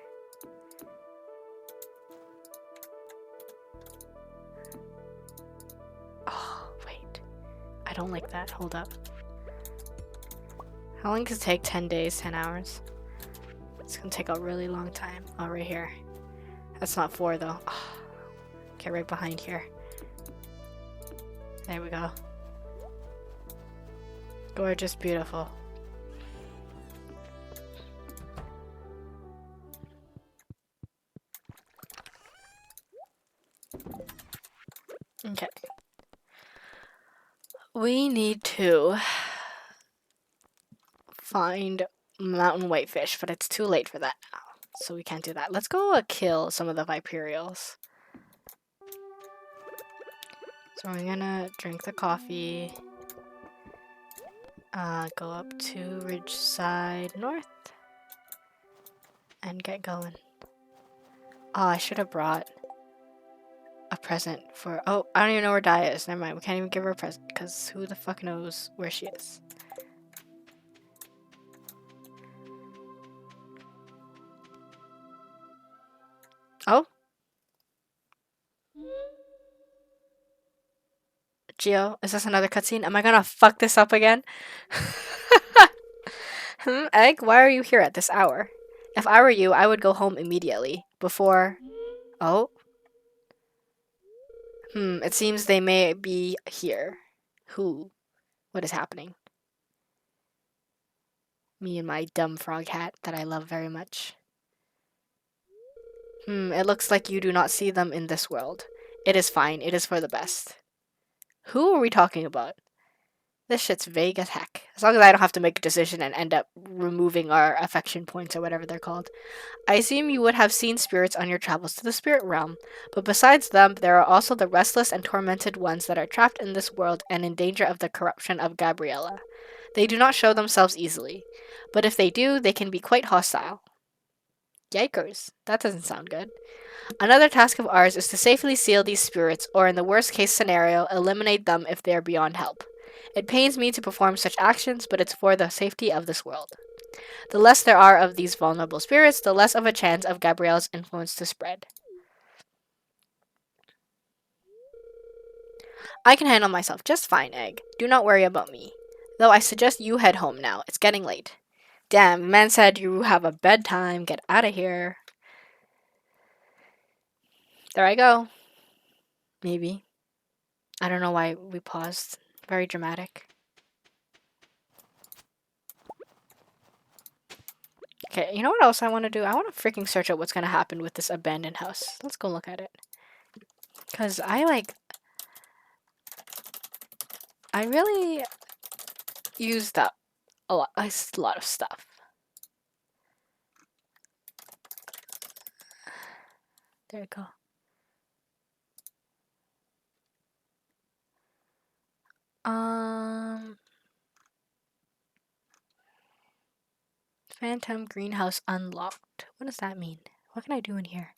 Oh, wait. I don't like that. Hold up. How long does it take? 10 days, 10 hours? It's gonna take a really long time. Oh, right here. That's not 4, though. Oh. Okay, right behind here. There we go. Gorgeous, beautiful. Okay. We need to find mountain whitefish, but it's too late for that now. So we can't do that. Let's go kill some of the Viperials. So we're gonna drink the coffee. Go up to Ridgeside North. And get going. Oh, I should have brought a present for... Oh, I don't even know where Dia is. Never mind. We can't even give her a present because who the fuck knows where she is. Oh? Geo, is this another cutscene? Am I gonna fuck this up again? Egg, why are you here at this hour? If I were you, I would go home immediately. Before... Oh? It seems they may be here. Who? What is happening? Me and my dumb frog hat that I love very much. It looks like you do not see them in this world. It is fine. It is for the best. Who are we talking about? This shit's vague as heck. As long as I don't have to make a decision and end up removing our affection points or whatever they're called. I assume you would have seen spirits on your travels to the spirit realm, but besides them, there are also the restless and tormented ones that are trapped in this world and in danger of the corruption of Gabriella. They do not show themselves easily, but if they do, they can be quite hostile. Yikers, that doesn't sound good. Another task of ours is to safely seal these spirits, or in the worst case scenario, eliminate them if they are beyond help. It pains me to perform such actions, but it's for the safety of this world. The less there are of these vulnerable spirits, the less of a chance of Gabrielle's influence to spread. I can handle myself just fine, Egg. Do not worry about me. Though I suggest you head home now. It's getting late. Damn, man said you have a bedtime. Get out of here. There I go. Maybe. I don't know why we paused. Very dramatic. Okay, you know what else I want to do? I want to freaking search out what's going to happen with this abandoned house. Let's go look at it. Because I really used up a lot of stuff. There you go. Phantom greenhouse unlocked. What does that mean? What can I do in here?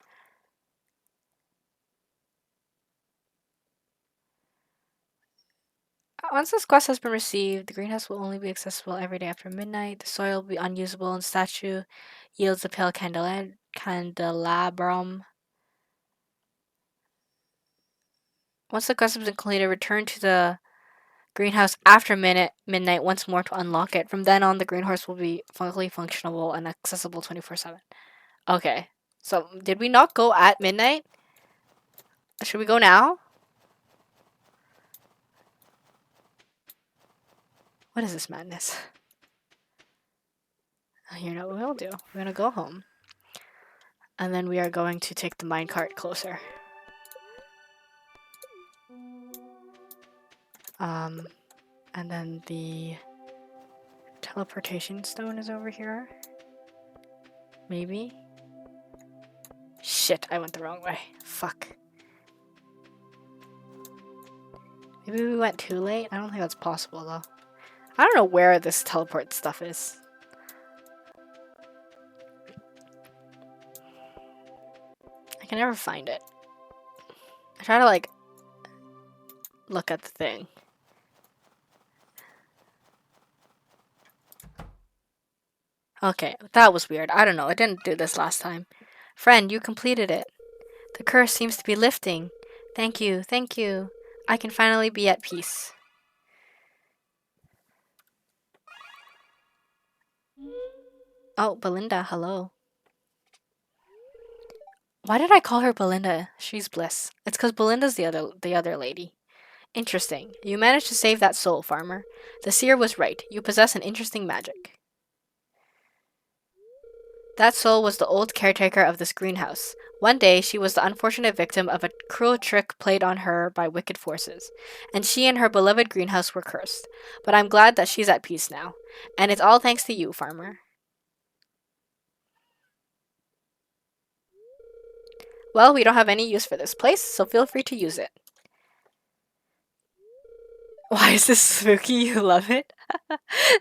Once this quest has been received, the greenhouse will only be accessible every day after midnight. The soil will be unusable and statue yields a pale candelabrum. Once the quest has been completed, return to the greenhouse after midnight once more to unlock it. From then on, the greenhouse will be fully functional and accessible 24/7. Okay. So, did we not go at midnight? Should we go now? What is this madness? You know what we'll do? We're gonna go home. And then we are going to take the minecart closer. And then the teleportation stone is over here. Maybe? Shit, I went the wrong way. Fuck. Maybe we went too late? I don't think that's possible, though. I don't know where this teleport stuff is. I can never find it. I try to, like, look at the thing. Okay, that was weird. I don't know. I didn't do this last time. Friend, you completed it. The curse seems to be lifting. Thank you, thank you. I can finally be at peace. Oh, Belinda, hello. Why did I call her Belinda? She's Bliss. It's because Belinda's the other lady. Interesting. You managed to save that soul, farmer. The seer was right. You possess an interesting magic. That soul was the old caretaker of this greenhouse. One day, she was the unfortunate victim of a cruel trick played on her by wicked forces, and she and her beloved greenhouse were cursed. But I'm glad that she's at peace now, and it's all thanks to you, farmer. Well, we don't have any use for this place, so feel free to use it. Why is this spooky? You love it?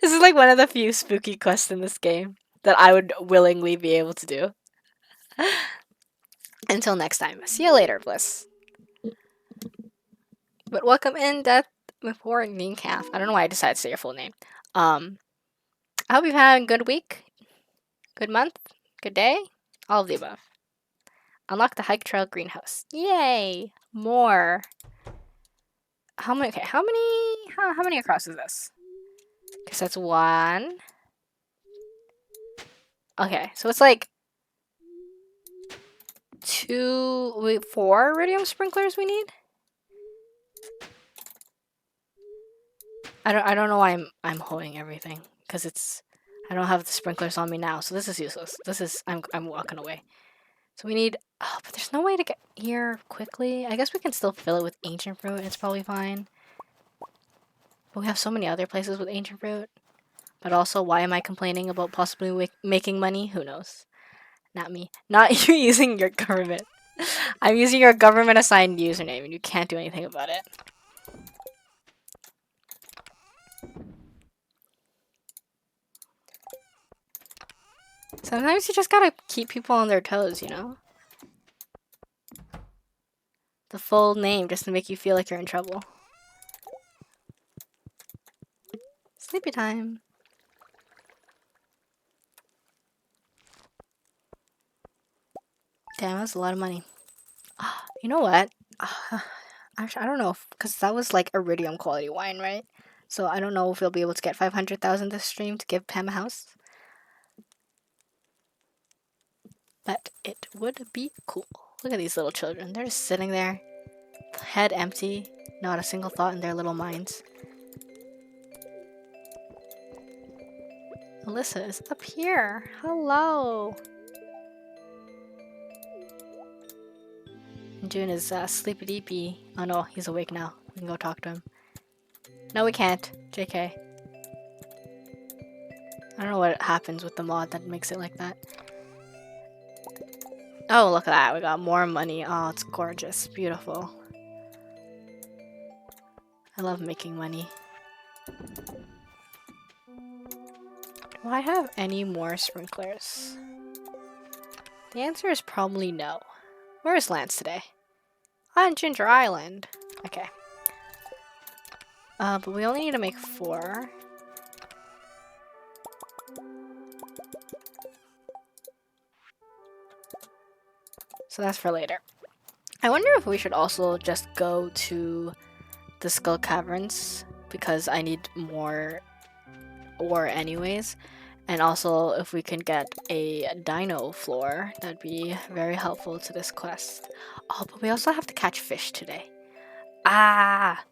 This is like one of the few spooky quests in this game that I would willingly be able to do. Until next time. See you later, Bliss. But welcome in, Death before Name Calf. I don't know why I decided to say your full name. I hope you've had a good week, good month, good day, all of the above. Unlock the hike trail greenhouse. Yay! More. How many? Okay, how many across is this? Because that's one. Okay, so it's like four iridium sprinklers we need. I don't know why I'm holding everything because I don't have the sprinklers on me now, so this is useless. I'm walking away. So we need. Oh, but there's no way to get here quickly. I guess we can still fill it with ancient fruit. It's probably fine. But we have so many other places with ancient fruit. But also, why am I complaining about possibly making money? Who knows? Not me. Not you using your government. I'm using your government assigned username and you can't do anything about it. Sometimes you just gotta keep people on their toes, you know? The full name just to make you feel like you're in trouble. Sleepy time. Damn, that's a lot of money. You know what? Actually, I don't know, because that was like iridium quality wine, right? So I don't know if we'll be able to get 500,000 this stream to give Pam a house. But it would be cool. Look at these little children. They're just sitting there, head empty, not a single thought in their little minds. Alyssa is up here. Hello. June is sleepy deepy. Oh no, he's awake now. We can go talk to him. No, we can't. JK. I don't know what happens with the mod that makes it like that. Oh, look at that. We got more money. Oh, it's gorgeous. Beautiful. I love making money. Do I have any more sprinklers? The answer is probably no. Where is Lance today? On Ginger Island. Okay. But we only need to make 4. So that's for later. I wonder if we should also just go to the Skull Caverns because I need more ore anyways. And also if we can get a dino floor, that'd be very helpful to this quest. Oh, but we also have to catch fish today. Ah!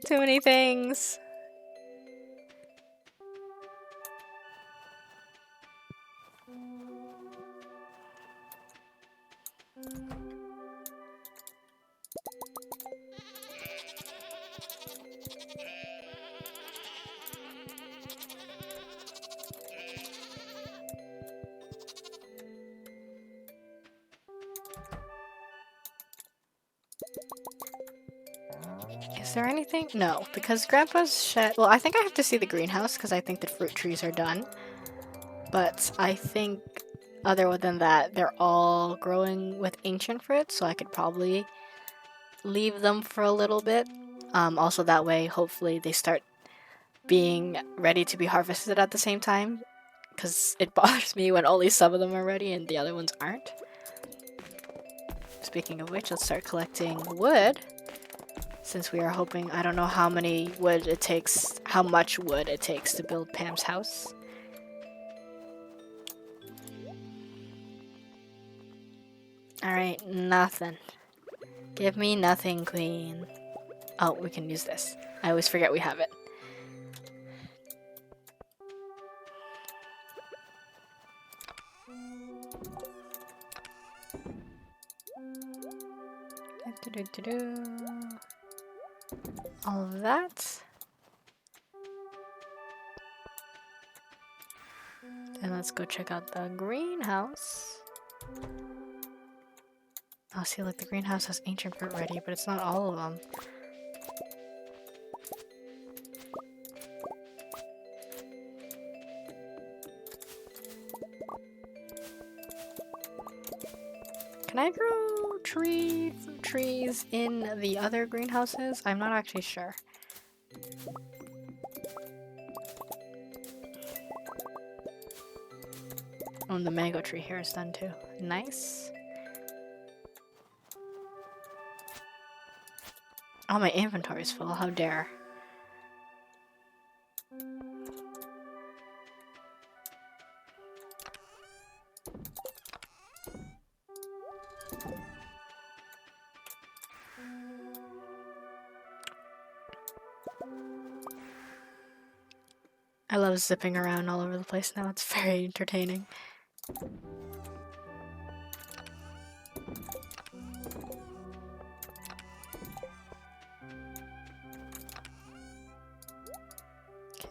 Too many things. Is there anything? No, because Grandpa's shed. Well, I think I have to see the greenhouse because I think the fruit trees are done. But I think other than that, they're all growing with ancient fruit, so I could probably leave them for a little bit. Also, that way, hopefully, they start being ready to be harvested at the same time. Because it bothers me when only some of them are ready and the other ones aren't. Speaking of which, let's start collecting wood. Since we are hoping, I don't know how many wood it takes, how much wood it takes to build Pam's house. Alright, nothing. Give me nothing, queen. Oh, we can use this. I always forget we have it. All of that. And let's go check out the greenhouse. Oh, see, like the greenhouse has ancient fruit ready, but it's not all of them. Can I grow trees in the other greenhouses? I'm not actually sure. Oh, and the mango tree here is done too. Nice. Oh, my inventory's full. How dare. I love zipping around all over the place now. It's very entertaining.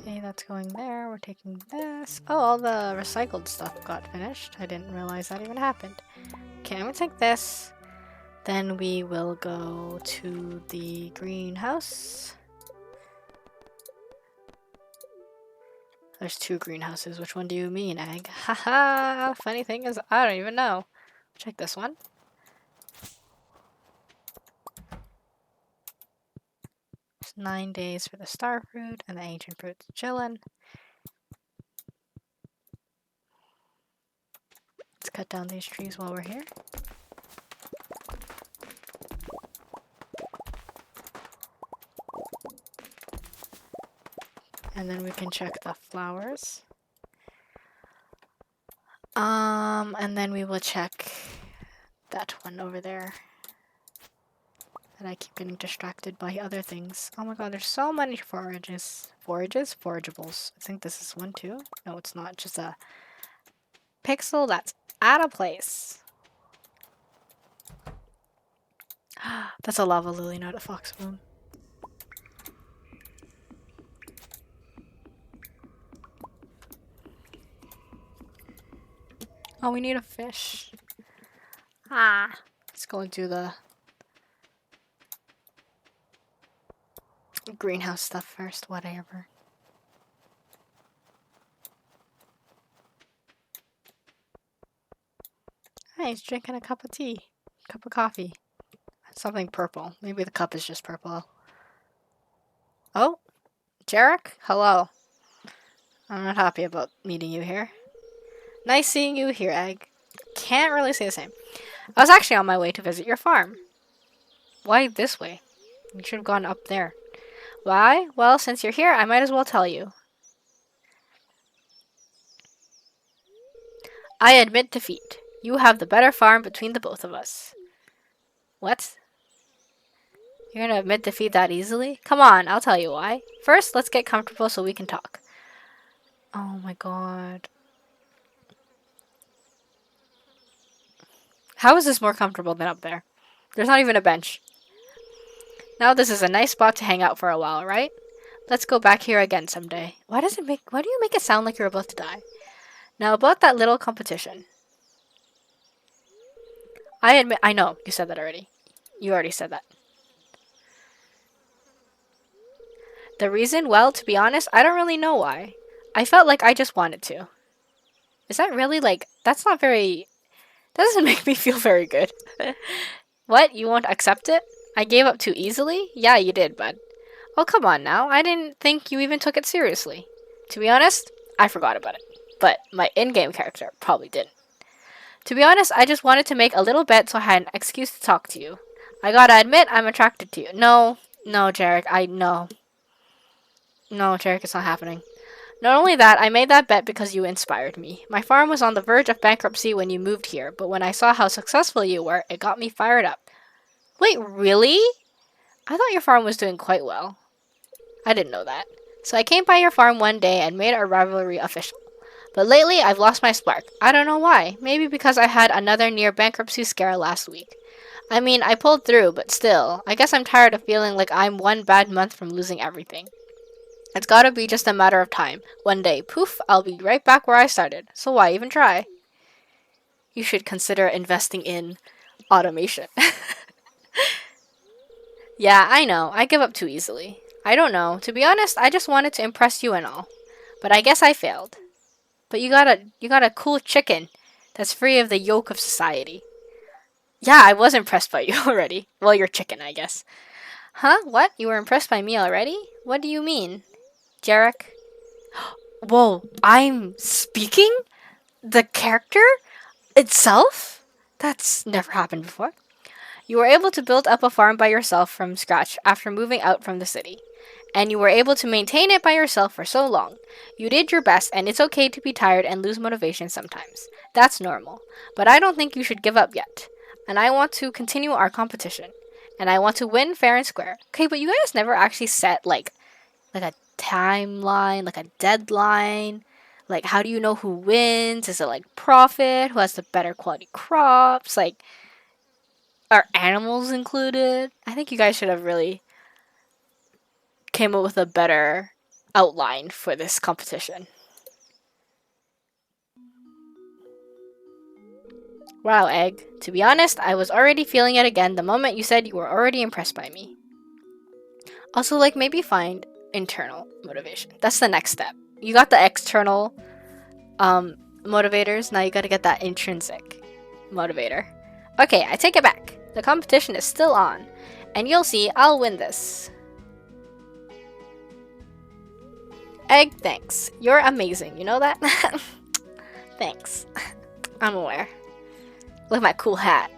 Okay, that's going there. We're taking this. Oh, all the recycled stuff got finished. I didn't realize that even happened. Okay, I'm gonna take this. Then we will go to the greenhouse. There's two greenhouses. Which one do you mean, Egg? Haha! Funny thing is, I don't even know. Check this one. It's 9 days for the star fruit, and the ancient fruit's chillin'. Let's cut down these trees while we're here. And then we can check the flowers. And then we will check that one over there. And I keep getting distracted by other things. Oh my god, there's so many forages. Forageables. I think this is one too. No, it's not. Just a pixel that's out of place. That's a lava lily, not a foxbloom. Oh, we need a fish. Let's go into the greenhouse stuff first, whatever. Hey, he's drinking a cup of tea. Cup of coffee. Something purple. Maybe the cup is just purple. Oh, Jarek? Hello. I'm not happy about meeting you here. Nice seeing you here, Egg. Can't really say the same. I was actually on my way to visit your farm. Why this way? You should have gone up there. Why? Well, since you're here, I might as well tell you. I admit defeat. You have the better farm between the both of us. What? You're gonna admit defeat that easily? Come on, I'll tell you why. First, let's get comfortable so we can talk. Oh my god. How is this more comfortable than up there? There's not even a bench. Now this is a nice spot to hang out for a while, right? Let's go back here again someday. Why do you make it sound like you're about to die? Now about that little competition. I know, you said that already. You already said that. The reason? Well, to be honest, I don't really know why. I felt like I just wanted to. Is that really, like, that's not very... That doesn't make me feel very good. What? You won't accept it? I gave up too easily? Yeah, you did, bud. Oh, come on now. I didn't think you even took it seriously. To be honest, I forgot about it. But my in-game character probably didn't. To be honest, I just wanted to make a little bet so I had an excuse to talk to you. I gotta admit, I'm attracted to you. No, Jarek, No, Jarek, it's not happening. Not only that, I made that bet because you inspired me. My farm was on the verge of bankruptcy when you moved here, but when I saw how successful you were, it got me fired up. Wait, really? I thought your farm was doing quite well. I didn't know that. So I came by your farm one day and made our rivalry official. But lately, I've lost my spark. I don't know why. Maybe because I had another near bankruptcy scare last week. I mean, I pulled through, but still, I guess I'm tired of feeling like I'm one bad month from losing everything. It's gotta be just a matter of time. One day, poof, I'll be right back where I started. So why even try? You should consider investing in automation. Yeah, I know. I give up too easily. I don't know. To be honest, I just wanted to impress you and all. But I guess I failed. But you got a cool chicken that's free of the yoke of society. Yeah, I was impressed by you already. Well, your chicken, I guess. Huh? What? You were impressed by me already? What do you mean? Jarek? Whoa, I'm speaking? The character itself? That's never happened before. You were able to build up a farm by yourself from scratch after moving out from the city. And you were able to maintain it by yourself for so long. You did your best, and it's okay to be tired and lose motivation sometimes. That's normal. But I don't think you should give up yet. And I want to continue our competition. And I want to win fair and square. Okay, but you guys never actually set, like a timeline, like a deadline. Like, how do you know who wins? Is it, like, profit? Who has the better quality crops? Like, are animals included? I think you guys should have really came up with a better outline for this competition. Wow, Egg. To be honest, I was already feeling it again the moment you said you were already impressed by me. Also, like, maybe find internal motivation. That's the next step. You got the external motivators. Now you gotta get that intrinsic motivator. Okay, I take it back. The competition is still on. And you'll see, I'll win this. Egg, thanks. You're amazing. You know that? Thanks. I'm aware. Look at my cool hat.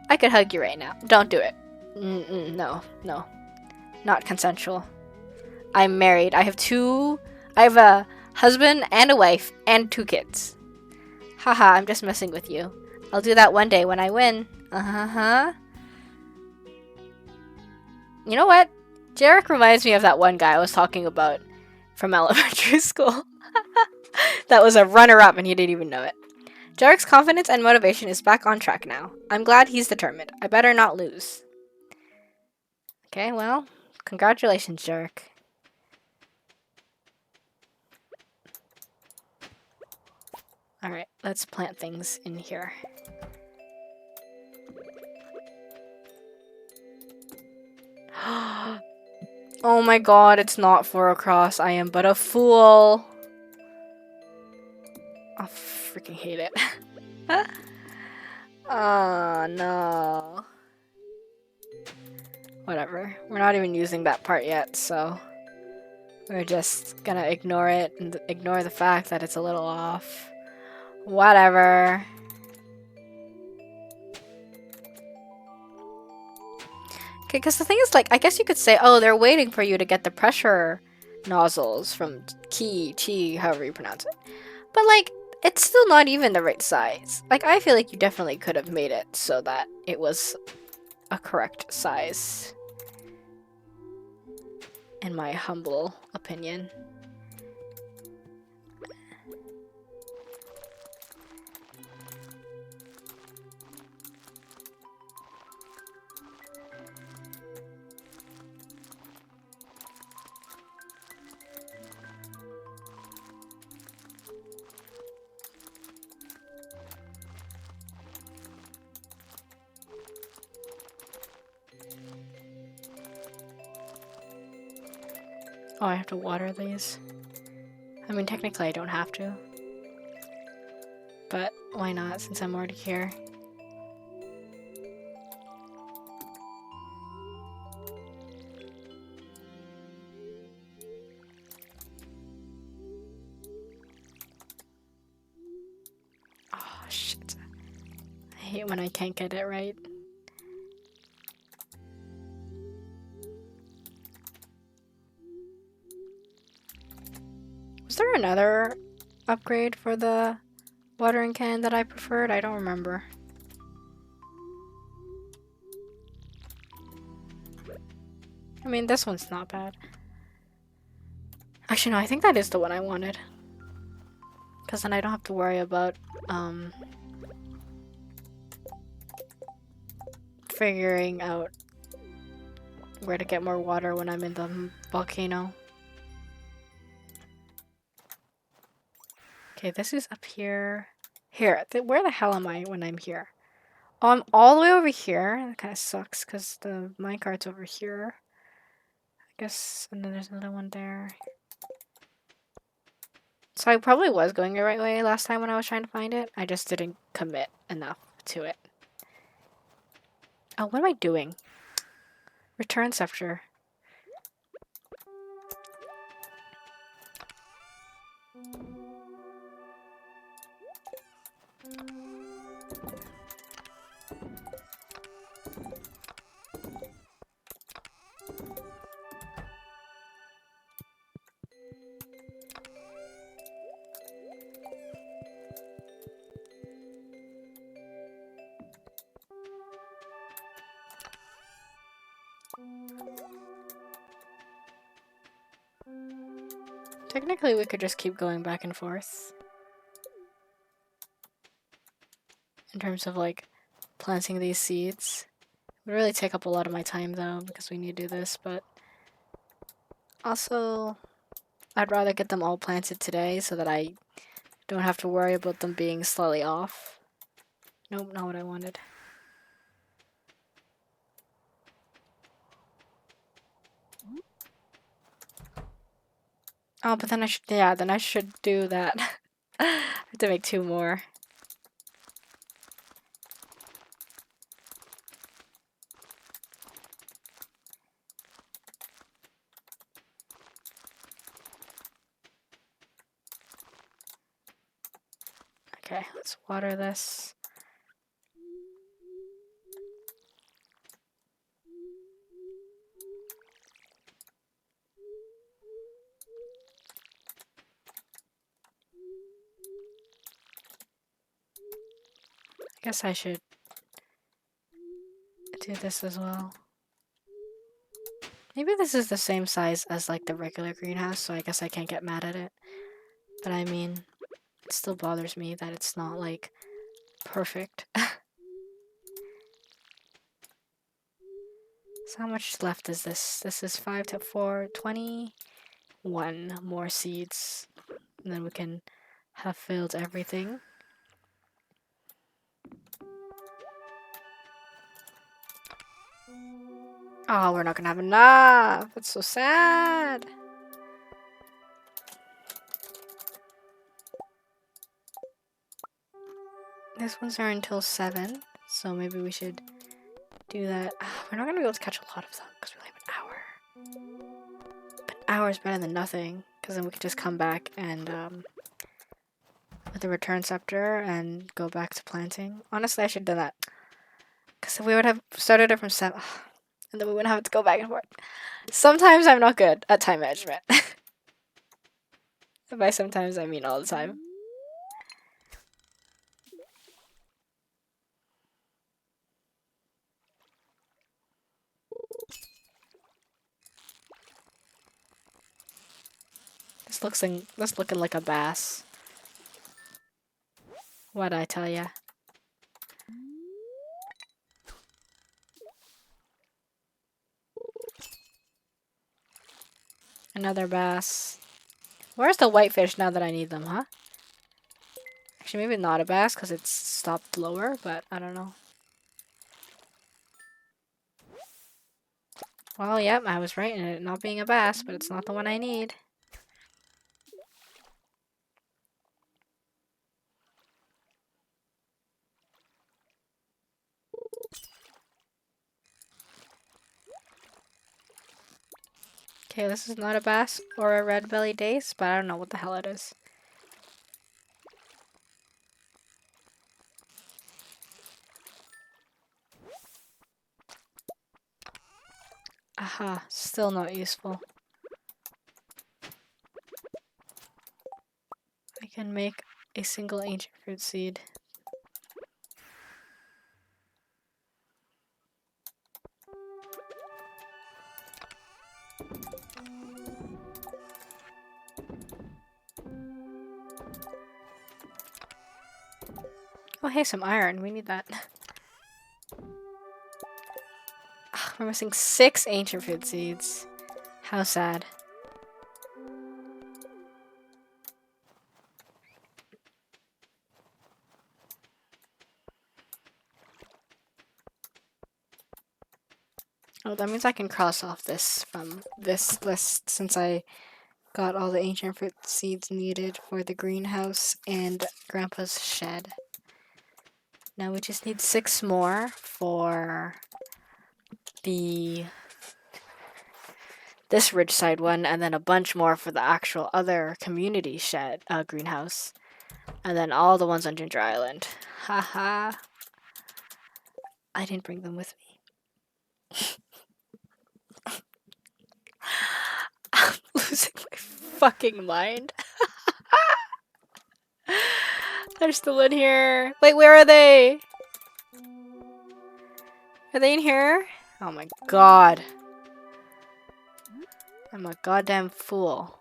I could hug you right now. Don't do it. No. Not consensual. I'm married. I have a husband and a wife and 2 kids. Haha, I'm just messing with you. I'll do that one day when I win. You know what? Jarek reminds me of that one guy I was talking about from elementary school. That was a runner-up and he didn't even know it. Jarek's confidence and motivation is back on track now. I'm glad he's determined. I better not lose. Okay, well, congratulations, Jarek. Alright, let's plant things in here. Oh my god, it's not 4 across. I am but a fool. I freaking hate it. Oh no. Whatever. We're not even using that part yet, so we're just gonna ignore it and ignore the fact that it's a little off. Whatever. Okay, because the thing is, like, I guess you could say, oh, they're waiting for you to get the pressure nozzles from Chi, however you pronounce it. But, like, it's still not even the right size. Like, I feel like you definitely could have made it so that it was a correct size, in my humble opinion. Oh, I have to water these. I mean, technically I don't have to. But why not, since I'm already here? Oh, shit. I hate when I can't get it right. Was there another upgrade for the watering can that I preferred? I don't remember. I mean, this one's not bad. Actually, no, I think that is the one I wanted. Because then I don't have to worry about, figuring out where to get more water when I'm in the volcano. Okay, this is up here. Here, where the hell am I when I'm here? Oh, I'm all the way over here. That kind of sucks because the minecart's over here. I guess, and then there's another one there. So I probably was going the right way last time when I was trying to find it. I just didn't commit enough to it. Oh, what am I doing? Return scepter. Technically, we could just keep going back and forth. In terms of, like, planting these seeds. It would really take up a lot of my time, though, because we need to do this, but... Also, I'd rather get them all planted today so that I don't have to worry about them being slightly off. Nope, not what I wanted. Oh, but then I should do that. I have to make 2 more. Okay, let's water this. I guess I should do this as well. Maybe this is the same size as like the regular greenhouse, so I guess I can't get mad at it. But I mean, it still bothers me that it's not like perfect. So how much left is this? This is 5 to 4, 21 more seeds. And then we can have filled everything. Oh, we're not gonna have enough. That's so sad. This one's are until 7, so maybe we should do that. We're not gonna be able to catch a lot of them because we only have an hour. But an hour is better than nothing, because then we can just come back and with the return scepter and go back to planting. Honestly, I should have done that, because we would have started it from 7, and then we wouldn't have to go back and forth. Sometimes I'm not good at time management. By sometimes I mean all the time. This looking like a bass. What'd I tell ya? Another bass. Where's the whitefish now that I need them, huh? Actually, maybe not a bass because it's stopped lower, but I don't know. Well, yep, I was right in it not being a bass, but it's not the one I need. Okay, this is not a bass or a red belly dace, but I don't know what the hell it is. Aha, still not useful. I can make a single ancient fruit seed. Oh hey, some iron, we need that. We're missing 6 ancient fruit seeds. How sad. Oh, that means I can cross off this from this list since I got all the ancient fruit seeds needed for the greenhouse and Grandpa's shed. Now we just need 6 more for this Ridgeside one, and then a bunch more for the actual other community shed greenhouse, and then all the ones on Ginger Island. Haha. I didn't bring them with me. I'm losing my fucking mind. They're still in here. Wait, where are they? Are they in here? Oh my god. I'm a goddamn fool.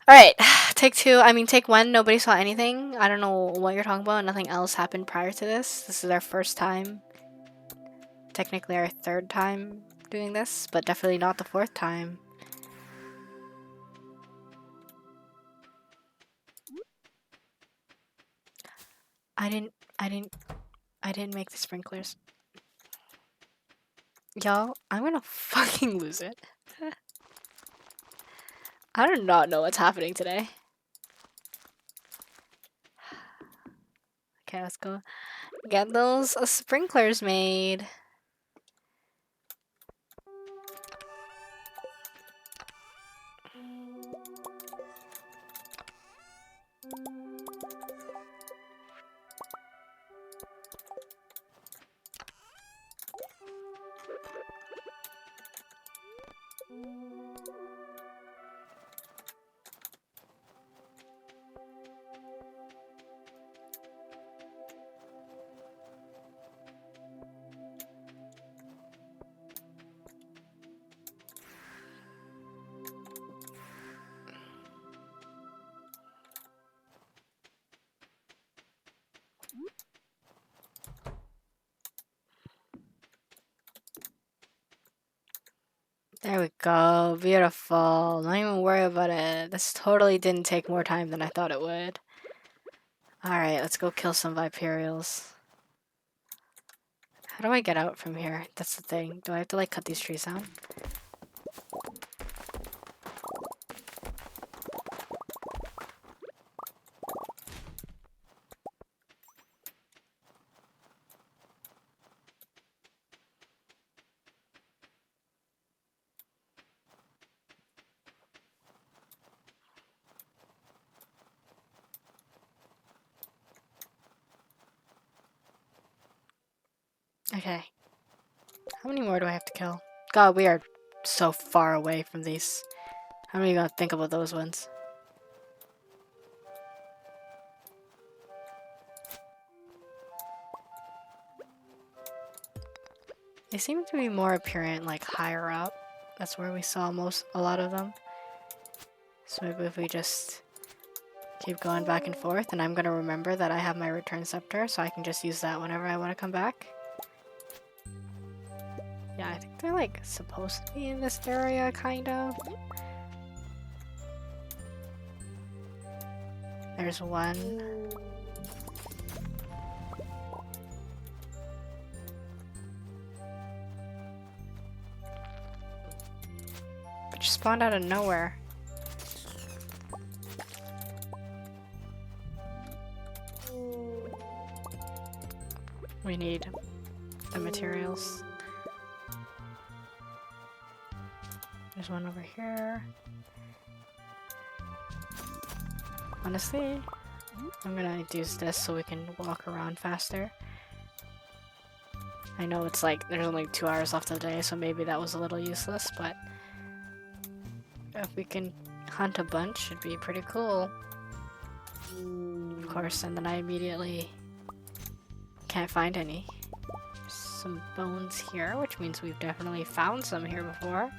Alright, take 2. I mean, take 1. Nobody saw anything. I don't know what you're talking about. Nothing else happened prior to this. This is our first time. Technically our 3rd time doing this, but definitely not the 4th time. I didn't make the sprinklers. Y'all, I'm gonna fucking lose it. I do not know what's happening today. Okay, let's go get those sprinklers made. There we go. Beautiful. Don't even worry about it. This totally didn't take more time than I thought it would. Alright, let's go kill some Viperials. How do I get out from here? That's the thing. Do I have to like cut these trees down? Okay. How many more do I have to kill? God, we are so far away from these. How am I gonna think about those ones? They seem to be more apparent like higher up. That's where we saw a lot of them. So maybe if we just keep going back and forth, and I'm gonna remember that I have my return scepter, so I can just use that whenever I want to come back. Yeah, I think they're like supposed to be in this area, kind of. There's one. But just spawned out of nowhere. We need the materials. There's one over here. Honestly, I'm gonna use this so we can walk around faster. I know it's like there's only 2 hours left of the day, so maybe that was a little useless, but if we can hunt a bunch, it'd be pretty cool. Of course, and then I immediately can't find any. Some bones here, which means we've definitely found some here before.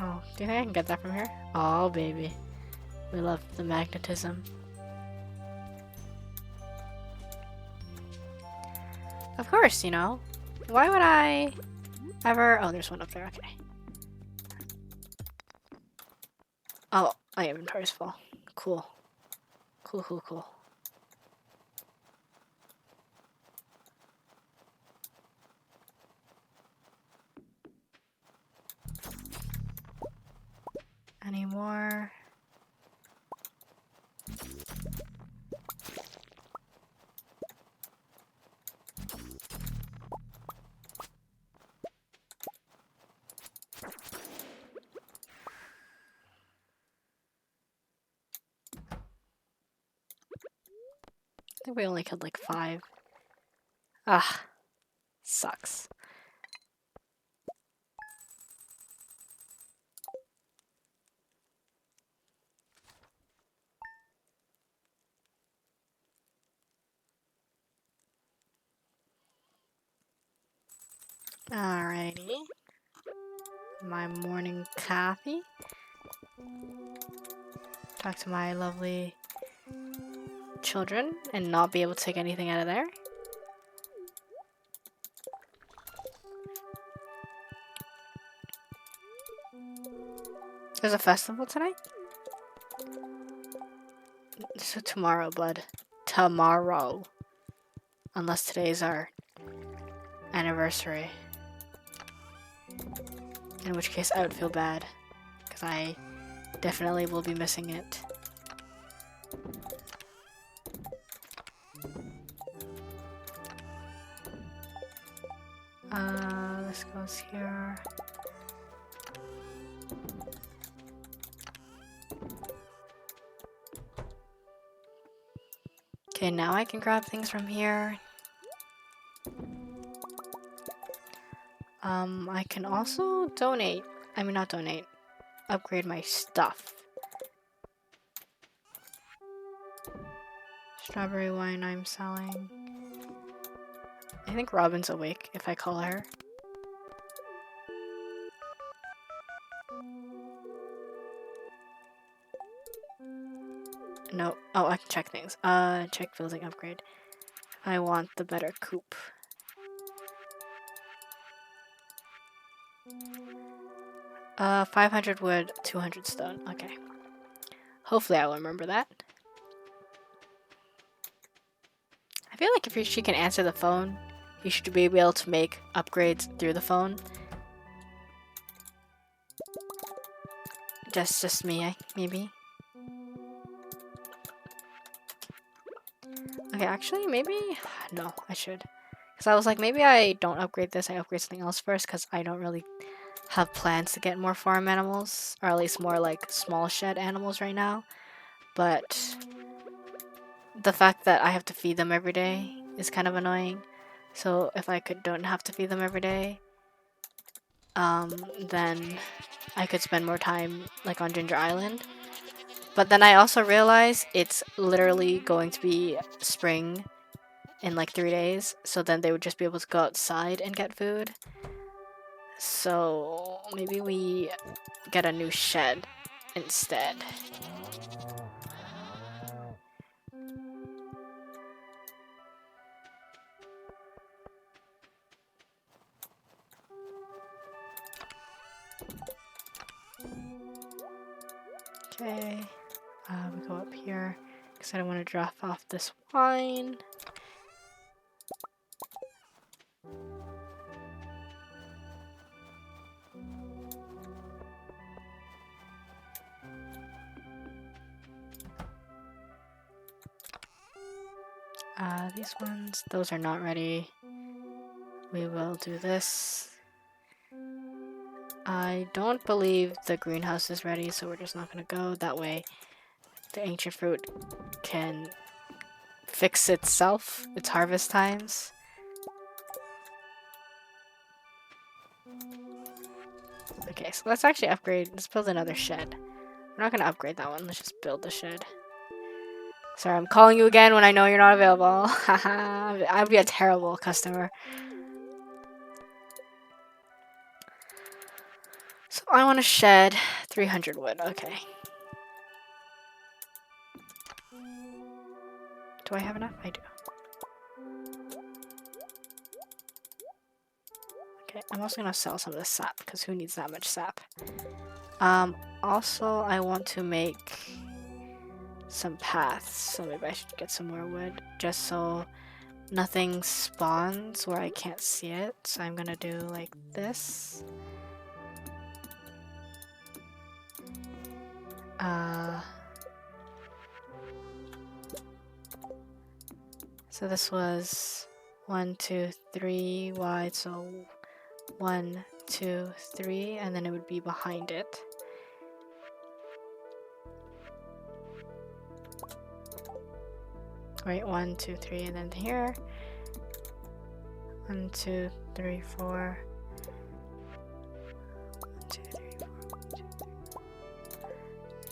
Oh, do you think I can get that from here? Oh, baby. We love the magnetism. Of course, you know. Why would I ever... Oh, there's one up there, okay. Oh, my inventory's full. Cool. Cool, cool, cool. Any more? I think we only killed like 5. Ah, sucks. Alrighty. My morning coffee. Talk to my lovely children and not be able to take anything out of there. There's a festival tonight? So tomorrow, bud. Tomorrow. Unless today's our anniversary. In which case I would feel bad. Because I definitely will be missing it. This goes here. Okay, now I can grab things from here. I can also donate. I mean, not donate. Upgrade my stuff. Strawberry wine I'm selling. I think Robin's awake if I call her. No. Oh, I can check things. Check building upgrade. I want the better coop. Uh, 500 wood, 200 stone. Okay. Hopefully I will remember that. I feel like if she can answer the phone, you should be able to make upgrades through the phone. Just me, maybe. Okay, actually, maybe... No, I should. Because I was like, maybe I don't upgrade this, I upgrade something else first, because I don't really have plans to get more farm animals, or at least more like small shed animals right now. But the fact that I have to feed them every day is kind of annoying. So if I don't have to feed them every day, then I could spend more time like on Ginger Island. But then I also realized it's literally going to be spring in like 3 days, so then they would just be able to go outside and get food. So maybe we get a new shed instead. Okay, we go up here because I don't want to drop off this wine. These ones, those are not ready. We will do this. I don't believe the greenhouse is ready, so we're just not gonna go that way. The ancient fruit can fix itself, its harvest times. Okay, so let's actually upgrade. Let's build another shed. We're not gonna upgrade that one. Let's just build the shed. Sorry, I'm calling you again when I know you're not available. Haha, I'd be a terrible customer. So I want a shed, 300 wood. Okay. Do I have enough? I do. Okay, I'm also gonna sell some of the sap because who needs that much sap? Also I want to make some paths, so maybe I should get some more wood just so nothing spawns where I can't see it. So I'm gonna do like this. So this was 1, 2, 3 wide, so 1, 2, 3, and then it would be behind it. Right, 1, 2, 3, and then here. 1, 2, 3, 4. 1, 2, 3, 4. 1, 2, 3, 4.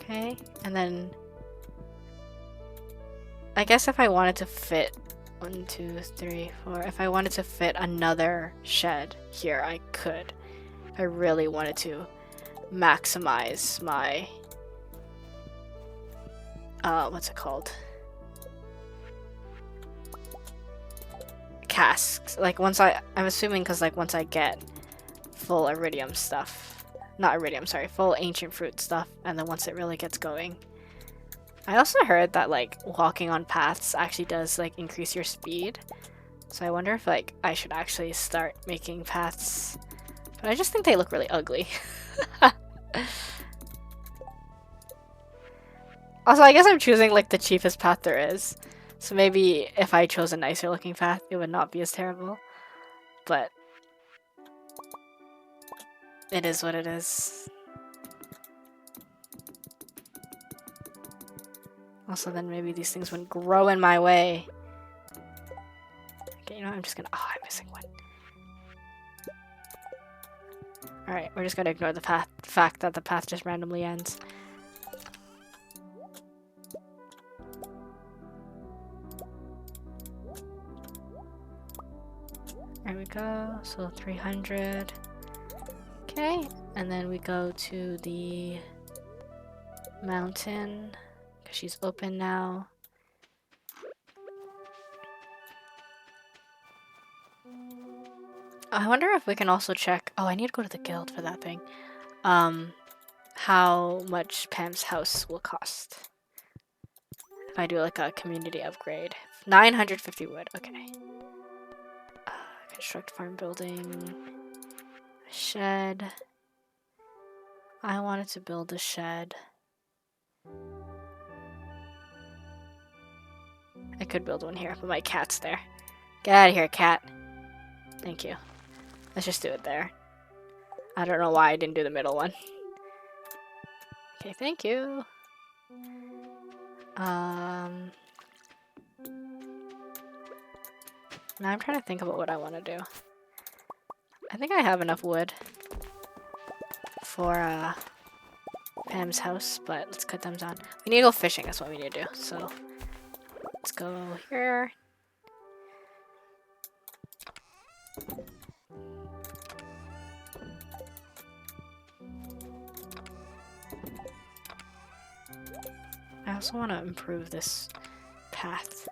Okay, and then I guess if I wanted to fit 1, 2, 3, 4. If I wanted to fit another shed here, I could. If I really wanted to maximize my what's it called? Casks. Like once I'm assuming because like once I get full iridium stuff, not iridium, sorry, full ancient fruit stuff, and then once it really gets going. I also heard that like walking on paths actually does like increase your speed. So I wonder if like I should actually start making paths. But I just think they look really ugly. Also, I guess I'm choosing like the cheapest path there is. So maybe if I chose a nicer looking path, it would not be as terrible. But it is what it is. Also, then maybe these things wouldn't grow in my way. Okay, you know what? I'm just gonna. Oh, I'm missing one. Alright, we're just gonna ignore the fact that the path just randomly ends. There we go. So 300. Okay, and then we go to the mountain. She's open now. I wonder if we can also check. Oh, I need to go to the guild for that thing. How much Pam's house will cost if I do like a community upgrade. 950 wood. Okay. Construct farm building. A shed. I wanted to build a shed. I could build one here, but my cat's there. Get out of here, cat. Thank you. Let's just do it there. I don't know why I didn't do the middle one. Okay, thank you. Now I'm trying to think about what I want to do. I think I have enough wood. for Pam's house, but let's cut them down. We need to go fishing, that's what we need to do. So let's go here. I also want to improve this path.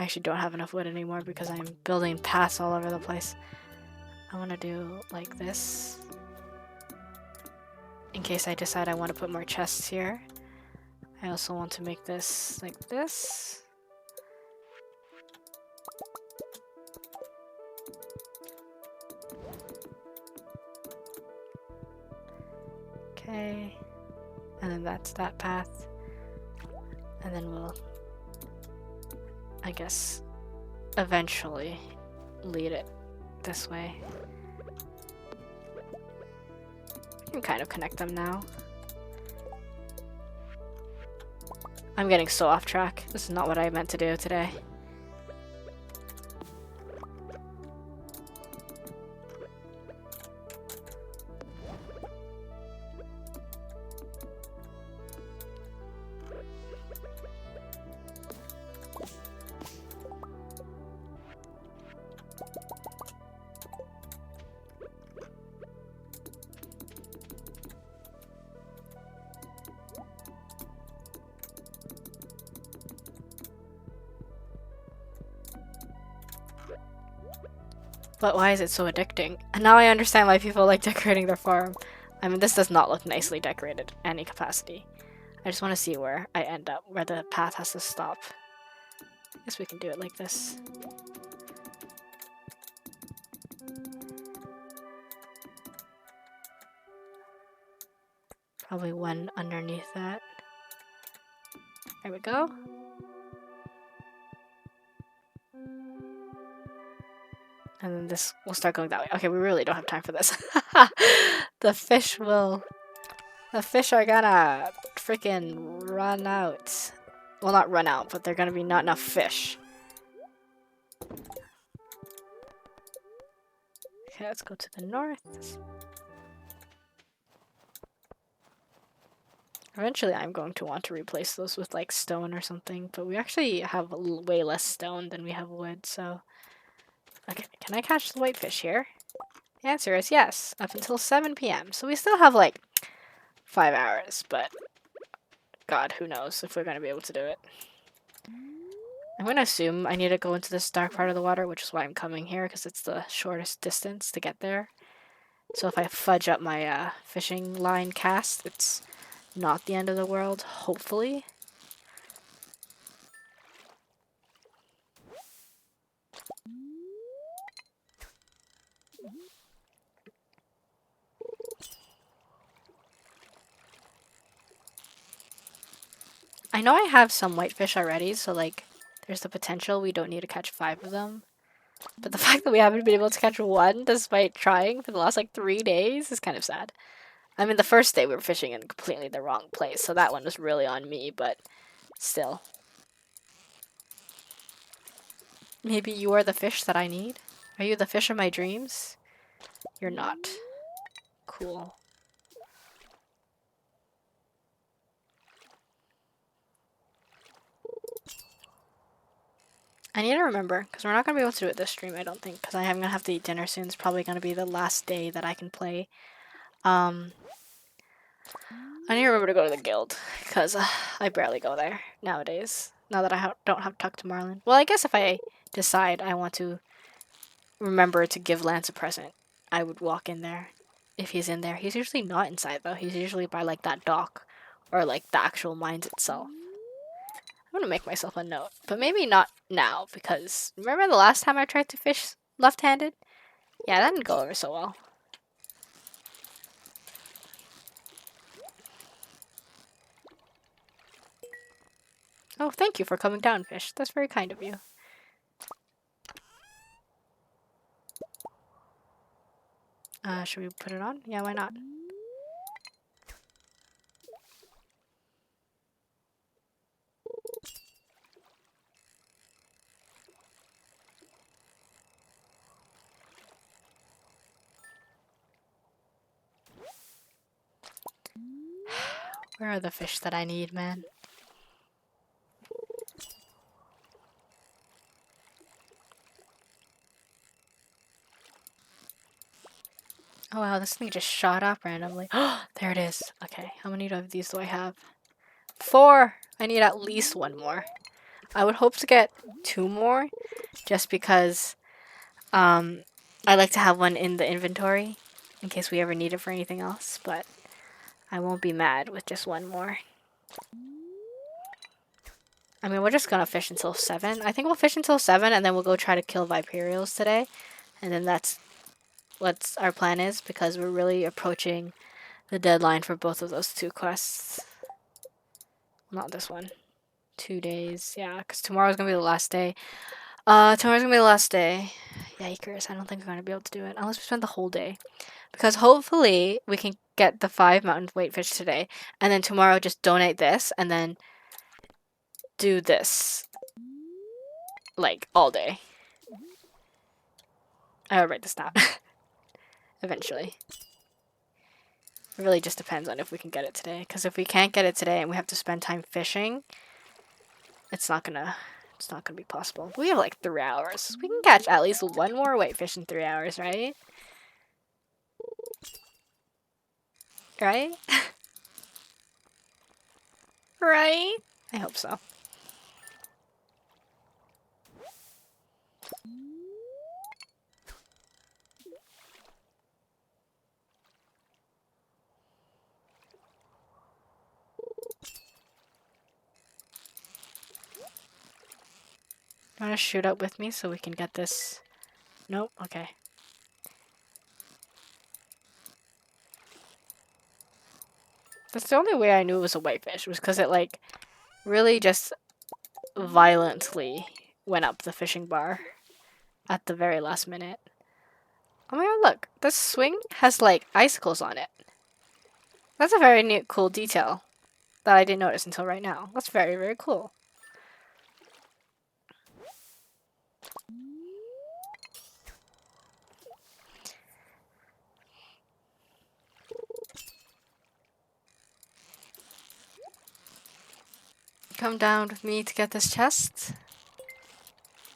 I actually don't have enough wood anymore because I'm building paths all over the place. I want to do like this. In case I decide I want to put more chests here. I also want to make this like this. Okay. And then that's that path. And then we'll, I guess, eventually lead it this way. You can kind of connect them now. I'm getting so off track. This is not what I meant to do today. But why is it so addicting? And now I understand why people like decorating their farm. I mean, this does not look nicely decorated in any capacity. I just want to see where I end up, where the path has to stop. I guess we can do it like this. Probably one underneath that. There we go. And then this will start going that way. Okay, we really don't have time for this. The fish are gonna freaking run out. Well, not run out, but they're gonna be not enough fish. Okay, let's go to the north. Eventually, I'm going to want to replace those with like stone or something, but we actually have way less stone than we have wood, so... Okay, can I catch the whitefish here? The answer is yes, up until 7 p.m. So we still have like 5 hours, but God, who knows if we're going to be able to do it. I'm going to assume I need to go into this dark part of the water, which is why I'm coming here, because it's the shortest distance to get there. So if I fudge up my fishing line cast, it's not the end of the world, hopefully. I know I have some whitefish already, so like there's the potential we don't need to catch 5 of them. But the fact that we haven't been able to catch 1 despite trying for the last like 3 days is kind of sad. I mean, the first day we were fishing in completely the wrong place, so that one was really on me, but still. Maybe you are the fish that I need? Are you the fish of my dreams? You're not. Cool. I need to remember, because we're not going to be able to do it this stream, I don't think, because I'm going to have to eat dinner soon. It's probably going to be the last day that I can play. I need to remember to go to the guild, because I barely go there nowadays, now that I don't have Tuck to Marlin. Well, I guess if I decide I want to remember to give Lance a present, I would walk in there, if he's in there. He's usually not inside, though. He's usually by, like, that dock, or, like, the actual mines itself. I'm gonna make myself a note, but maybe not now, because remember the last time I tried to fish left-handed? Yeah, that didn't go over so well. Oh, thank you for coming down, fish. That's very kind of you. Should we put it on? Yeah, why not? Where are the fish that I need, man? Oh wow, this thing just shot up randomly. Oh, there it is. Okay, how many of these do I have? 4! I need at least 1 more. I would hope to get 2 more, just because I like to have one in the inventory in case we ever need it for anything else, but I won't be mad with just 1 more. I mean, we're just gonna fish until 7. I think we'll fish until 7 and then we'll go try to kill Viperials today. And then that's what our plan is, because we're really approaching the deadline for both of those 2 quests. Not this one. 2 days, yeah, because tomorrow's gonna be the last day. Tomorrow's gonna be the last day. Yikers, I don't think we're gonna be able to do it unless we spend the whole day. Because hopefully we can get the 5 mountain weight fish today, and then tomorrow just donate this, and then do this. Like, all day. I'll write this down. Eventually. It really just depends on if we can get it today. Because if we can't get it today and we have to spend time fishing, it's not gonna be possible. We have like 3 hours. We can catch at least 1 more whitefish in 3 hours, right? Right? Right? I hope so. You want to shoot up with me so we can get this? Nope? Okay. That's the only way I knew it was a whitefish, was because it, like, really just violently went up the fishing bar at the very last minute. Oh my god, look. This swing has, like, icicles on it. That's a very neat, cool detail that I didn't notice until right now. That's very, very cool. Come down with me to get this chest.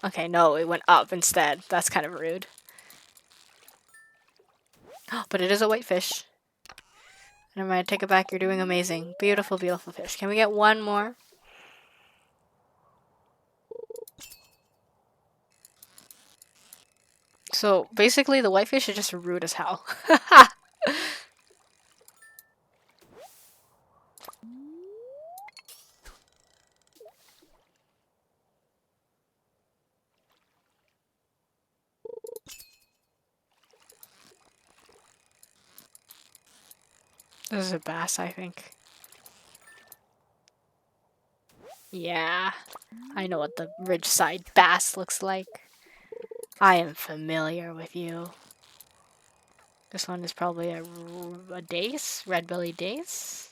Okay, no, it went up instead. That's kind of rude. But it is a whitefish. Never mind, take it back. You're doing amazing. Beautiful, beautiful fish. Can we get 1 more? So, basically, the whitefish is just rude as hell. This is a bass, I think. Yeah. I know what the Ridgeside bass looks like. I am familiar with you. This one is probably a dace? Red-bellied dace?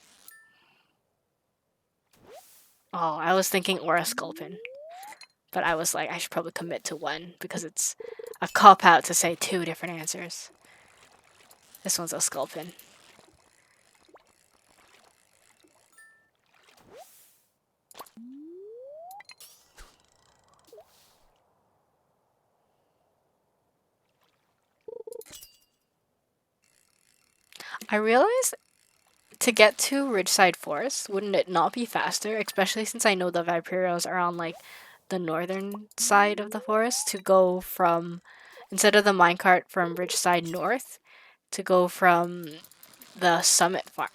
Oh, I was thinking or a sculpin. But I was like, I should probably commit to 1 because it's a cop-out to say 2 different answers. This one's a sculpin. I realized to get to Ridgeside Forest, wouldn't it not be faster, especially since I know the Viperials are on, like, the northern side of the forest, to go from, instead of the minecart from Ridgeside North, to go from the Summit Farm.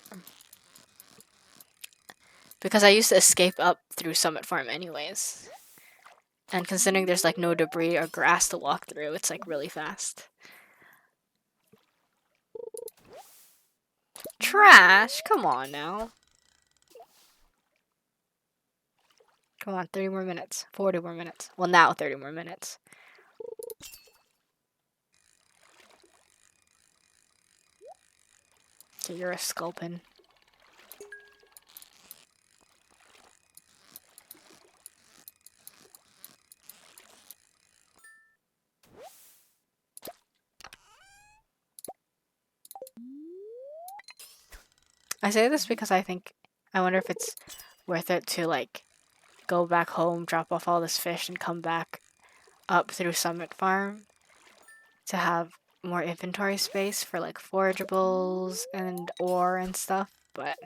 Because I used to escape up through Summit Farm anyways. And considering there's, like, no debris or grass to walk through, it's, like, really fast. Trash! Come on now. Come on, 30 more minutes. 40 more minutes. Well, now 30 more minutes. Okay, you're a sculpin. I say this because I think I wonder if it's worth it to like go back home, drop off all this fish, and come back up through Summit Farm to have more inventory space for like forageables and ore and stuff, but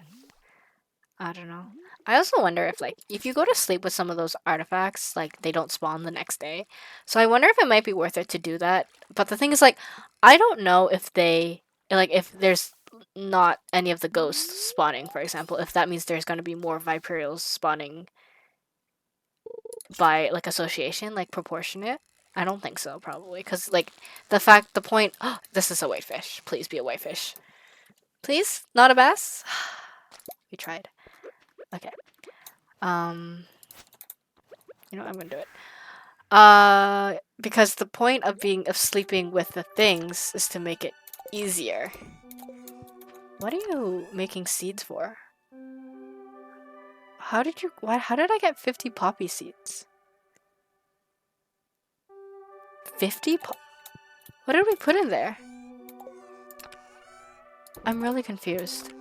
I don't know. I also wonder if you go to sleep with some of those artifacts, like they don't spawn the next day. So I wonder if it might be worth it to do that. But the thing is like I don't know if if there's not any of the ghosts spawning, for example, if that means there's going to be more Viperials spawning by like association, like proportionate. I don't think so, probably, because like the point. Oh, this is a whitefish. Please be a whitefish. Please, not a bass. We tried. Okay. You know, I'm gonna do it. Because the point of sleeping with the things is to make it easier. What are you making seeds for? How did I get 50 poppy seeds? 50 What did we put in there? I'm really confused.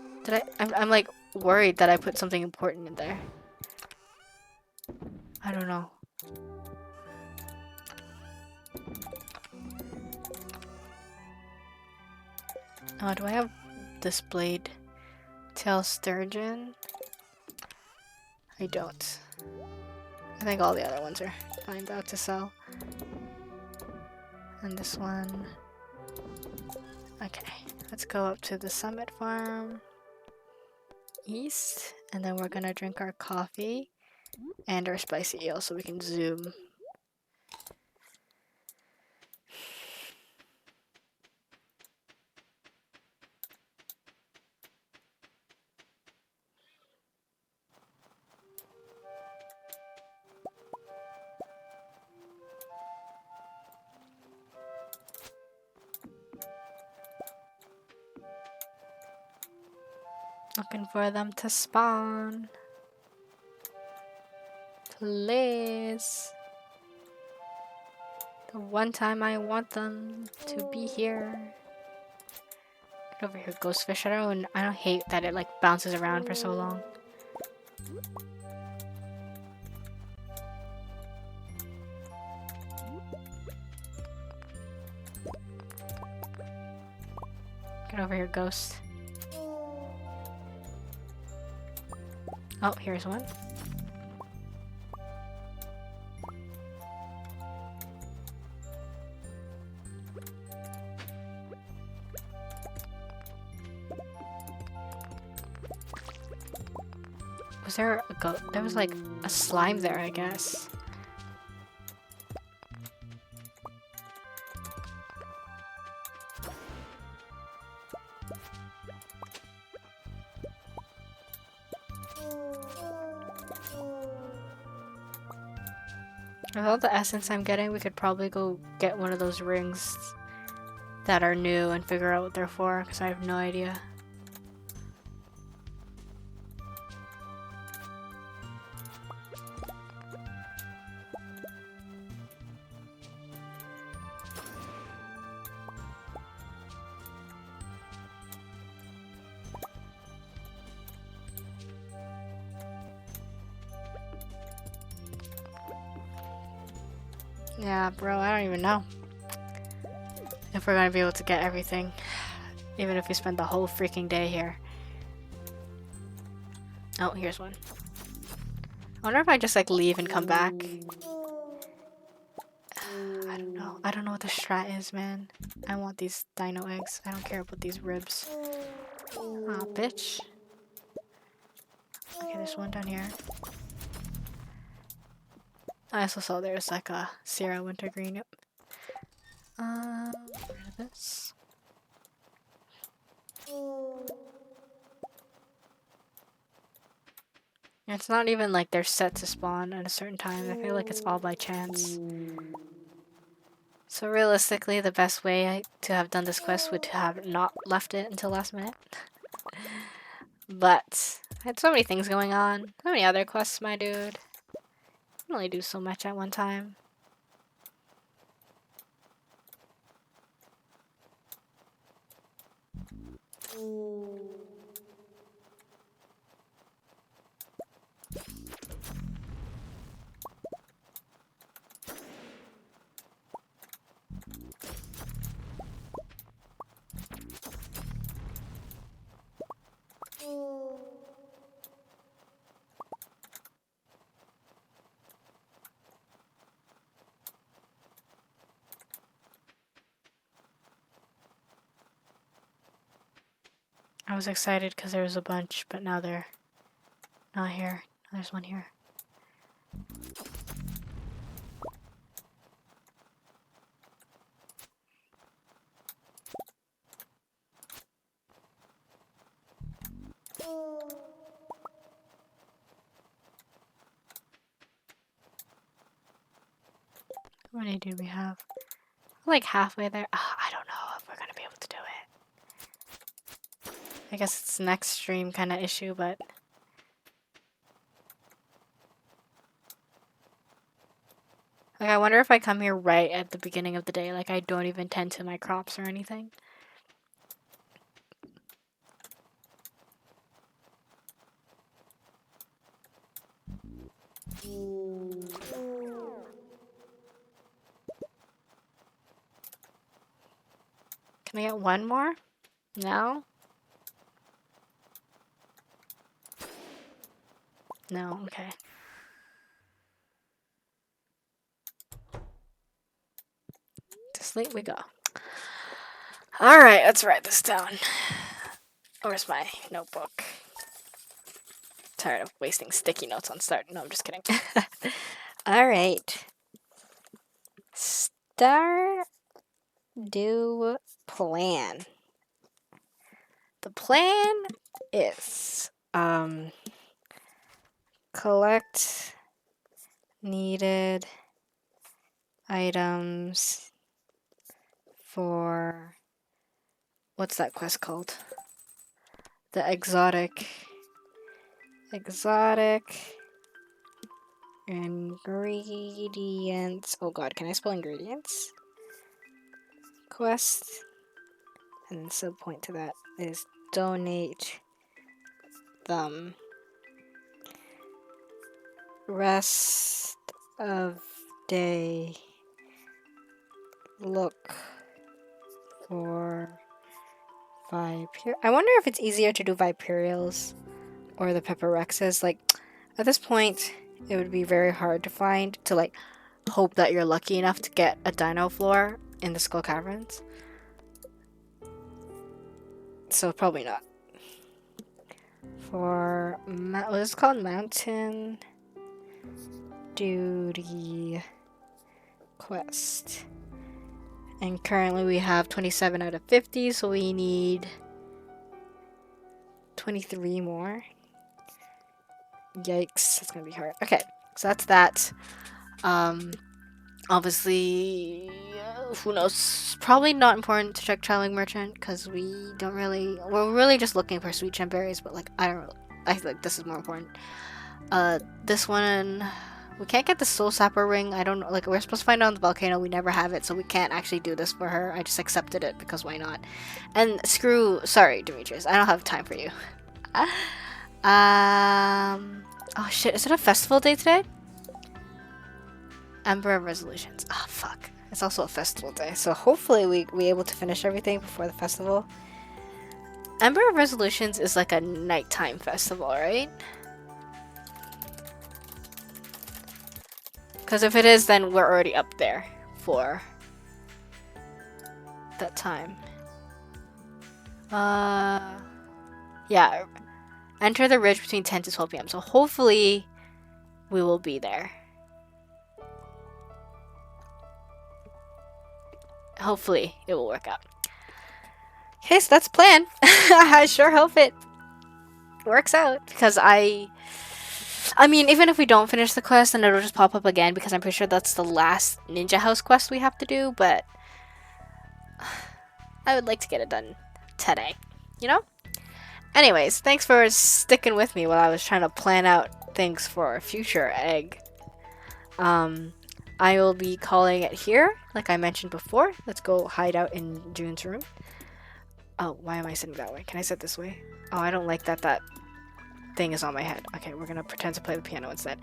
I'm like worried that I put something important in there. I don't know. Oh, do I have this blade tail sturgeon? I don't. I think all the other ones are I'm about to sell. And this one. Okay, let's go up to the Summit Farm east, and then we're gonna drink our coffee and our spicy eel so we can zoom. Looking for them to spawn. Please. The one time I want them to be here. Get over here, ghost fish. I don't hate that it like bounces around for so long. Get over here, ghost. Oh, here's one. Was there a there was like a slime there, I guess. With all the essence I'm getting, we could probably go get one of those rings that are new and figure out what they're for, because I have no idea. Yeah, bro, I don't even know if we're gonna be able to get everything, even if we spend the whole freaking day here. Oh, here's one. I wonder if I just like leave and come back. I don't know. I don't know what the strat is, man. I want these dino eggs. I don't care about these ribs. Aw, bitch. Okay, there's one down here. I also saw there's like a Sierra Wintergreen. Yep. Get rid of this. It's not even like they're set to spawn at a certain time. I feel like it's all by chance. So realistically, the best way to have done this quest would to have not left it until last minute. But I had so many things going on. So many other quests, my dude. I can only do so much at one time. I was excited because there was a bunch, but now they're not here. There's one here. How many do we have? Like halfway there. I don't know if we're gonna be able to do it. I guess it's next stream kind of issue, but like I wonder if I come here right at the beginning of the day, like I don't even tend to my crops or anything. Can I get one more? No? No, okay. To sleep we go. Alright, let's write this down. Where's my notebook? Tired of wasting sticky notes on start. No, I'm just kidding. Alright. Stardew plan. The plan is collect needed items for what's that quest called? The exotic ingredients. Oh god, can I spell ingredients? Quest, and the sub point to that is donate them. Rest of day. Look for Viper. I wonder if it's easier to do Viperials or the Pepperexes. Like, at this point, it would be very hard to find, to like hope that you're lucky enough to get a dino floor in the Skull Caverns. So probably not. For what is it called? Mountain Duty quest. And currently we have 27 out of 50, so we need 23 more. Yikes, it's gonna be hard. Okay, so that's that. Obviously, who knows? Probably not important to check Traveling Merchant because we're really just looking for sweet gem berries, but like, I feel like this is more important. This one, we can't get the soul sapper ring. I don't know, like, we're supposed to find it on the volcano. We never have it, so we can't actually do this for her. I just accepted it because why not? And sorry, Demetrius, I don't have time for you. Oh shit, is it a festival day today? Ember of Resolutions. Oh fuck. It's also a festival day, so hopefully we able to finish everything before the festival. Ember of Resolutions is like a nighttime festival, right? Because if it is, then we're already up there for that time. Yeah. Enter the ridge between 10 to 12 p.m. So hopefully we will be there. Hopefully it will work out. Okay, so that's the plan. I sure hope it works out because I mean, even if we don't finish the quest, then it'll just pop up again because I'm pretty sure that's the last Ninja House quest we have to do, but I would like to get it done today, you know? Anyways, thanks for sticking with me while I was trying to plan out things for a future egg. I will be calling it here, like I mentioned before. Let's go hide out in June's room. Oh, why am I sitting that way? Can I sit this way? Oh, I don't like that thing is on my head. Okay, we're gonna pretend to play the piano instead.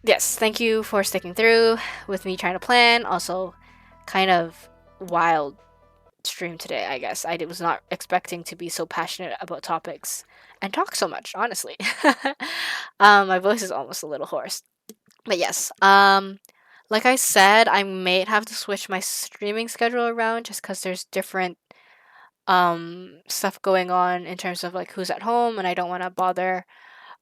Yes, thank you for sticking through with me trying to plan. Also, kind of wild stream today, I guess. I was not expecting to be so passionate about topics and talk so much, honestly. My voice is almost a little hoarse. But yes, like I said, I may have to switch my streaming schedule around just because there's different stuff going on in terms of like who's at home, and I don't want to bother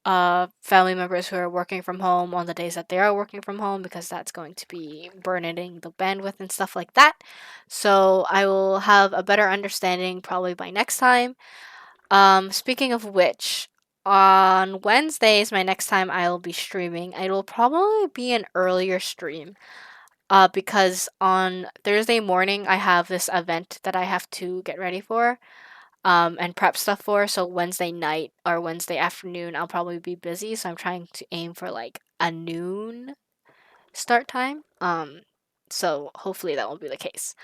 family members who are working from home on the days that they are working from home, because that's going to be burning the bandwidth and stuff like that. So I will have a better understanding probably by next time. Speaking of which, on Wednesdays, my next time I'll be streaming, it will probably be an earlier stream. Because on Thursday morning I have this event that I have to get ready for, and prep stuff for. So Wednesday night or Wednesday afternoon, I'll probably be busy. So I'm trying to aim for like a noon start time. So hopefully that won't be the case.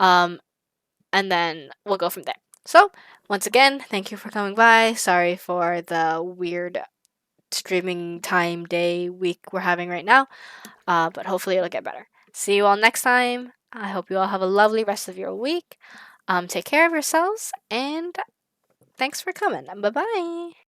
Um, and then we'll go from there. So once again, thank you for coming by. Sorry for the weird streaming time, day, week we're having right now. But hopefully it'll get better. See you all next time. I hope you all have a lovely rest of your week. Take care of yourselves, and thanks for coming. Bye bye.